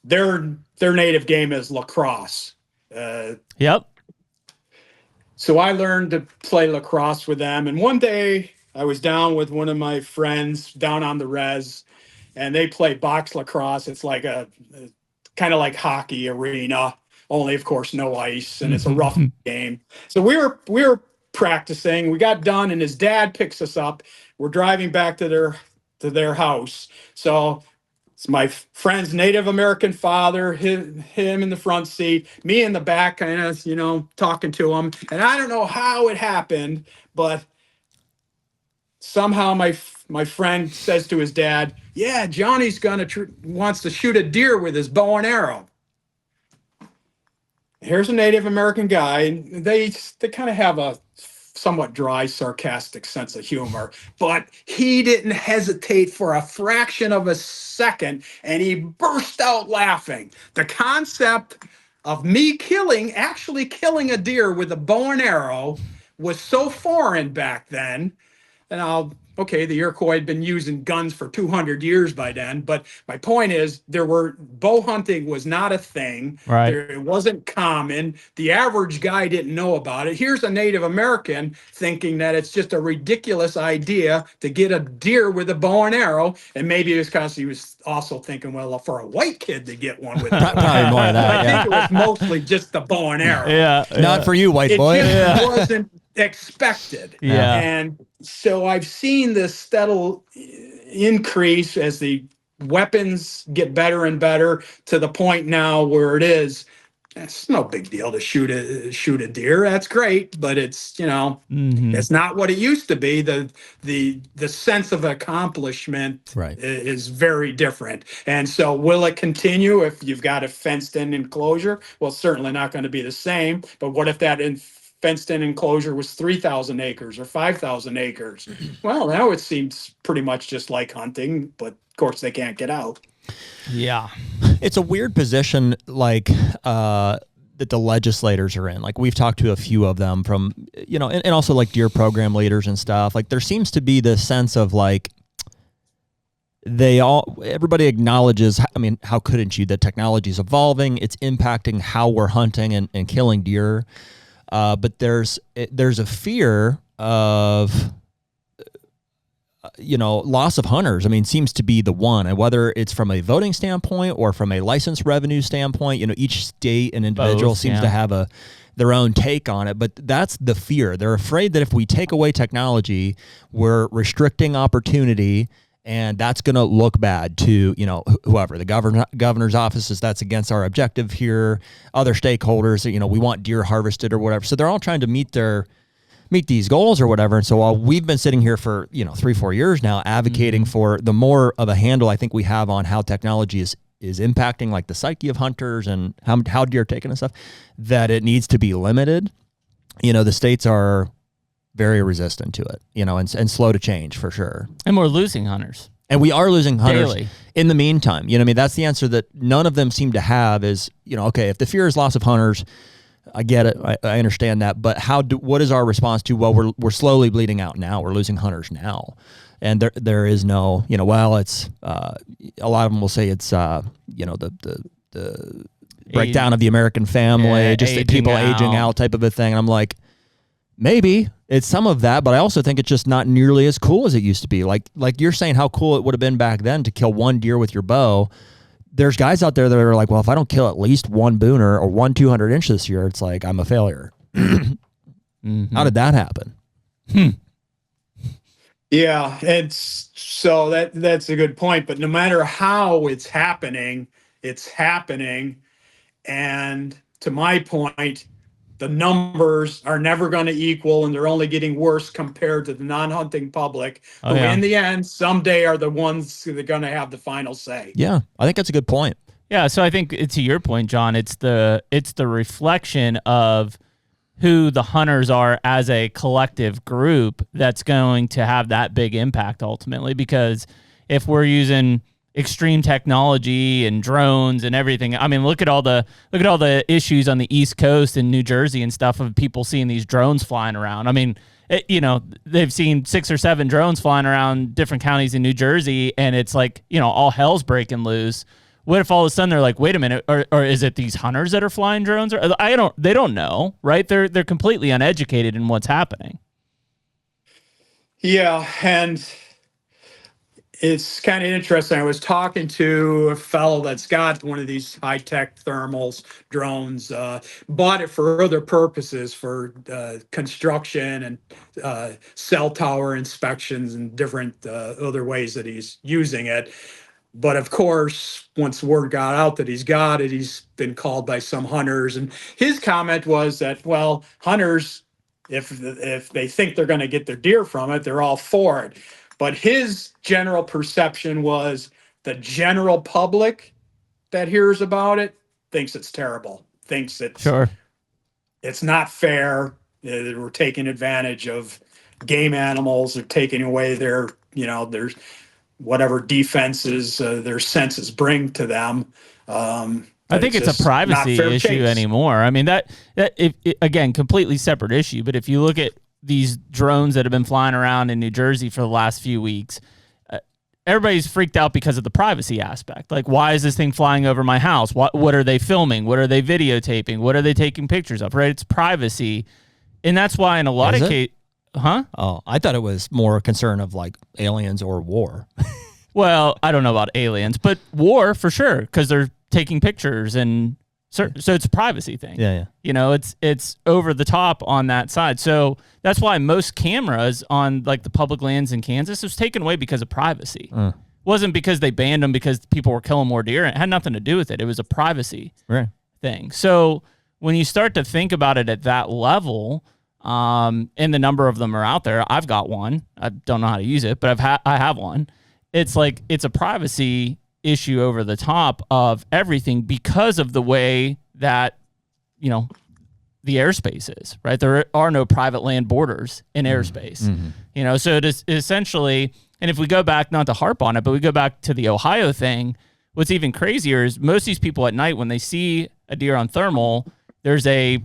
their native game is lacrosse. Yep. So I learned to play lacrosse with them. And one day I was down with one of my friends down on the res, and they play box lacrosse. It's like a kind of like hockey arena. Only, of course, no ice, and it's a rough game. So we were practicing. We got done, and his dad picks us up. We're driving back to their house. So it's my friend's Native American father, him in the front seat, me in the back, kind of, talking to him. And I don't know how it happened, but somehow my friend says to his dad, "Yeah, Johnny's wants to shoot a deer with his bow and arrow." Here's a Native American guy, and they kind of have a somewhat dry, sarcastic sense of humor, but he didn't hesitate for a fraction of a second, and he burst out laughing. The concept of me actually killing a deer with a bow and arrow was so foreign back then. And the Iroquois had been using guns for 200 years by then, but my point is bow hunting was not a thing. Right. It wasn't common. The average guy didn't know about it. Here's a Native American thinking that it's just a ridiculous idea to get a deer with a bow and arrow. And maybe it was because he was also thinking, well, for a white kid to get one with probably more of that. I think it was mostly just the bow and arrow. Yeah. Not for you, white boy. It just wasn't expected. Yeah. And so I've seen this steady increase as the weapons get better and better to the point now where it's no big deal to shoot a deer. That's great, but it's, it's not what it used to be. The sense of accomplishment is very different. And so will it continue if you've got a fenced in enclosure? Well, it's certainly not going to be the same, but what if that fenced-in enclosure was 3,000 acres or 5,000 acres. Well, now it seems pretty much just like hunting, but of course they can't get out. Yeah. It's a weird position, like, that the legislators are in. Like, we've talked to a few of them from, you know, and also like deer program leaders and stuff. Like, there seems to be this sense of like, everybody acknowledges, I mean, how couldn't you, that technology is evolving, it's impacting how we're hunting and killing deer. But there's a fear of, you know, loss of hunters. I mean, seems to be the one, and whether it's from a voting standpoint or from a license revenue standpoint, you know, each state and individual seems to have their own take on it, but that's the fear. They're afraid that if we take away technology, we're restricting opportunity, and that's going to look bad to, you know, whoever, the governor's offices, that's against our objective here, other stakeholders, you know, we want deer harvested or whatever. So they're all trying to meet these goals or whatever. And so while we've been sitting here for, you know, 3-4 years now advocating for the more of a handle I think we have on how technology is impacting like the psyche of hunters and how deer are taken and stuff, that it needs to be limited, you know, the states are very resistant to it, you know, and slow to change for sure. And we're losing hunters. And we are losing hunters daily. In the meantime. You know what I mean? That's the answer that none of them seem to have is, you know, okay, if the fear is loss of hunters, I get it. I understand that. But what is our response to, well, we're slowly bleeding out now. We're losing hunters now. And there is no, you know, well, it's, a lot of them will say it's, you know, the breakdown of the American family, just people aging out type of a thing. And I'm like, maybe it's some of that, but I also think it's just not nearly as cool as it used to be. Like you're saying how cool it would have been back then to kill one deer with your bow. There's guys out there that are like, well, if I don't kill at least one booner or one 200-inch this year, it's like I'm a failure. How did that happen? Yeah, it's so that's a good point. But no matter how it's happening. And to my point, the numbers are never going to equal, and they're only getting worse compared to the non-hunting public, who in the end, someday are the ones who are going to have the final say. Yeah, I think that's a good point. Yeah, so I think to your point, John, it's the reflection of who the hunters are as a collective group that's going to have that big impact ultimately. Because if we're using extreme technology and drones and everything, I mean, look at all the issues on the East Coast and New Jersey and stuff of people seeing these drones flying around. I mean, you know, they've seen 6 or 7 drones flying around different counties in New Jersey, and it's like, you know, all hell's breaking loose. What if all of a sudden they're like, wait a minute, or is it these hunters that are flying drones? Or they don't know, right? They're completely uneducated in what's happening. Yeah, and it's kind of interesting. I was talking to a fellow that's got one of these high-tech thermals drones, bought it for other purposes, for construction and cell tower inspections and different other ways that he's using it. But of course, once word got out that he's got it, he's been called by some hunters. And his comment was that, well, hunters, if they think they're going to get their deer from it, they're all for it. But his general perception was the general public that hears about it thinks it's terrible, thinks it's not fair. We're taking advantage of game animals. They're taking away their, you know, their whatever defenses their senses bring to them. I think it's a privacy issue anymore. I mean, that again, completely separate issue. But if you look at these drones that have been flying around in New Jersey for the last few weeks, everybody's freaked out because of the privacy aspect. Like, why is this thing flying over my house? What are they filming? What are they videotaping? What are they taking pictures of? Right? It's privacy. And that's why in a lot of cases, Oh, I thought it was more a concern of like aliens or war. Well, I don't know about aliens, but war for sure, because they're taking pictures, and so it's a privacy thing. Yeah. You know, it's over the top on that side. So that's why most cameras on like the public lands in Kansas was taken away because of privacy. It wasn't because they banned them because people were killing more deer. It had nothing to do with it. It was a privacy thing. So when you start to think about it at that level, and the number of them are out there, I've got one. I don't know how to use it, but I have one. It's like, it's a privacy issue over the top of everything because of the way that, you know, the airspace is, right? There are no private land borders in airspace, you know, so it is essentially, and if we go back, not to harp on it, but we go back to the Ohio thing, what's even crazier is most of these people at night, when they see a deer on thermal, there's a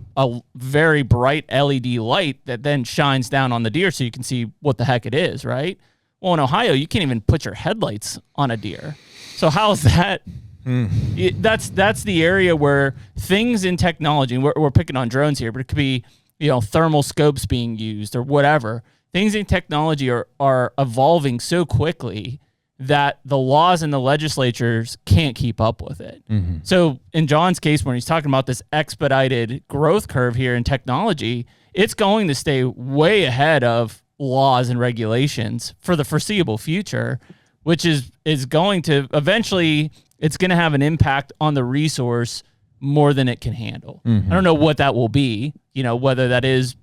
very bright LED light that then shines down on the deer so you can see what the heck it is, right? Well, in Ohio, you can't even put your headlights on a deer. So how is that? That's the area where things in technology, and we're picking on drones here, but it could be, thermal scopes being used or whatever. Things in technology are evolving so quickly that the laws and the legislatures can't keep up with it. Mm-hmm. So in John's case, when he's talking about this expedited growth curve here in technology, it's going to stay way ahead of laws and regulations for the foreseeable future, which is going to eventually, it's going to have an impact on the resource more than it can handle. Mm-hmm. I don't know what that will be, whether that is,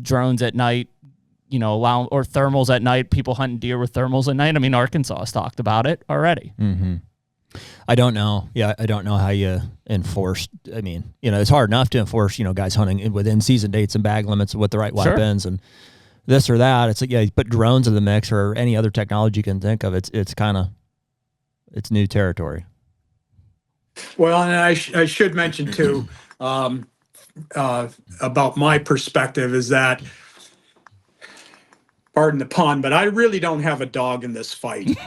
drones at night, or thermals at night, people hunting deer with thermals at night. I mean, Arkansas has talked about it already. Mm-hmm. I don't know. Yeah, I don't know how you enforce. I mean, it's hard enough to enforce, guys hunting within season dates and bag limits with the right weapons and this or that. It's like, you put drones in the mix or any other technology you can think of. It's new territory. Well, and I should mention too, about my perspective is that, pardon the pun, but I really don't have a dog in this fight.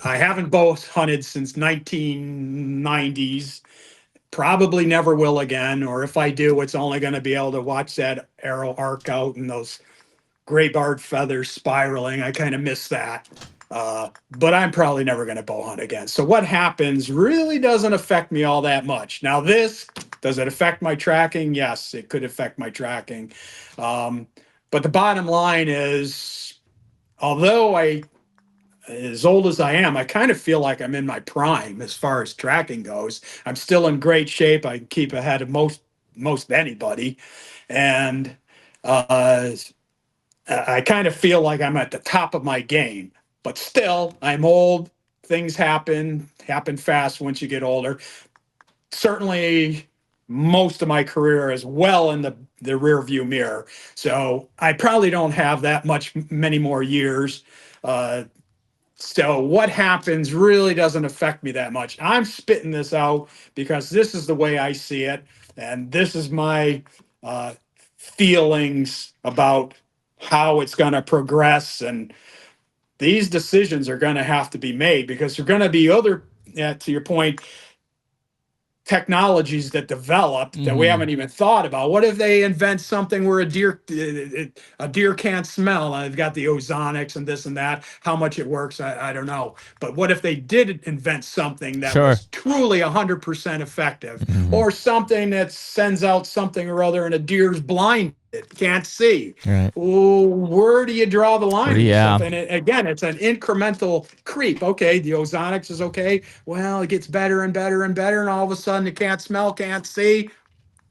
I haven't bow hunted since 1990s, probably never will again, or if I do, it's only going to be able to watch that arrow arc out and those gray barred feathers spiraling. I kind of miss that. But I'm probably never going to bow hunt again. So what happens really doesn't affect me all that much. Now does it affect my tracking? Yes, it could affect my tracking. But the bottom line is, although as old as I am, I kind of feel like I'm in my prime as far as tracking goes. I'm still in great shape. I can keep ahead of most anybody. And I kind of feel like I'm at the top of my game. But still, I'm old. Things happen fast once you get older. Certainly, most of my career is well in the rear view mirror. So I probably don't have many more years. So what happens really doesn't affect me that much. I'm spitting this out because this is the way I see it. And this is my feelings about how it's going to progress. And these decisions are going to have to be made because there are going to be other, to your point, technologies that develop that we haven't even thought about. What if they invent something where a deer can't smell? And they've got the ozonics and this and that. How much it works, I don't know. But what if they did invent something that was truly 100% effective, or something that sends out something or other and a deer's blind? It can't see. Right. Well, where do you draw the line? Yeah. And again, it's an incremental creep. Okay, the ozonics is okay. Well, it gets better and better and better, and all of a sudden it can't smell, can't see.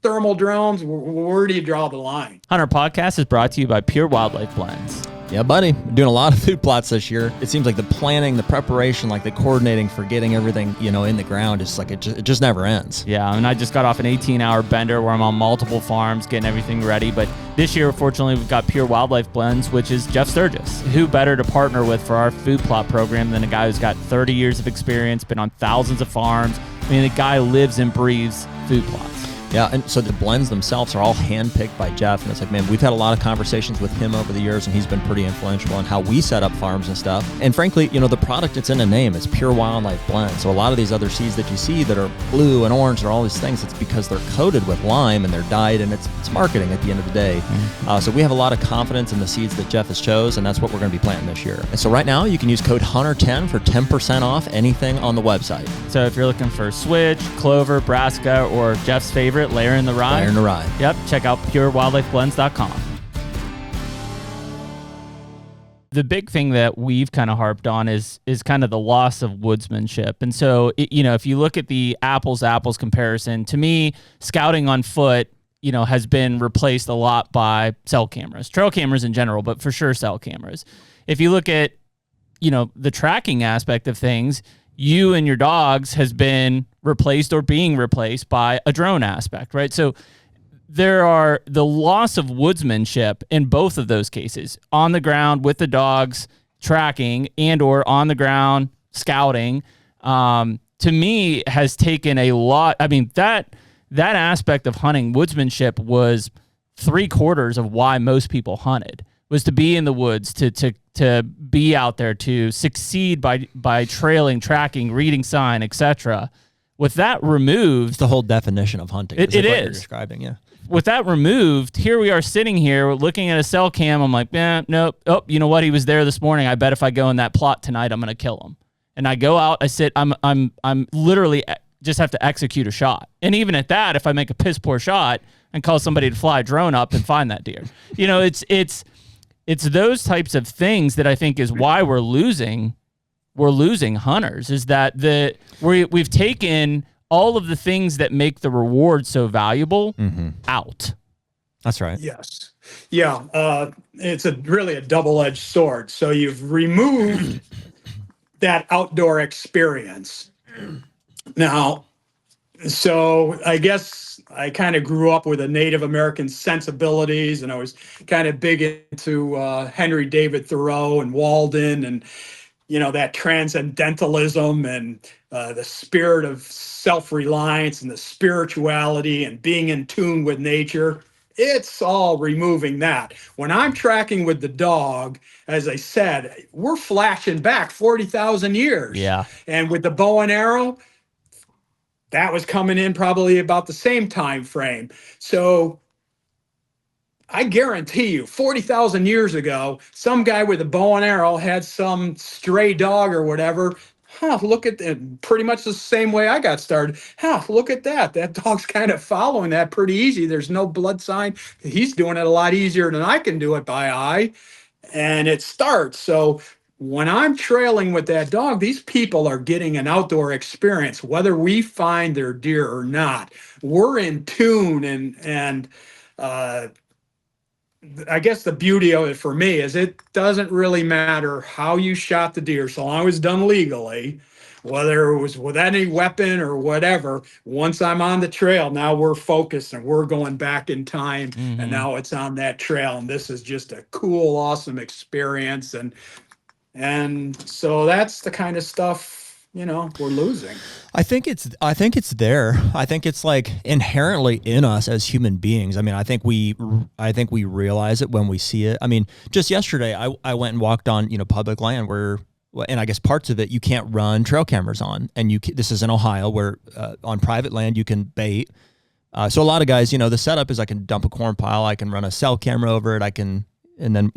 Thermal drones, where do you draw the line? HUNTR Podcast is brought to you by Pure Wildlife Blends. Yeah, buddy. We're doing a lot of food plots this year. It seems like the planning, the preparation, like the coordinating for getting everything, in the ground, is like it just never ends. Yeah, and I just got off an 18-hour bender where I'm on multiple farms getting everything ready. But this year, fortunately, we've got Pure Wildlife Blends, which is Jeff Sturgis. Who better to partner with for our food plot program than a guy who's got 30 years of experience, been on thousands of farms. I mean, the guy lives and breathes food plots. Yeah, and so the blends themselves are all handpicked by Jeff, and it's like, man, we've had a lot of conversations with him over the years, and he's been pretty influential in how we set up farms and stuff. And frankly, the product, it's in a name, it's Pure Wildlife Blend. So a lot of these other seeds that you see that are blue and orange or all these things, it's because they're coated with lime and they're dyed, and it's marketing at the end of the day. So we have a lot of confidence in the seeds that Jeff has chose, and that's what we're going to be planting this year. And so right now, you can use code HUNTR10 for 10% off anything on the website. So if you're looking for switch, clover, brassica, or Jeff's favorite, layer in the rye. Layer in the rye. Yep. Check out purewildlifeblends.com. The big thing that we've kind of harped on is kind of the loss of woodsmanship. And so, if you look at the apples comparison, to me, scouting on foot, has been replaced a lot by cell cameras, trail cameras in general, but for sure cell cameras. If you look at, the tracking aspect of things, you and your dogs has been replaced or being replaced by a drone aspect, right? So there are the loss of woodsmanship in both of those cases, on the ground with the dogs tracking and or on the ground scouting. to me has taken a lot. I mean, that aspect of hunting, woodsmanship, was 3/4 of why most people hunted, was to be in the woods, to be out there, to succeed by trailing, tracking, reading sign, etc. With that removed, It's the whole definition of hunting. It what is. You're describing, yeah. With that removed, here we are sitting here looking at a cell cam. I'm like, nope. Oh, you know what? He was there this morning. I bet if I go in that plot tonight, I'm going to kill him. And I go out, I sit, I'm literally just have to execute a shot. And even at that, if I make a piss poor shot and call somebody to fly a drone up and find that deer, it's those types of things that I think is why we're losing hunters, is that we've taken all of the things that make the reward so valuable out. That's right. Yes. Yeah. It's really a double-edged sword. So you've removed that outdoor experience. Now, so I guess I kind of grew up with a Native American sensibilities, and I was kind of big into Henry David Thoreau and Walden, and that transcendentalism and the spirit of self-reliance and the spirituality and being in tune with nature. It's all removing that. When I'm tracking with the dog, as I said, we're flashing back 40,000 years. Yeah. And with the bow and arrow, that was coming in probably about the same time frame. So I guarantee you, 40,000 years ago, some guy with a bow and arrow had some stray dog or whatever. Look at that. Pretty much the same way I got started. Look at that. That dog's kind of following that pretty easy. There's no blood sign. He's doing it a lot easier than I can do it by eye. And it starts. So when I'm trailing with that dog, these people are getting an outdoor experience, whether we find their deer or not. We're in tune, and I guess the beauty of it for me is it doesn't really matter how you shot the deer, so long as it's done legally, whether it was with any weapon or whatever. Once I'm on the trail, now we're focused and we're going back in time, and now it's on that trail, and this is just a cool, awesome experience. And so that's the kind of stuff we're losing. I think it's there. I think it's like inherently in us as human beings. I mean, I think we realize it when we see it. I mean, just yesterday I went and walked on, public land where, and I guess parts of it you can't run trail cameras on, and this is in Ohio where on private land you can bait. So a lot of guys, the setup is I can dump a corn pile, I can run a cell camera over it, and then,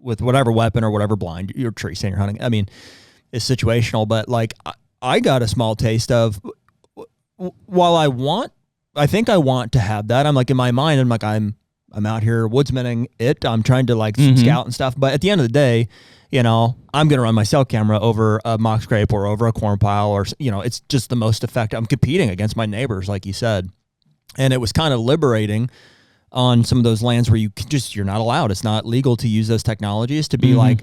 with whatever weapon or whatever blind you're tree stand you're hunting. I mean, it's situational, but like I got a small taste of, while I think I want to have that. I'm like, in my mind, I'm like, I'm out here woodsmaning it. I'm trying to like scout and stuff. But at the end of the day, I'm going to run my cell camera over a mock scrape or over a corn pile, or, it's just the most effective. I'm competing against my neighbors, like you said. And it was kind of liberating on some of those lands where you're not allowed. It's not legal to use those technologies, to be like,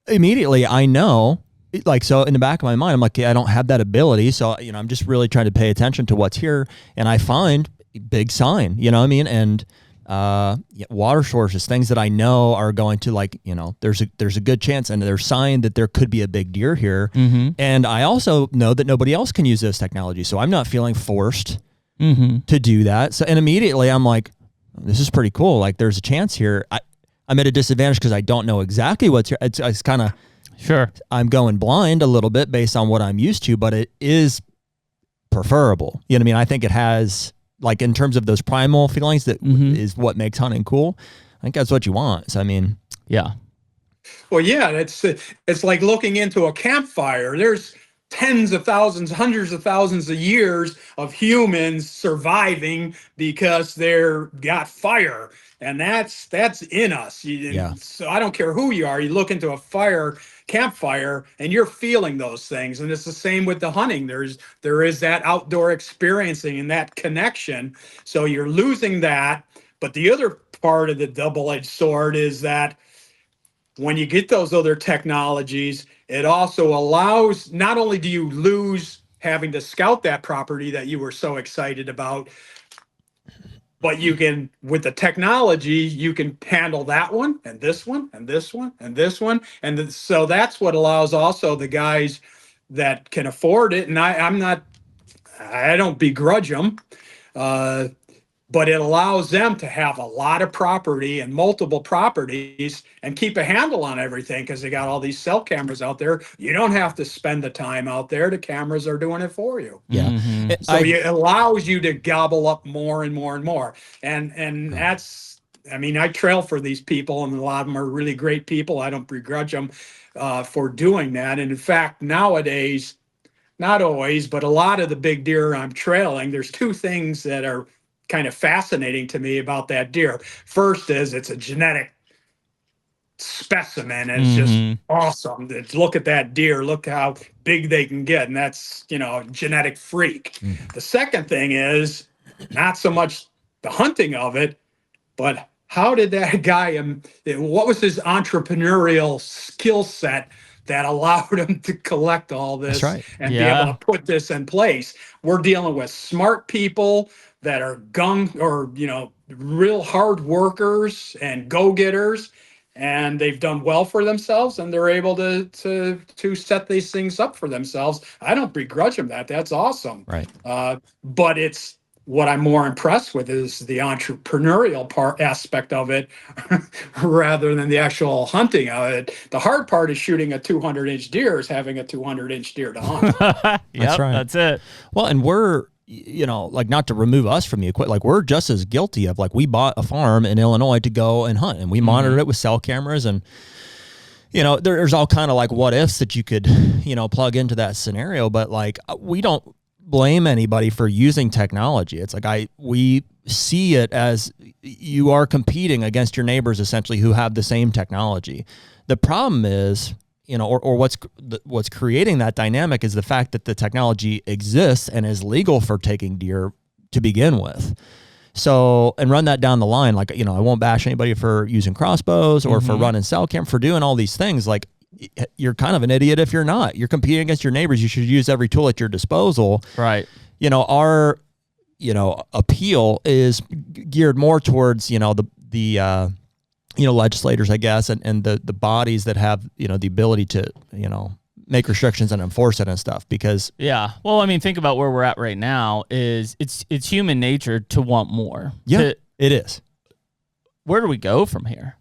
immediately I know, like, so in the back of my mind, I'm like, I don't have that ability. So, I'm just really trying to pay attention to what's here. And I find big sign, you know what I mean? And water sources, things that I know are going to, like, there's a good chance, and there's sign that there could be a big deer here. And I also know that nobody else can use those technologies. So I'm not feeling forced to do that. So, and immediately I'm like, this is pretty cool. Like, there's a chance here. I'm at a disadvantage because I don't know exactly what's here. It's kind of, sure, I'm going blind a little bit based on what I'm used to, but it is preferable. You know what I mean? I think it has, like, in terms of those primal feelings, that is what makes hunting cool. I think that's what you want. So, I mean, yeah. Well, yeah, it's like looking into a campfire. There's tens of thousands, hundreds of thousands of years of humans surviving because they're got fire, and that's in us. So I don't care who you are. You look into a campfire, and you're feeling those things. And it's the same with the hunting. There is that outdoor experiencing and that connection. So you're losing that. But the other part of the double-edged sword is that when you get those other technologies, it also allows, not only do you lose having to scout that property that you were so excited about, but you can, with the technology, you can handle that one and this one and this one and this one. So that's what allows also the guys that can afford it, and I don't begrudge them, but it allows them to have a lot of property and multiple properties and keep a handle on everything because they got all these cell cameras out there. You don't have to spend the time out there. The cameras are doing it for you. Yeah. So it allows you to gobble up more and more and more. And that's, I mean, I trail for these people, and a lot of them are really great people. I don't begrudge them for doing that. And in fact, nowadays, not always, but a lot of the big deer I'm trailing, there's two things that are kind of fascinating to me about that deer. First is it's a genetic specimen, and it's just awesome. Look at that deer, look how big they can get, and that's, a genetic freak. The second thing is not so much the hunting of it, but how did that guy, what was his entrepreneurial skill set that allowed him to collect all this and be able to put this in place? We're dealing with smart people that are real hard workers and go-getters, and they've done well for themselves, and they're able to set these things up for themselves. I don't begrudge them that. That's awesome. Right. But it's what I'm more impressed with is the entrepreneurial aspect of it rather than the actual hunting of it. The hard part is shooting a 200-inch deer is having a 200-inch deer to hunt. That's right. That's it. Well, and we're, like, not to remove us from the equipment, like, we're just as guilty of, like, we bought a farm in Illinois to go and hunt, and we monitored it with cell cameras, and there's all kind of like what ifs that you could plug into that scenario, but like, we don't blame anybody for using technology. It's like we see it as you are competing against your neighbors essentially who have the same technology. The problem is, or what's creating that dynamic is the fact that the technology exists and is legal for taking deer to begin with. So, and run that down the line, like, I won't bash anybody for using crossbows or for running cell cam, for doing all these things. Like, you're kind of an idiot if you're not. You're competing against your neighbors. You should use every tool at your disposal. Right. Our, appeal is geared more towards, the legislators, I guess, and the bodies that have, the ability to, make restrictions and enforce it and stuff, because. Yeah. Well, I mean, think about where we're at right now is it's human nature to want more. Yeah, it is. Where do we go from here?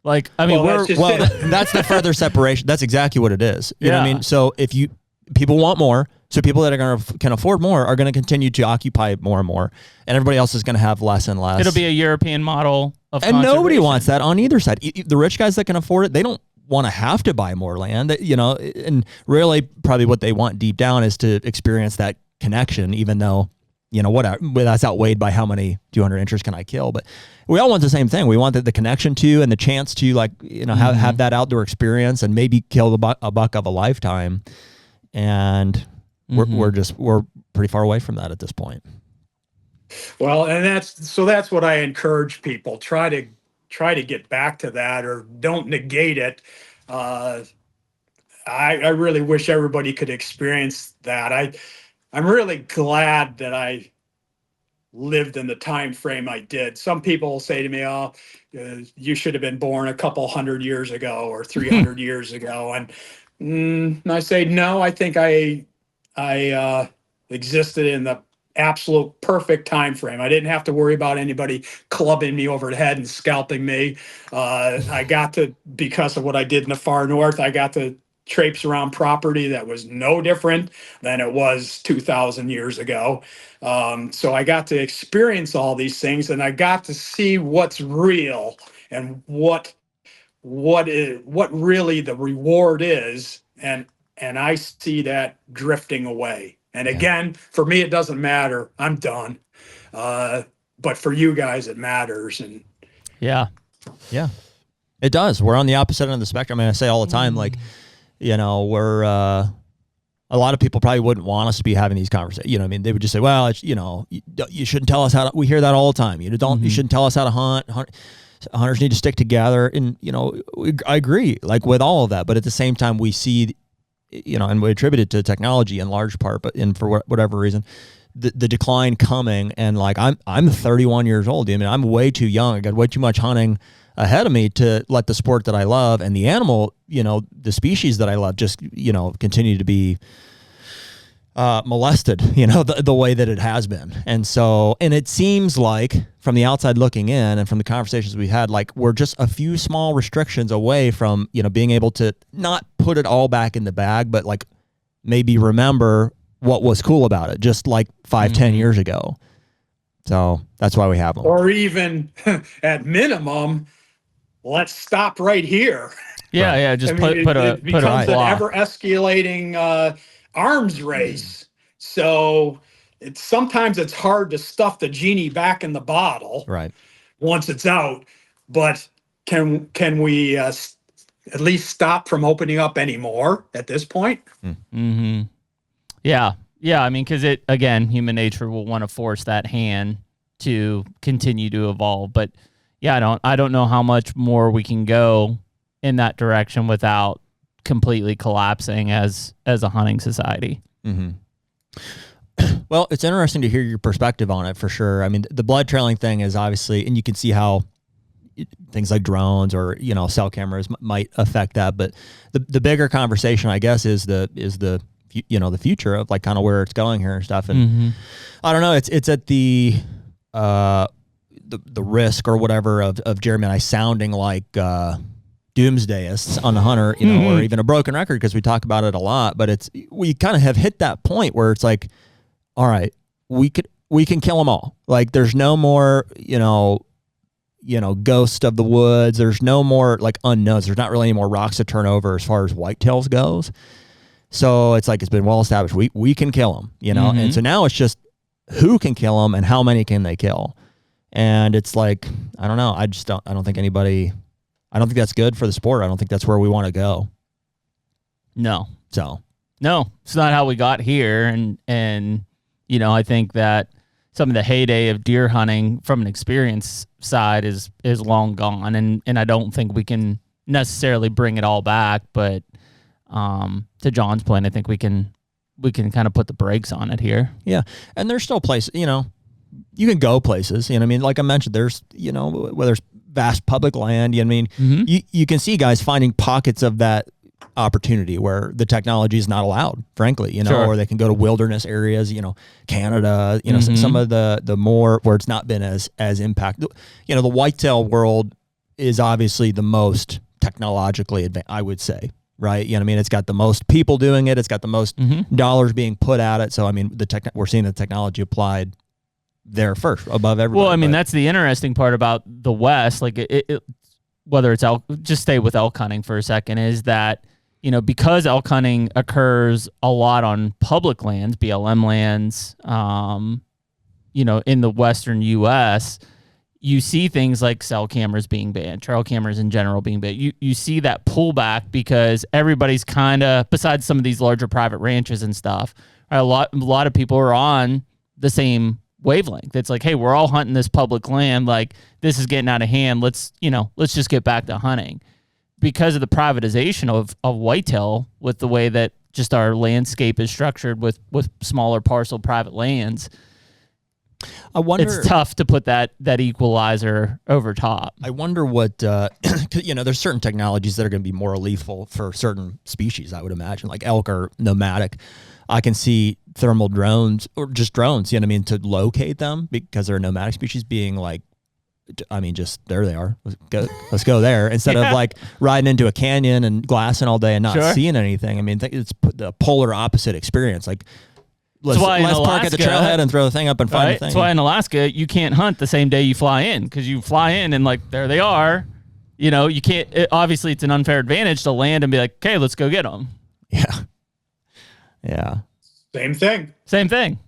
Like, I mean, that's the further separation. That's exactly what it is. You know what I mean? So if people want more, so people that can afford more are going to continue to occupy more and more, and everybody else is going to have less and less. It'll be a European model of and nobody wants that on either side. The rich guys that can afford it, they don't want to have to buy more land, and really probably what they want deep down is to experience that connection, even though, that's outweighed by how many 200 inches can I kill. But we all want the same thing. We want the connection to and the chance to, like, have that outdoor experience and maybe kill a buck of a lifetime. And we're pretty far away from that at this point. Well, and that's what I encourage people. Try to get back to that, or don't negate it. I really wish everybody could experience that. I'm really glad that I lived in the time frame I did. Some people say to me, "Oh, you should have been born a couple hundred years ago or 300 years ago," and I say no. I think I existed in the absolute perfect time frame. I didn't have to worry about anybody clubbing me over the head and scalping me. I got to, because of what I did in the far north, I got to traipse around property that was no different than it was 2,000 years ago. So I got to experience all these things, and I got to see what's real and what really the reward is. And I see that drifting away. And again, for me, it doesn't matter. I'm done. But for you guys, it matters. And yeah, it does. We're on the opposite end of the spectrum. I mean, I say all the time, like, we're a lot of people probably wouldn't want us to be having these conversations. I mean, they would just say, well, it's, you shouldn't tell us how to. We hear that all the time. You shouldn't tell us how to hunt. Hunters need to stick together. And I agree, like, with all of that. But at the same time, we see, and we attribute it to technology in large part, but for whatever reason, the decline coming. And like, I'm 31 years old. I mean, I'm way too young. I got way too much hunting ahead of me to let the sport that I love and the animal, the species that I love just, continue to be molested, the way that it has been. And it seems like from the outside looking in and from the conversations we had, like we're just a few small restrictions away from, being able to not put it all back in the bag, but like maybe remember what was cool about it just like 5-10 years ago. So that's why we have them. Or even at minimum, let's stop right here. Yeah. Right. Yeah. Just it becomes an block. ever escalating, arms race. So sometimes it's hard to stuff the genie back in the bottle Right. once it's out, but can we at least stop from opening up anymore at this point? Mm-hmm. Yeah. I mean, because human nature will want to force that hand to continue to evolve. But yeah, I don't know how much more we can go in that direction without completely collapsing as a hunting society. Mm-hmm. Well, it's interesting to hear your perspective on it for sure. I mean, the blood trailing thing is obviously, and you can see how things like drones or cell cameras might affect that. But the bigger conversation, I guess, is the future of like kind of where it's going here and stuff. And I don't know, it's at the risk or whatever of Jeremy and I sounding like doomsdayists on the hunter, or even a broken record because we talk about it a lot. But we kind of have hit that point where it's like, all right, we can kill them all. Like there's no more, ghost of the woods. There's no more like unknowns. There's not really any more rocks to turn over as far as whitetails goes. So it's like, it's been well established. We can kill them, And so now it's just who can kill them and how many can they kill? And it's like, I don't know. I don't think that's good for the sport. I don't think that's where we want to go. No, it's not how we got here. And I think that some of the heyday of deer hunting from an experience side is long gone. And I don't think we can necessarily bring it all back, but to John's point, I think we can kind of put the brakes on it here. Yeah. And there's still places, you can go places, I mean, like I mentioned, there's, whether it's vast public land, you can see guys finding pockets of that opportunity where the technology is not allowed, frankly, Sure. or they can go to wilderness areas, Canada, some of the more where it's not been as impact. The whitetail world is obviously the most technologically advanced, I would say. Right. It's got the most people doing it. It's got the most dollars being put at it. So, I mean, we're seeing the technology applied there first above everybody. Well, I mean, that's the interesting part about the West, like whether it's elk, just stay with elk hunting for a second, is that, because elk hunting occurs a lot on public lands, BLM lands, in the Western U.S., you see things like cell cameras being banned, trail cameras in general being banned. You see that pullback because everybody's kind of, besides some of these larger private ranches and stuff, a lot of people are on the same wavelength. It's like, hey, we're all hunting this public land. Like, this is getting out of hand. Let's just get back to hunting. Because of the privatization of whitetail, with the way that just our landscape is structured with smaller parcel private lands, I wonder, it's tough to put that equalizer over top. I wonder what, there's certain technologies that are going to be more lethal for certain species, I would imagine. Like elk are nomadic. I can see thermal drones or just drones, to locate them because they're a nomadic species being like, just there they are. Let's go there instead of like riding into a canyon and glassing all day and not seeing anything. I mean, it's the polar opposite experience. Like, let's park at the trailhead and throw the thing up and find the thing. That's why in Alaska you can't hunt the same day you fly in, because you fly in and like there they are. You can't. Obviously, it's an unfair advantage to land and be like, okay, let's go get them. Yeah. Yeah. Same thing.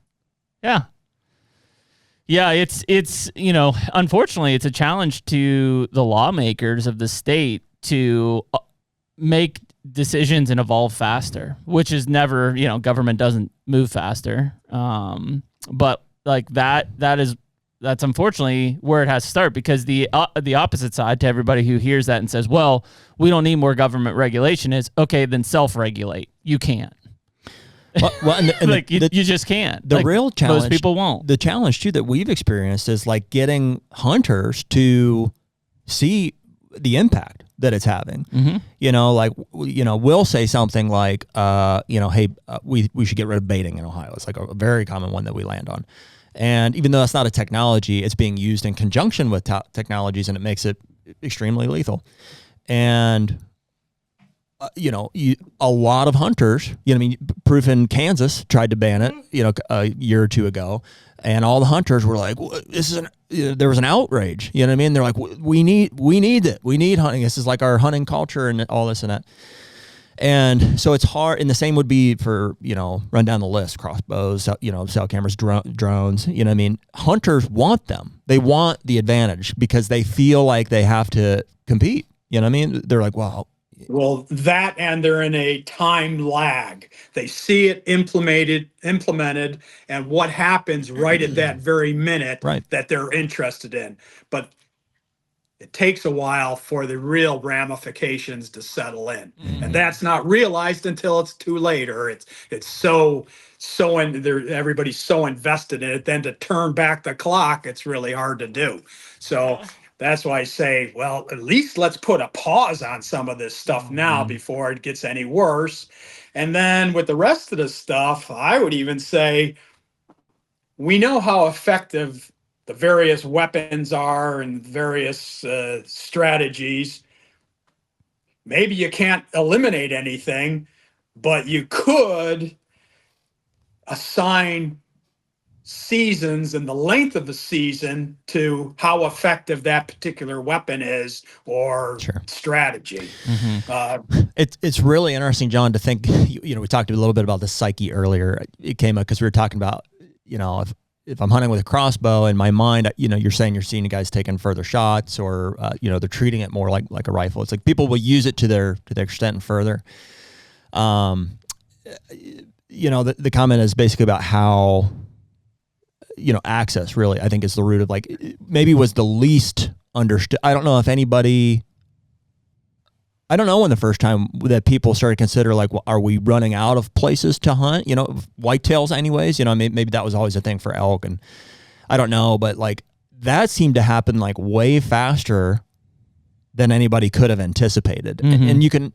Yeah. Yeah. It's unfortunately, it's a challenge to the lawmakers of the state to make decisions and evolve faster, which is never, government doesn't move faster. But like that's unfortunately where it has to start, because the opposite side to everybody who hears that and says, well, we don't need more government regulation is, okay, then self-regulate. You can't. Well, and you just can't. The real challenge, most people won't. The challenge too that we've experienced is like getting hunters to see the impact that it's having. You know, like, you know, we'll say something like, you know, hey, we should get rid of baiting in Ohio. It's like a very common one that we land on. And even though that's not a technology, it's being used in conjunction with technologies, and it makes it extremely lethal. And, you know, a lot of hunters, you know, I mean, Proof in Kansas tried to ban it, you know, a year or two ago. And all the hunters were like, this is there was an outrage. You know what I mean? They're like, we need it. We need hunting. This is like our hunting culture and all this and that. And so it's hard. And the same would be for, you know, run down the list, crossbows, you know, cell cameras, drones, you know what I mean? Hunters want them. They want the advantage because they feel like they have to compete. You know what I mean? They're like, well, that, and they're in a time lag. They see it implemented, and what happens right at that very minute that they're interested in. But it takes a while for the real ramifications to settle in, and that's not realized until it's too late, or it's so everybody's so invested in it. Then to turn back the clock, it's really hard to do. So that's why I say, well, at least let's put a pause on some of this stuff now before it gets any worse. And then with the rest of the stuff, I would even say, we know how effective the various weapons are and various strategies. Maybe you can't eliminate anything, but you could assign seasons and the length of the season to how effective that particular weapon is or strategy. It's really interesting, John, to think, you know, we talked a little bit about the psyche earlier. It came up because we were talking about, you know, if I'm hunting with a crossbow, in my mind, you know, you're saying you're seeing guys taking further shots, or, you know, they're treating it more like a rifle. It's like people will use it to their extent and further. You know, the comment is basically about how, you know, access really, I think, is the root of, like, maybe was the least understood. I don't know if anybody, I don't know when the first time that people started to consider, like, well, are we running out of places to hunt? You know, whitetails anyways, you know, maybe that was always a thing for elk, and I don't know, but like that seemed to happen like way faster than anybody could have anticipated. And you can,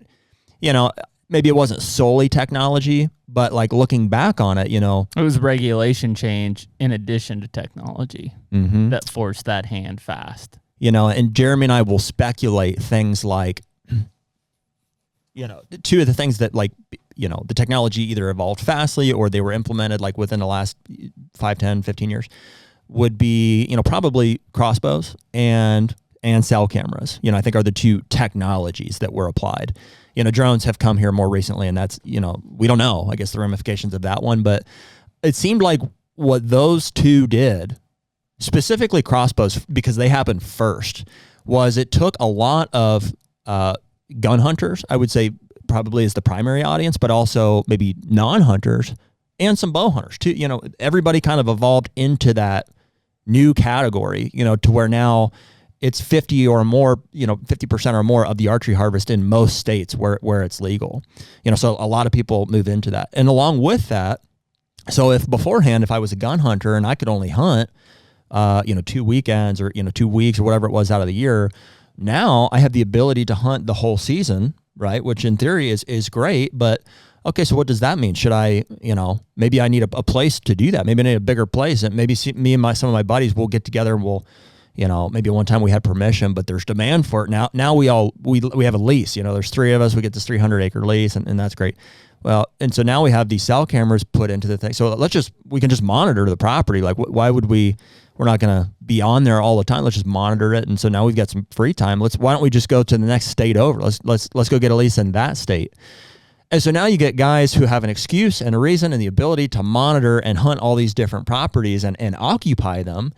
you know, maybe it wasn't solely technology, but like looking back on it, you know, it was regulation change in addition to technology that forced that hand fast. You know, and Jeremy and I will speculate things like, you know, two of the things that, like, you know, the technology either evolved fastly or they were implemented like within the last 5, 10, 15 years would be, you know, probably crossbows and cell cameras, you know, I think are the two technologies that were applied. You know, drones have come here more recently, and that's, you know, we don't know, I guess, the ramifications of that one, but it seemed like what those two did, specifically crossbows, because they happened first, was it took a lot of gun hunters, I would say probably is the primary audience, but also maybe non-hunters and some bow hunters too. You know, everybody kind of evolved into that new category, you know, to where now it's 50 or more, you know, 50% or more of the archery harvest in most states where it's legal. You know, so a lot of people move into that. And along with that, so if beforehand, if I was a gun hunter and I could only hunt, you know, 2 weekends or, you know, 2 weeks or whatever it was out of the year, now I have the ability to hunt the whole season, right? Which in theory is great, but okay, so what does that mean? Should I, you know, maybe I need a place to do that. Maybe I need a bigger place, and maybe me and some of my buddies will get together and we'll, you know, maybe one time we had permission, but there's demand for it. Now we have a lease, you know, there's 3 of us, we get this 300-acre lease, and that's great. Well, and so now we have these cell cameras put into the thing. So we can just monitor the property. Like, why would we're not going to be on there all the time. Let's just monitor it. And so now we've got some free time. Why don't we just go to the next state over? Let's go get a lease in that state. And so now you get guys who have an excuse and a reason and the ability to monitor and hunt all these different properties and occupy them.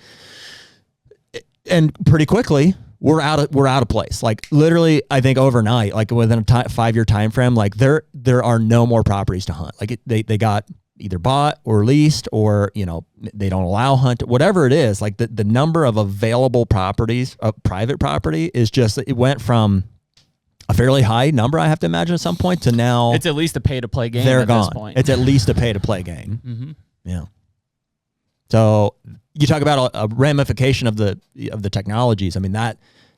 And pretty quickly, we're out of place. Like literally, I think overnight, like within a 5-year time frame, like there are no more properties to hunt. Like they got either bought or leased, or, you know, they don't allow hunt, whatever it is. Like the number of available properties, private property, is just, it went from a fairly high number, I have to imagine, at some point, to now it's at least a pay to play game. They're at gone. This point. It's at least a pay to play game. Yeah. So you talk about a ramification of the technologies. I mean,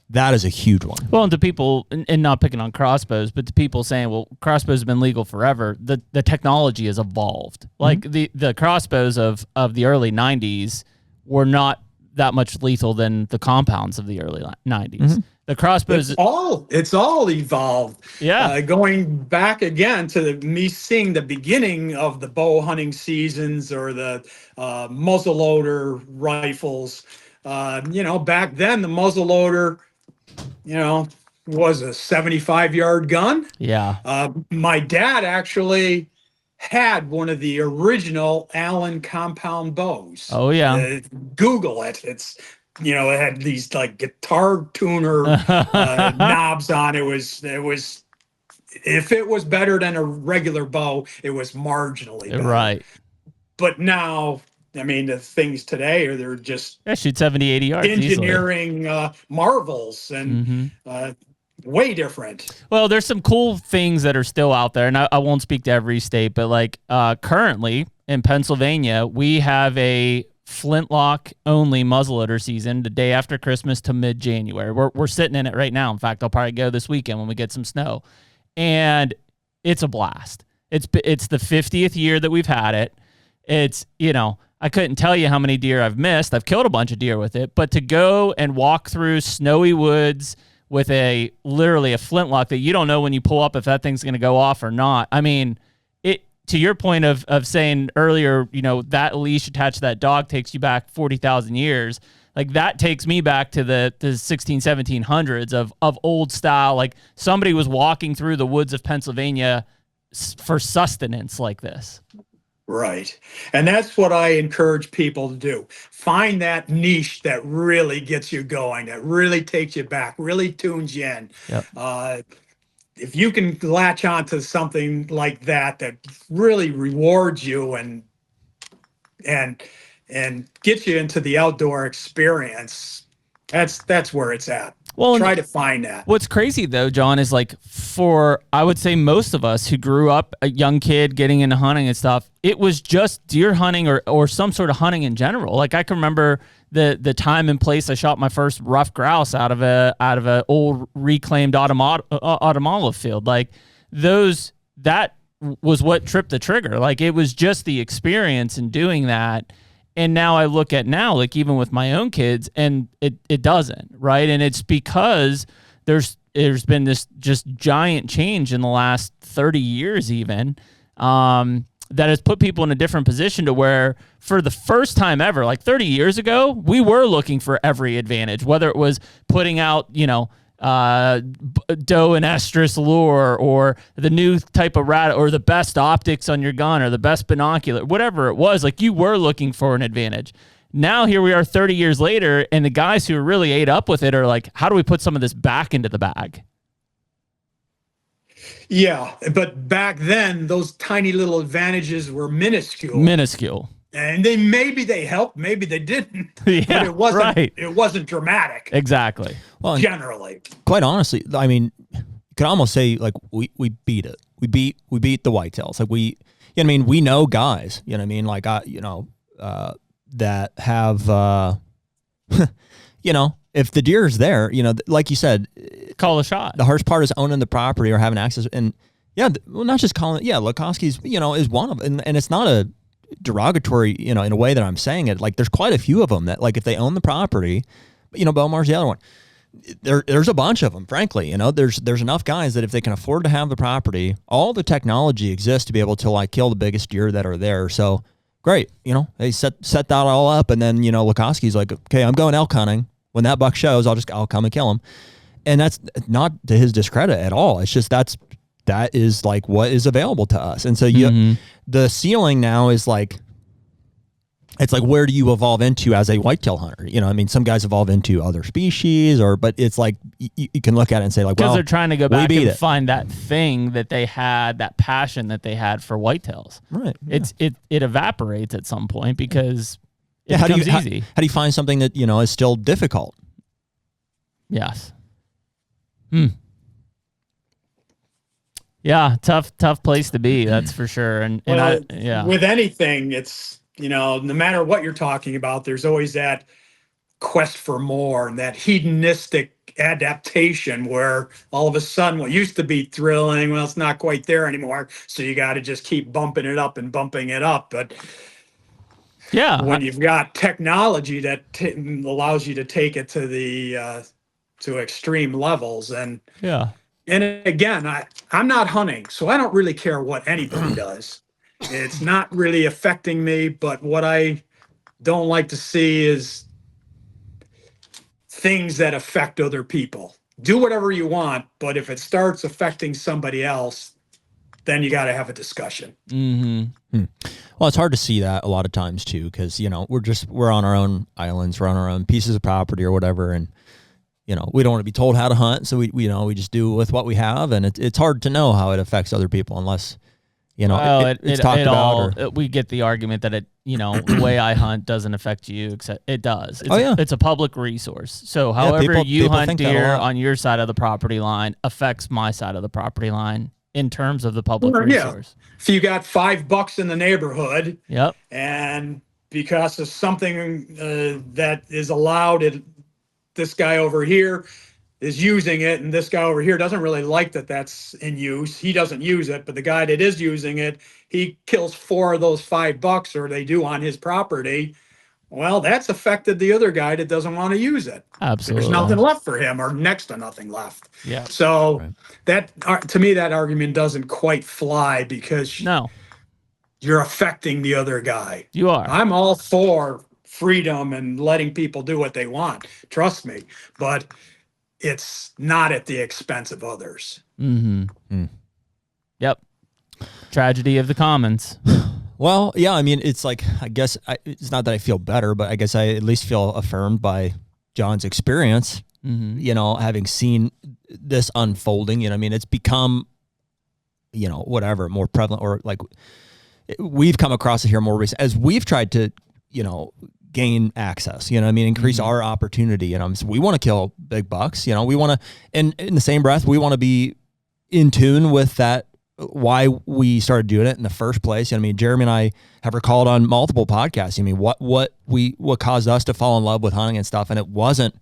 That is a huge one. Well, and to people, and not picking on crossbows, but to people saying, well, crossbows have been legal forever, the technology has evolved. Like the crossbows of the early 90s were not that much lethal than the compounds of the early 90s. The crossbows... It's all evolved. Yeah. Going back again to me seeing the beginning of the bow hunting seasons or the muzzleloader rifles. Back then the muzzleloader, was a 75-yard gun. Yeah. My dad actually had one of the original Allen compound bows. Oh, yeah. Google it. It's, it had these like guitar tuner knobs on. It was, if it was better than a regular bow, it was marginally better. Right. But now, I mean, the things today they're just shoot 70, 80 yards engineering marvels and way different. Well, there's some cool things that are still out there, and I won't speak to every state, but like currently in Pennsylvania, we have a flintlock only muzzleloader season the day after Christmas to mid-January. We're sitting in it right now. In fact, I'll probably go this weekend when we get some snow, and it's a blast. It's the 50th year that we've had it. It's, I couldn't tell you how many deer I've missed. I've killed a bunch of deer with it, but to go and walk through snowy woods with literally a flintlock that you don't know when you pull up if that thing's going to go off or not. I mean, to your point of saying earlier, that leash attached to that dog takes you back 40,000 years. Like that takes me back to the 1700s of old style. Like somebody was walking through the woods of Pennsylvania for sustenance like this. Right. And that's what I encourage people to do. Find that niche that really gets you going, that really takes you back, really tunes you in. Yep. If you can latch on to something like that really rewards you and gets you into the outdoor experience, that's where it's at. Well, try to find that. What's crazy though, John, is like for, I would say most of us who grew up a young kid getting into hunting and stuff, it was just deer hunting or some sort of hunting in general. Like I can remember the time and place I shot my first rough grouse out of a old reclaimed automotive field. Like that was what tripped the trigger. Like it was just the experience in doing that. And now I look at like even with my own kids, and it doesn't, right? And it's because there's been this just giant change in the last 30 years even, that has put people in a different position to where for the first time ever, like 30 years ago, we were looking for every advantage, whether it was putting out, doe and estrus lure or the new type of rat or the best optics on your gun or the best binocular, whatever it was, like you were looking for an advantage. Now here we are 30 years later, and the guys who really ate up with it are like, how do we put some of this back into the bag? Yeah, but back then those tiny little advantages were minuscule. And maybe they helped, maybe they didn't. Yeah, but it wasn't dramatic. Exactly. Well, generally. Quite honestly, I mean, you could almost say like we beat it. We beat the whitetails. Like we know guys, like that have if the deer is there, like you said, call a shot. The hardest part is owning the property or having access. And not just calling it. Yeah, Lukowski's, is one of them. And it's not a derogatory, in a way that I'm saying it. Like there's quite a few of them that, like, if they own the property, Belmar's the other one. There's a bunch of them, frankly. There's enough guys that if they can afford to have the property, all the technology exists to be able to like kill the biggest deer that are there. So great, they set that all up, and then Lukowski's like, okay, I'm going elk hunting. When that buck shows, I'll come and kill him. And that's not to his discredit at all. It's just that is like what is available to us. And so the ceiling now is like, it's like, where do you evolve into as a whitetail hunter? Some guys evolve into other species, but it's like, you can look at it and say like, because they're trying to go back and find that thing that they had, that passion that they had for whitetails. Right. Yeah. It evaporates at some point because it becomes easy. How do you find something that, is still difficult? Yes. Yeah, tough place to be. That's for sure. And with anything, it's no matter what you're talking about, there's always that quest for more and that hedonistic adaptation where all of a sudden what used to be thrilling, well, it's not quite there anymore. So you got to just keep bumping it up and bumping it up. But Yeah. when you've got technology that allows you to take it to the to extreme levels, and again, I'm not hunting, so I don't really care what anybody does. It's not really affecting me, but what I don't like to see is things that affect other people. Do whatever you want, but if it starts affecting somebody else, then you got to have a discussion. Mm-hmm. Well, it's hard to see that a lot of times too, because we're on our own islands, we're on our own pieces of property or whatever, and we don't want to be told how to hunt, so we just do with what we have, and it's hard to know how it affects other people unless it's talked about. We get the argument that the way I hunt doesn't affect you, except it does. It's a public resource. So however you hunt deer on your side of the property line affects my side of the property line in terms of the public resource. If you got $5 in the neighborhood, yep, and because of something that is allowed, this guy over here is using it, and this guy over here doesn't really like that's in use. He doesn't use it, but the guy that is using it, he kills 4 of those $5, or they do on his property. Well, that's affected the other guy that doesn't want to use it. Absolutely. There's nothing left for him, or next to nothing left. Yeah. So that, to me, that argument doesn't quite fly, because you're affecting the other guy. You are. I'm all for freedom and letting people do what they want. Trust me. But it's not at the expense of others. Mm-hmm. Yep. Tragedy of the commons. Well, yeah, I mean, it's like, I guess it's not that I feel better, but I guess I at least feel affirmed by John's experience, having seen this unfolding. I mean, it's become, whatever, more prevalent, or like we've come across it here more recently as we've tried to, gain access, increase our opportunity. So we want to kill big bucks, we want to, and in the same breath, we want to be in tune with that, why we started doing it in the first place. Jeremy and I have recalled on multiple podcasts, what caused us to fall in love with hunting and stuff. And it wasn't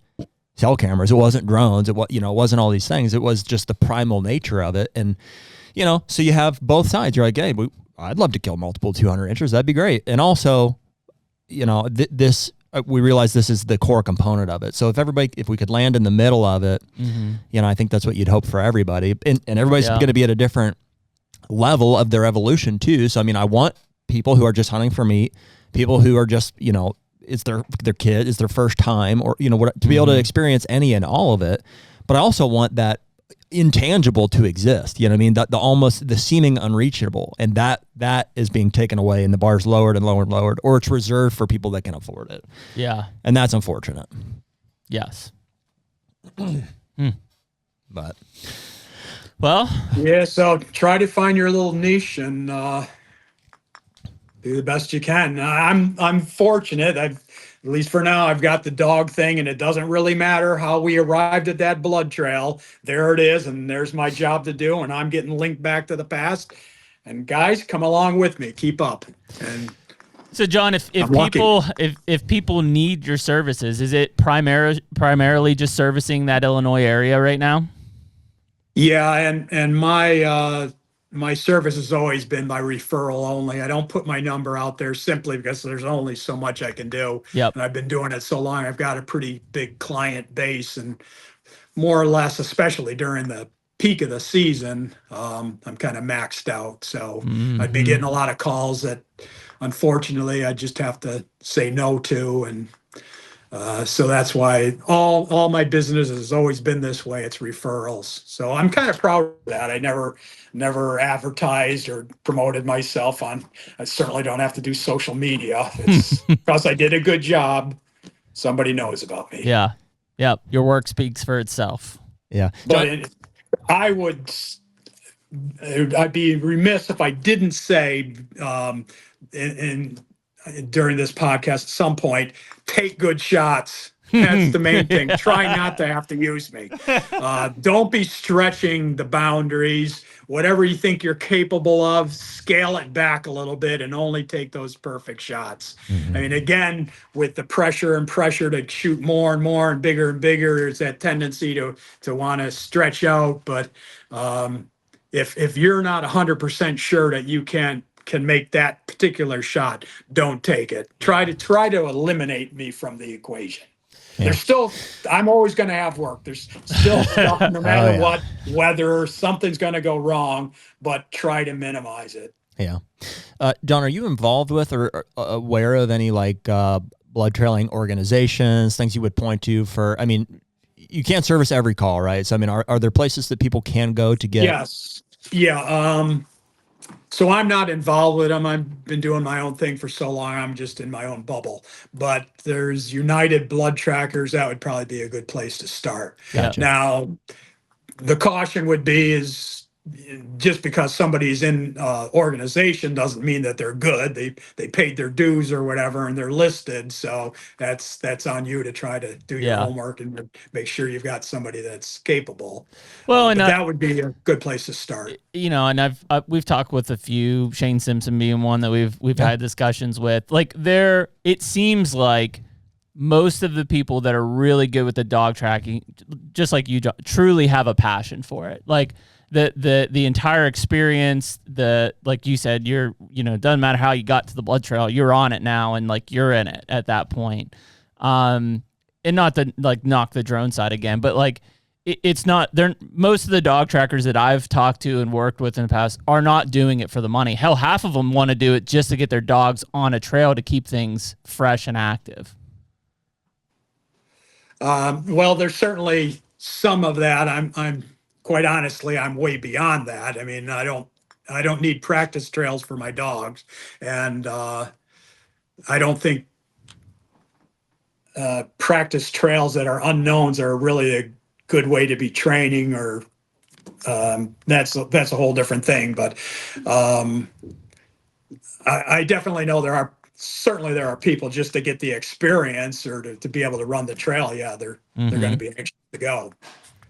cell cameras. It wasn't drones. It wasn't all these things. It was just the primal nature of it. And, so you have both sides. You're like, hey, I'd love to kill multiple 200 inchers. That'd be great. And also, we realize this is the core component of it. So if we could land in the middle of it, I think that's what you'd hope for everybody. And everybody's going to be at a different level of their evolution too. So, I want people who are just hunting for meat, people who are just, it's their kid, it's their first time, or, to be able to experience any and all of it. But I also want that intangible to exist. The almost the seeming unreachable, and that is being taken away, and the bar's lowered and lowered and lowered, or it's reserved for people that can afford it. Yeah. And that's unfortunate. Yes. But so try to find your little niche and do the best you can. I'm fortunate. At least for now, I've got the dog thing, and it doesn't really matter how we arrived at that blood trail. There it is, and there's my job to do, and I'm getting linked back to the past. And guys, come along with me. Keep up. And so, John, if people need your services, is it primarily just servicing that Illinois area right now? Yeah, and my service has always been by referral only. I don't put my number out there simply because there's only so much I can do. Yep. And I've been doing it so long. I've got a pretty big client base, and more or less, especially during the peak of the season, I'm kind of maxed out. So I'd be getting a lot of calls that unfortunately I just have to say no to. And so that's why all my business has always been this way. It's referrals. So I'm kind of proud of that. I never advertised or promoted myself I certainly don't have to do social media. It's because I did a good job. Somebody knows about me. Yeah. Yep. Your work speaks for itself. Yeah. But I'd be remiss if I didn't say, during this podcast at some point, take good shots, That's the main thing. Try not to have to use me. Don't be stretching the boundaries. Whatever you think you're capable of, scale it back a little bit and only take those perfect shots. I mean, again, with the pressure to shoot more and more and bigger, there's that tendency to want to stretch out. But if you're not 100% sure that you can make that particular shot, don't take it. Try to eliminate me from the equation. Yeah. There's still, I'm always going to have work. There's still stuff, no matter what, weather, something's going to go wrong, but try to minimize it. Yeah. John, are you involved with or aware of any like blood trailing organizations, things you would point to for, I mean, you can't service every call, right? So, I mean, are there places that people can go to get? Yes. Yeah. So I'm not involved with them. I've been doing my own thing for so long. I'm just in my own bubble. But there's United Blood Trackers. That would probably be a good place to start. Gotcha. Now, the caution would be is just because somebody's in organization doesn't mean that they're good. They paid their dues or whatever, and they're listed. So that's on you to try to do your homework and make sure you've got somebody that's capable. Well, and that would be a good place to start. You know, and we've talked with a few, Shane Simpson being one that we've had discussions with. Like it seems like most of the people that are really good with the dog tracking, just like you, truly have a passion for it. Like the entire experience, like you said, doesn't matter how you got to the blood trail, you're on it now, and like you're in it at that point. And not to like knock the drone side again, but like it's not, most of the dog trackers that I've talked to and worked with in the past are not doing it for the money. Hell, half of them want to do it just to get their dogs on a trail to keep things fresh and active. Well, there's certainly some of that. I'm quite honestly, I'm way beyond that. I mean, I don't need practice trails for my dogs, and I don't think practice trails that are unknowns are really a good way to be training, or that's a whole different thing. But I definitely know there are people just to get the experience or to be able to run the trail. Yeah, they're going to be anxious to go.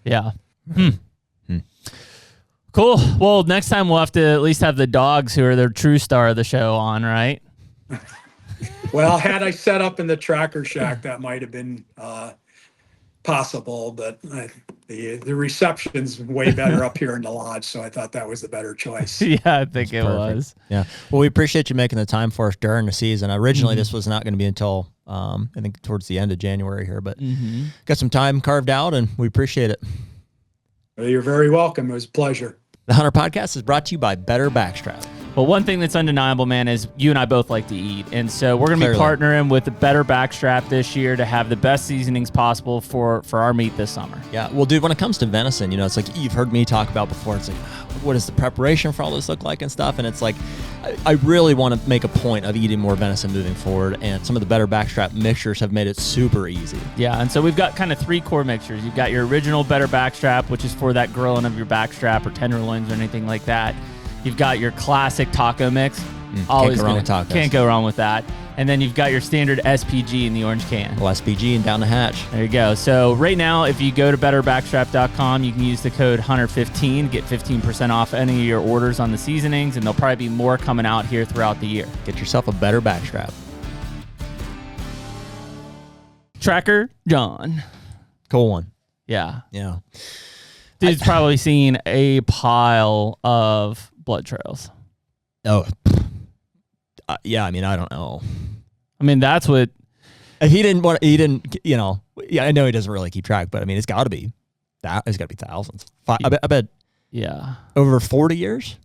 Yeah. Cool. Well, next time we'll have to at least have the dogs who are the true star of the show on, right? Well, had I set up in the tracker shack, that might have been possible, but the reception's way better up here in the lodge, so I thought that was the better choice. Yeah, I think it was. Yeah. Well, we appreciate you making the time for us during the season. Originally, this was not going to be until I think towards the end of January here, but got some time carved out, and we appreciate it. Well, you're very welcome. It was a pleasure. The HUNTR Podcast is brought to you by Better Backstrap. Well, one thing that's undeniable, man, is you and I both like to eat. And so we're going to be partnering with the Better Backstrap this year to have the best seasonings possible for our meat this summer. Yeah. Well, dude, when it comes to venison, it's like you've heard me talk about before. It's like, what does the preparation for all this look like and stuff? And it's like, I really want to make a point of eating more venison moving forward. And some of the Better Backstrap mixtures have made it super easy. Yeah. And so we've got kind of 3 core mixtures. You've got your original Better Backstrap, which is for that grilling of your backstrap or tenderloins or anything like that. You've got your classic taco mix. Always can't go wrong with tacos. Can't go wrong with that. And then you've got your standard SPG in the orange can. Well, SPG and down the hatch. There you go. So right now, if you go to betterbackstrap.com, you can use the code HUNTR15, get 15% off any of your orders on the seasonings, and there'll probably be more coming out here throughout the year. Get yourself a Better Backstrap. Tracker John. Cool one. Yeah. Yeah. Dude's probably seen a pile of blood trails. Oh, yeah. I mean, I don't know. I mean, that's what he didn't. Yeah, I know he doesn't really keep track, but I mean, it's got to be that. It's got to be thousands. I bet. Yeah. Over 40 years.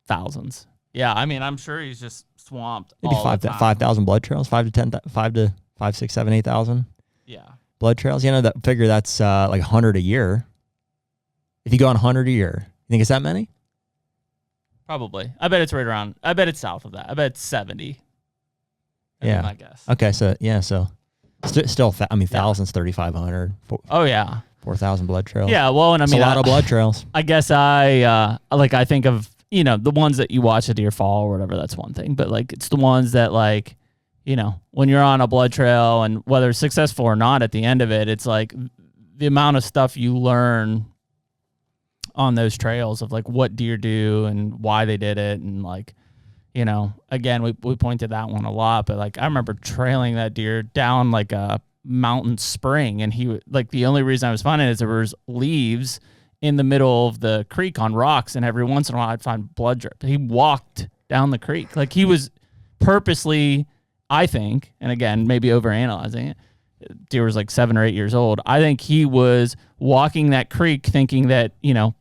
Thousands. Yeah. I mean, I'm sure he's just swamped. Maybe 5,000 blood trails. 5 to 5, 6, 7, 8,000. Yeah. Blood trails. Figure that's like 100 a year. If you go on 100 a year, you think it's that many? Probably. I bet it's right around. I bet it's south of that. I bet it's 70. Yeah. I guess. Okay. So yeah. So still, thousands, 3,500. Oh yeah. 4,000 blood trails. Yeah. Well, and I mean, a lot of blood trails. I guess I think of the ones that you watch at Deer Fall or whatever. That's one thing, but like it's the ones that like when you're on a blood trail and whether it's successful or not, at the end of it, it's like the amount of stuff you learn on those trails of like what deer do and why they did it. And like, again, we pointed that one a lot, but like, I remember trailing that deer down like a mountain spring, and he like, the only reason I was finding it is there was leaves in the middle of the creek on rocks, and every once in a while I'd find blood drip. He walked down the creek. Like he was purposely, I think, and again, maybe overanalyzing it, deer was like 7 or 8 years old. I think he was walking that creek thinking that,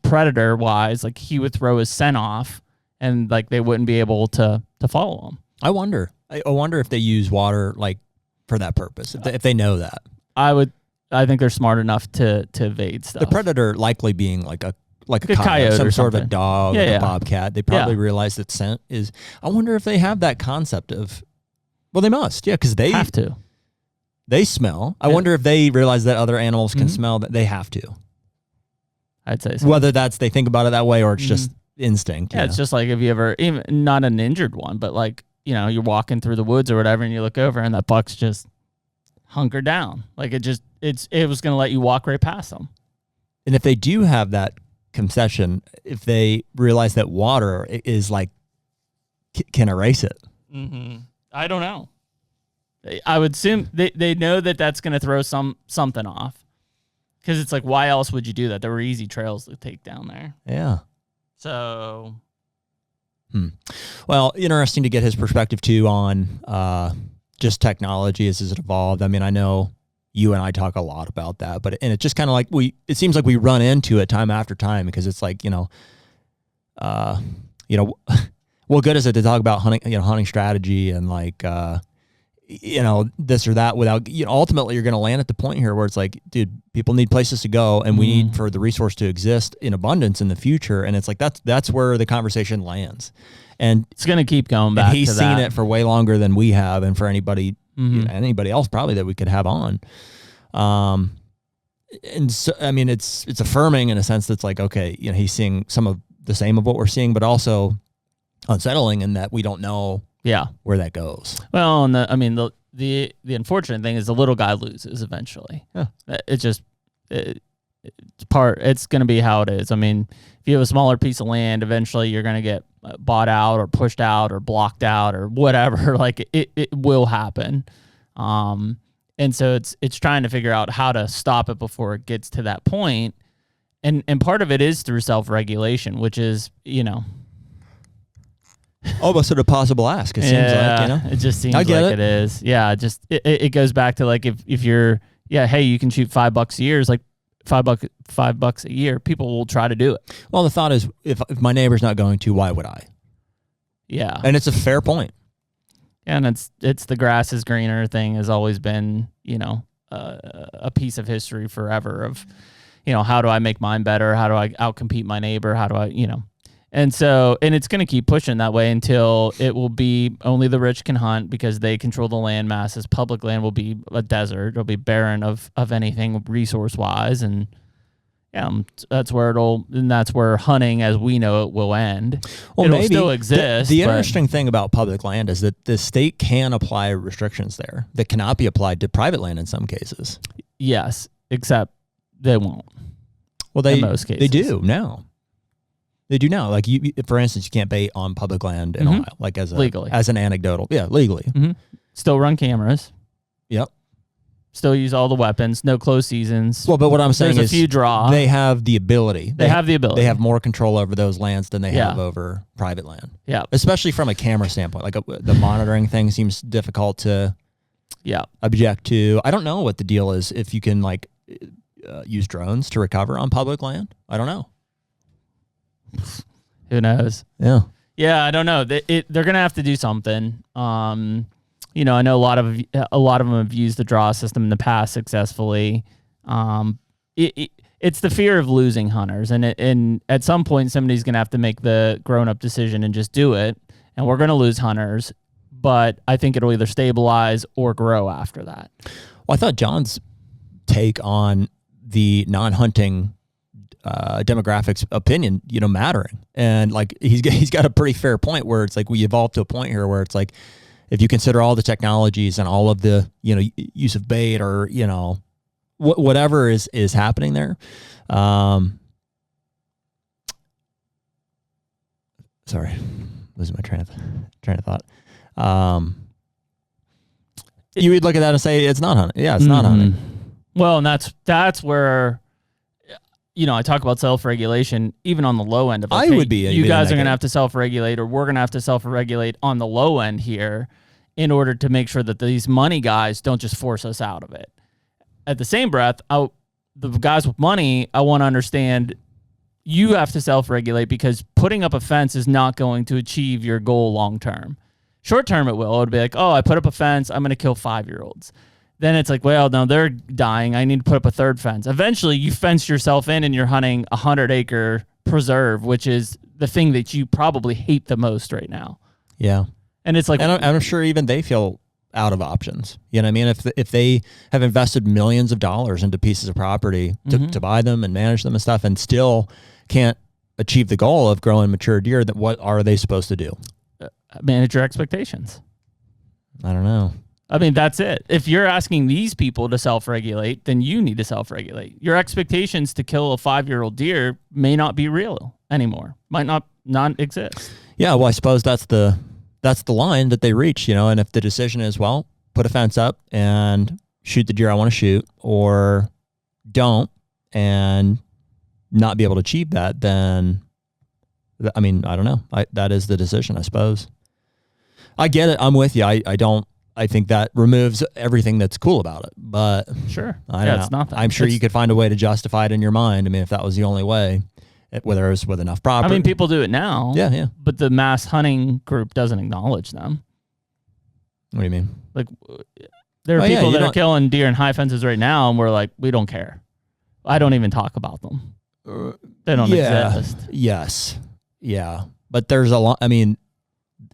predator wise, like he would throw his scent off and like they wouldn't be able to follow him. I wonder if they use water like for that purpose, if they know that. I think they're smart enough to evade stuff. The predator likely being like a coyote some or sort of a something. dog, Yeah, a bobcat. They probably realize that scent is. I wonder if they have that concept of. Well, they must, because they have to. They smell. I wonder if they realize that other animals can smell. That they have to. I'd say so. Whether that's they think about it that way or it's just instinct. Yeah, it's just like if you ever, even not an injured one, but like you're walking through the woods or whatever, and you look over and that buck's just hunkered down. Like it was going to let you walk right past them. And if they do have that concession, if they realize that water is like can erase it. Mm-hmm. I don't know. I would assume they know that that's going to throw something off, because it's like, why else would you do that? There were easy trails to take down there. Yeah. So. Well, interesting to get his perspective too on just technology as it evolved. I mean, I know you and I talk a lot about that, and it's just kind of like it seems like we run into it time after time, because it's like, what good is it to talk about hunting strategy and like, this or that without, ultimately you're going to land at the point here where it's like, dude, people need places to go, and we need for the resource to exist in abundance in the future. And it's like, that's where the conversation lands. And it's going to keep going back. And he's seen it for way longer than we have. And for anybody, anybody else probably that we could have on. And so, I mean, it's affirming in a sense that's like, okay, he's seeing some of the same of what we're seeing, but also unsettling in that we don't know where that goes. Well, and the unfortunate thing is the little guy loses eventually. Yeah. It's going to be how it is. I mean, if you have a smaller piece of land, eventually you're going to get bought out or pushed out or blocked out or whatever. Like it will happen. And so it's trying to figure out how to stop it before it gets to that point. And part of it is through self-regulation, which is, almost an impossible ask. It seems like, it just seems like it is. Yeah. It goes back to like, if you're, hey, you can shoot $5 a year. It's like $5 a year. People will try to do it. Well, the thought is if my neighbor's not going to, why would I? Yeah. And it's a fair point. And it's the grass is greener thing has always been, a piece of history forever of, how do I make mine better? How do I outcompete my neighbor? How do I, And so, and it's going to keep pushing that way until it will be only the rich can hunt because they control the land masses. Public land will be a desert. It'll be barren of anything resource wise. And that's where hunting as we know it will end. Well, it'll maybe still exist. The interesting thing about public land is that the state can apply restrictions there that cannot be applied to private land in some cases. Yes, except they won't. Well, in most cases. They do now. They do now. Like for instance, you can't bait on public land in Ohio, like legally, as an anecdotal. Yeah, legally. Mm-hmm. Still run cameras. Yep. Still use all the weapons. No closed seasons. Well, but what I'm saying is, a few draw. They have the ability. They have the ability. They have more control over those lands than they have over private land. Yeah. Especially from a camera standpoint, like the monitoring thing seems difficult to. Object to. I don't know what the deal is if you can like use drones to recover on public land. I don't know. Who knows? Yeah. Yeah, I don't know. They're gonna have to do something. I know a lot of them have used the draw system in the past successfully. It's the fear of losing hunters, and at some point somebody's gonna have to make the grown-up decision and just do it. And we're gonna lose hunters, but I think it'll either stabilize or grow after that. Well, I thought John's take on the non-hunting demographics opinion, mattering. And like he's got a pretty fair point where it's like we evolved to a point here where it's like if you consider all the technologies and all of the, use of bait or, whatever is happening there. Sorry, losing my train of thought. You would look at that and say it's not hunting. Yeah, it's not hunting. Well, and that's where, I talk about self-regulation, even on the low end of it. I would be. You guys are going to have to self-regulate, or we're going to have to self-regulate on the low end here in order to make sure that these money guys don't just force us out of it. At the same breath, the guys with money, I want to understand you have to self-regulate, because putting up a fence is not going to achieve your goal long-term. Short-term it will. It would be like, oh, I put up a fence, I'm going to kill 5-year-olds. Then it's like, well, no, they're dying. I need to put up a third fence. Eventually, you fence yourself in and you're hunting a 100-acre preserve, which is the thing that you probably hate the most right now. Yeah. And it's like... And I'm sure even they feel out of options. You know what I mean? If they have invested millions of dollars into pieces of property to buy them and manage them and stuff, and still can't achieve the goal of growing mature deer, that what are they supposed to do? Manage your expectations. I don't know. I mean, that's it. If you're asking these people to self-regulate, then you need to self-regulate. Your expectations to kill a 5-year-old deer may not be real anymore. Might not exist. Yeah, well, I suppose that's the line that they reach, and if the decision is, well, put a fence up and shoot the deer I want to shoot, or don't and not be able to achieve that, then, I mean, I don't know. That is the decision, I suppose. I get it. I'm with you. I think that removes everything that's cool about it, but sure. I don't know. It's not that. I'm sure you could find a way to justify it in your mind. I mean, if that was the only way, whether it was with enough property. I mean, people do it now. Yeah. But the mass hunting group doesn't acknowledge them. What do you mean? Like, there are people that are killing deer in high fences right now, and we're like, we don't care. I don't even talk about them. They don't exist. Yes. Yeah. But there's a lot. I mean,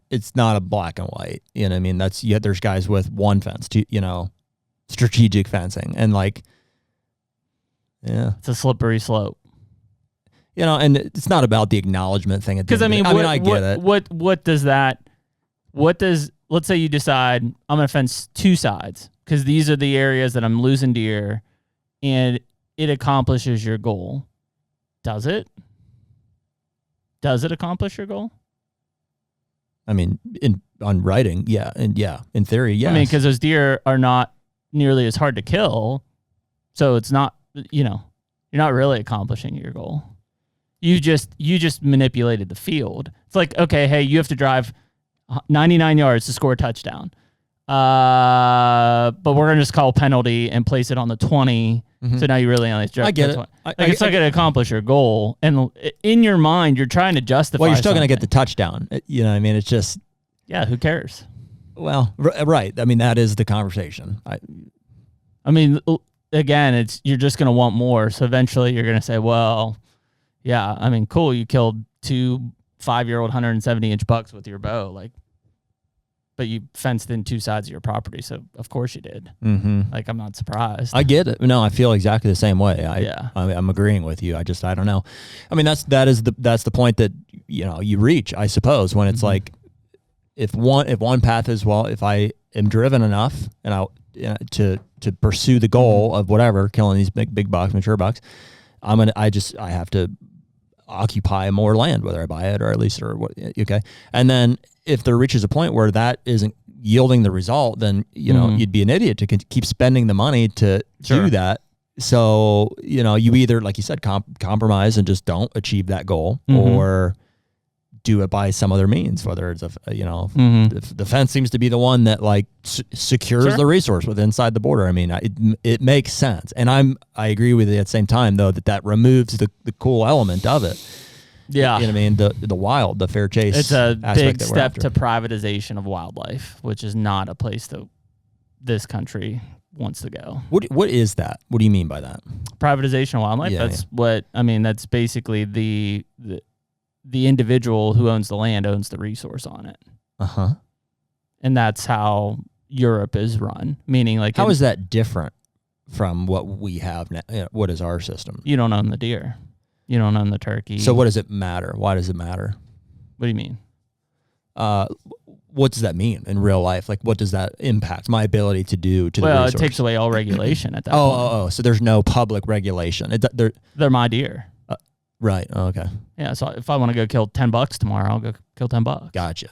it's not a black and white. You know what I mean? There's guys with one fence, strategic fencing. And it's a slippery slope. And it's not about the acknowledgement thing. Because I get it. Let's say you decide I'm going to fence two sides because these are the areas that I'm losing deer, and it accomplishes your goal. Does it? Does it accomplish your goal? I mean, on writing, yeah. And in theory, yes. I mean, because those deer are not nearly as hard to kill. So it's not, you're not really accomplishing your goal. You just manipulated the field. It's like, okay, hey, you have to drive 99 yards to score a touchdown. But we're going to just call a penalty and place it on the 20. Mm-hmm. So now you really only drive. I get it. It's not going to accomplish your goal. And in your mind, you're trying to justify. Well, you're still going to get the touchdown. You know what I mean? It's just. Yeah, who cares? Well, right. I mean, that is the conversation. I mean, again, you're just going to want more. So eventually you're going to say, well, yeah, I mean, cool. You killed 2 5-year-old 170-inch bucks with your bow. But you fenced in 2 sides of your property, so of course you did. Mm-hmm. I'm not surprised. I get it. No, I feel exactly the same way. I'm agreeing with you. I don't know. I mean, that's the point that you reach, I suppose, when it's like, if one path is, well, if I am driven enough and to pursue the goal of whatever, killing these big bucks, mature bucks, I have to occupy more land, whether I buy it or at least okay. And then if there reaches a point where that isn't yielding the result, then you'd be an idiot to keep spending the money to do that. So you either, like you said, compromise and just don't achieve that goal, or do it by some other means. Whether it's the fence seems to be the one that secures the resource inside the border. I mean, it makes sense, and I agree with you at the same time though that removes the cool element of it. Yeah. You know what I mean? The wild, the fair chase. It's a big step to privatization of wildlife, which is not a place that this country wants to go. What is that? What do you mean by that? Privatization of wildlife? That's basically the individual who owns the land owns the resource on it. Uh-huh. And that's how Europe is run. Meaning how is that different from what we have now? What is our system? You don't own the deer. You don't own the turkey. So what does it matter? Why does it matter? What do you mean? what does that mean in real life? Like, what does that impact my ability to do to the Well, resource? it takes away all regulation at that point. Oh, so there's no public regulation. They're my deer. Right. Oh, okay. Yeah, so if I want to go kill $10 tomorrow, I'll go kill $10. Gotcha.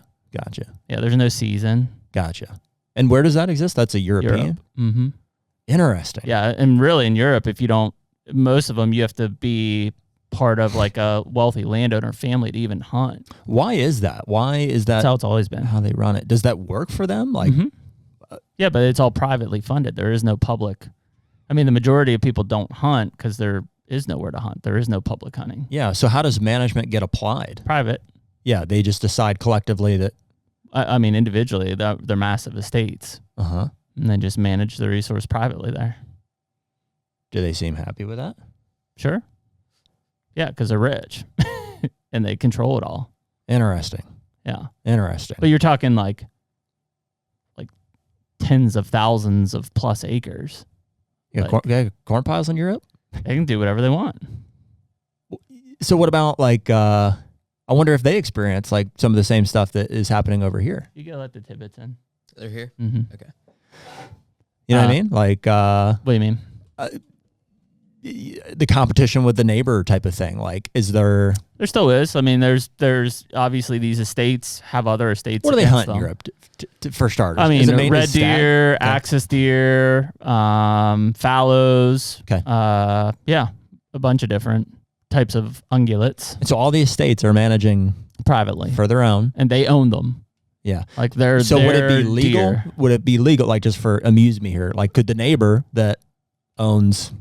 Yeah, there's no season. Gotcha. And where does that exist? That's a European? Europe. Mm-hmm. Interesting. Yeah, and really in Europe, if you don't, most of them, you have to be part of like a wealthy landowner family to even hunt. Why is that? That's how it's always been. How they run it? Does that work for them? Like, yeah, but it's all privately funded. There is no public. I mean, the majority of people don't hunt because there is nowhere to hunt. There is no public hunting. yeah. So how does management get applied? Private. Yeah, they just decide collectively that. I mean, individually, they're massive estates, And and they just manage the resource privately there. do they seem happy with that? Sure. Yeah, because they're rich and they control it all. Interesting. Yeah. Interesting. But you're talking like tens of thousands of plus acres. You got corn piles in Europe? They can do whatever they want. So what about like? I wonder if they experience like some of the same stuff that is happening over here. You gotta let the tidbits in. They're here. Mm-hmm. Okay. You know what I mean? Like What do you mean? the competition with the neighbor type of thing. Like, is there? There still is. I mean, there's obviously these estates have other estates. What do they against hunt in them. Europe for starters? I Is mean, it mainly red stag? deer, Okay. axis deer, fallows. Okay. Yeah, a bunch of different types of ungulates And so all the estates are managing privately, for their own. and they own them. Yeah. Like they're So would it be their legal? deer. Would it be legal? Like, just for amuse me here. Like, could the neighbor that owns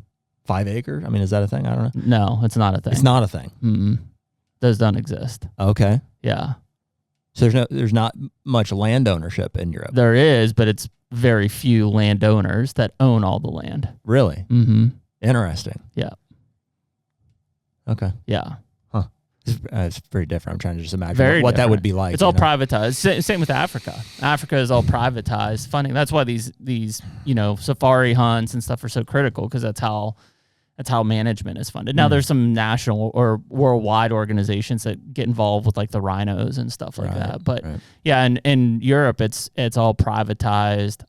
5 acres? I mean, is that a thing? I don't know. No, it's not a thing. It's not a thing. Mm-mm. Those don't exist. Okay. Yeah, So there's not much land ownership in Europe. there is, but it's very few landowners that own all the land. Really? Mm-hmm. Interesting. Yeah. Okay. Yeah. It's very different. I'm trying to just imagine Very what that would different. be like. It's all you know? privatized. Same with Africa. Africa is all privatized funding. That's why these safari hunts and stuff are so critical, because that's how management is funded. Now there's some national or worldwide organizations that get involved with like the rhinos and stuff like that. But yeah, and in Europe it's all privatized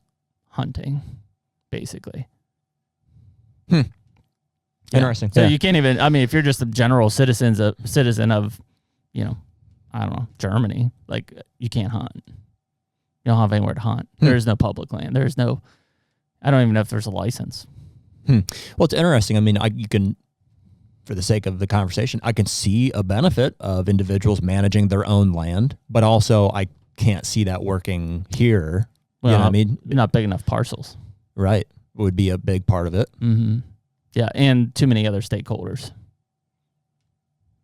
hunting, basically. Interesting. So Yeah. you can't even. I mean, if you're just a general citizen of, I don't know, Germany, like you can't hunt. You don't have anywhere to hunt. There is no public land. There's no. I don't even know if there's a license. Well, it's interesting. I mean, you can, for the sake of the conversation, I can see a benefit of individuals managing their own land, but also I can't see that working here. Well, you know what I mean? Not big enough parcels. Right. Would be a big part of it. Mm-hmm. Yeah, and too many other stakeholders.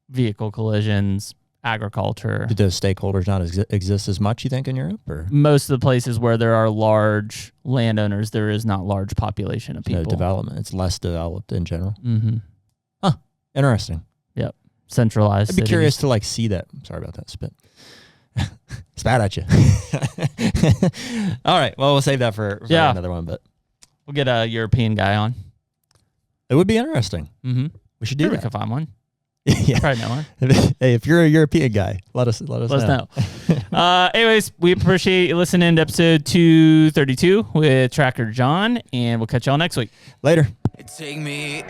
Vehicle collisions, agriculture. Do those stakeholders not exist as much, you think, in Europe? Or Most of the places where there are large landowners, there is not large population of people. no development? It's less developed in general. Mm-hmm. Huh. Interesting. Yep. Centralized I'd be cities. curious to like see that. Sorry about that spit. Spat at you. All right. Well, we'll save that for another one, but We'll get a European guy on. it would be interesting. Mm-hmm. We should do Sure, we that. could find one. Yeah. Probably know one. Hey, if you're a European guy, let us know. Anyways, we appreciate you listening to episode 232 with Tracker John, and we'll catch y'all next week. Later. Take me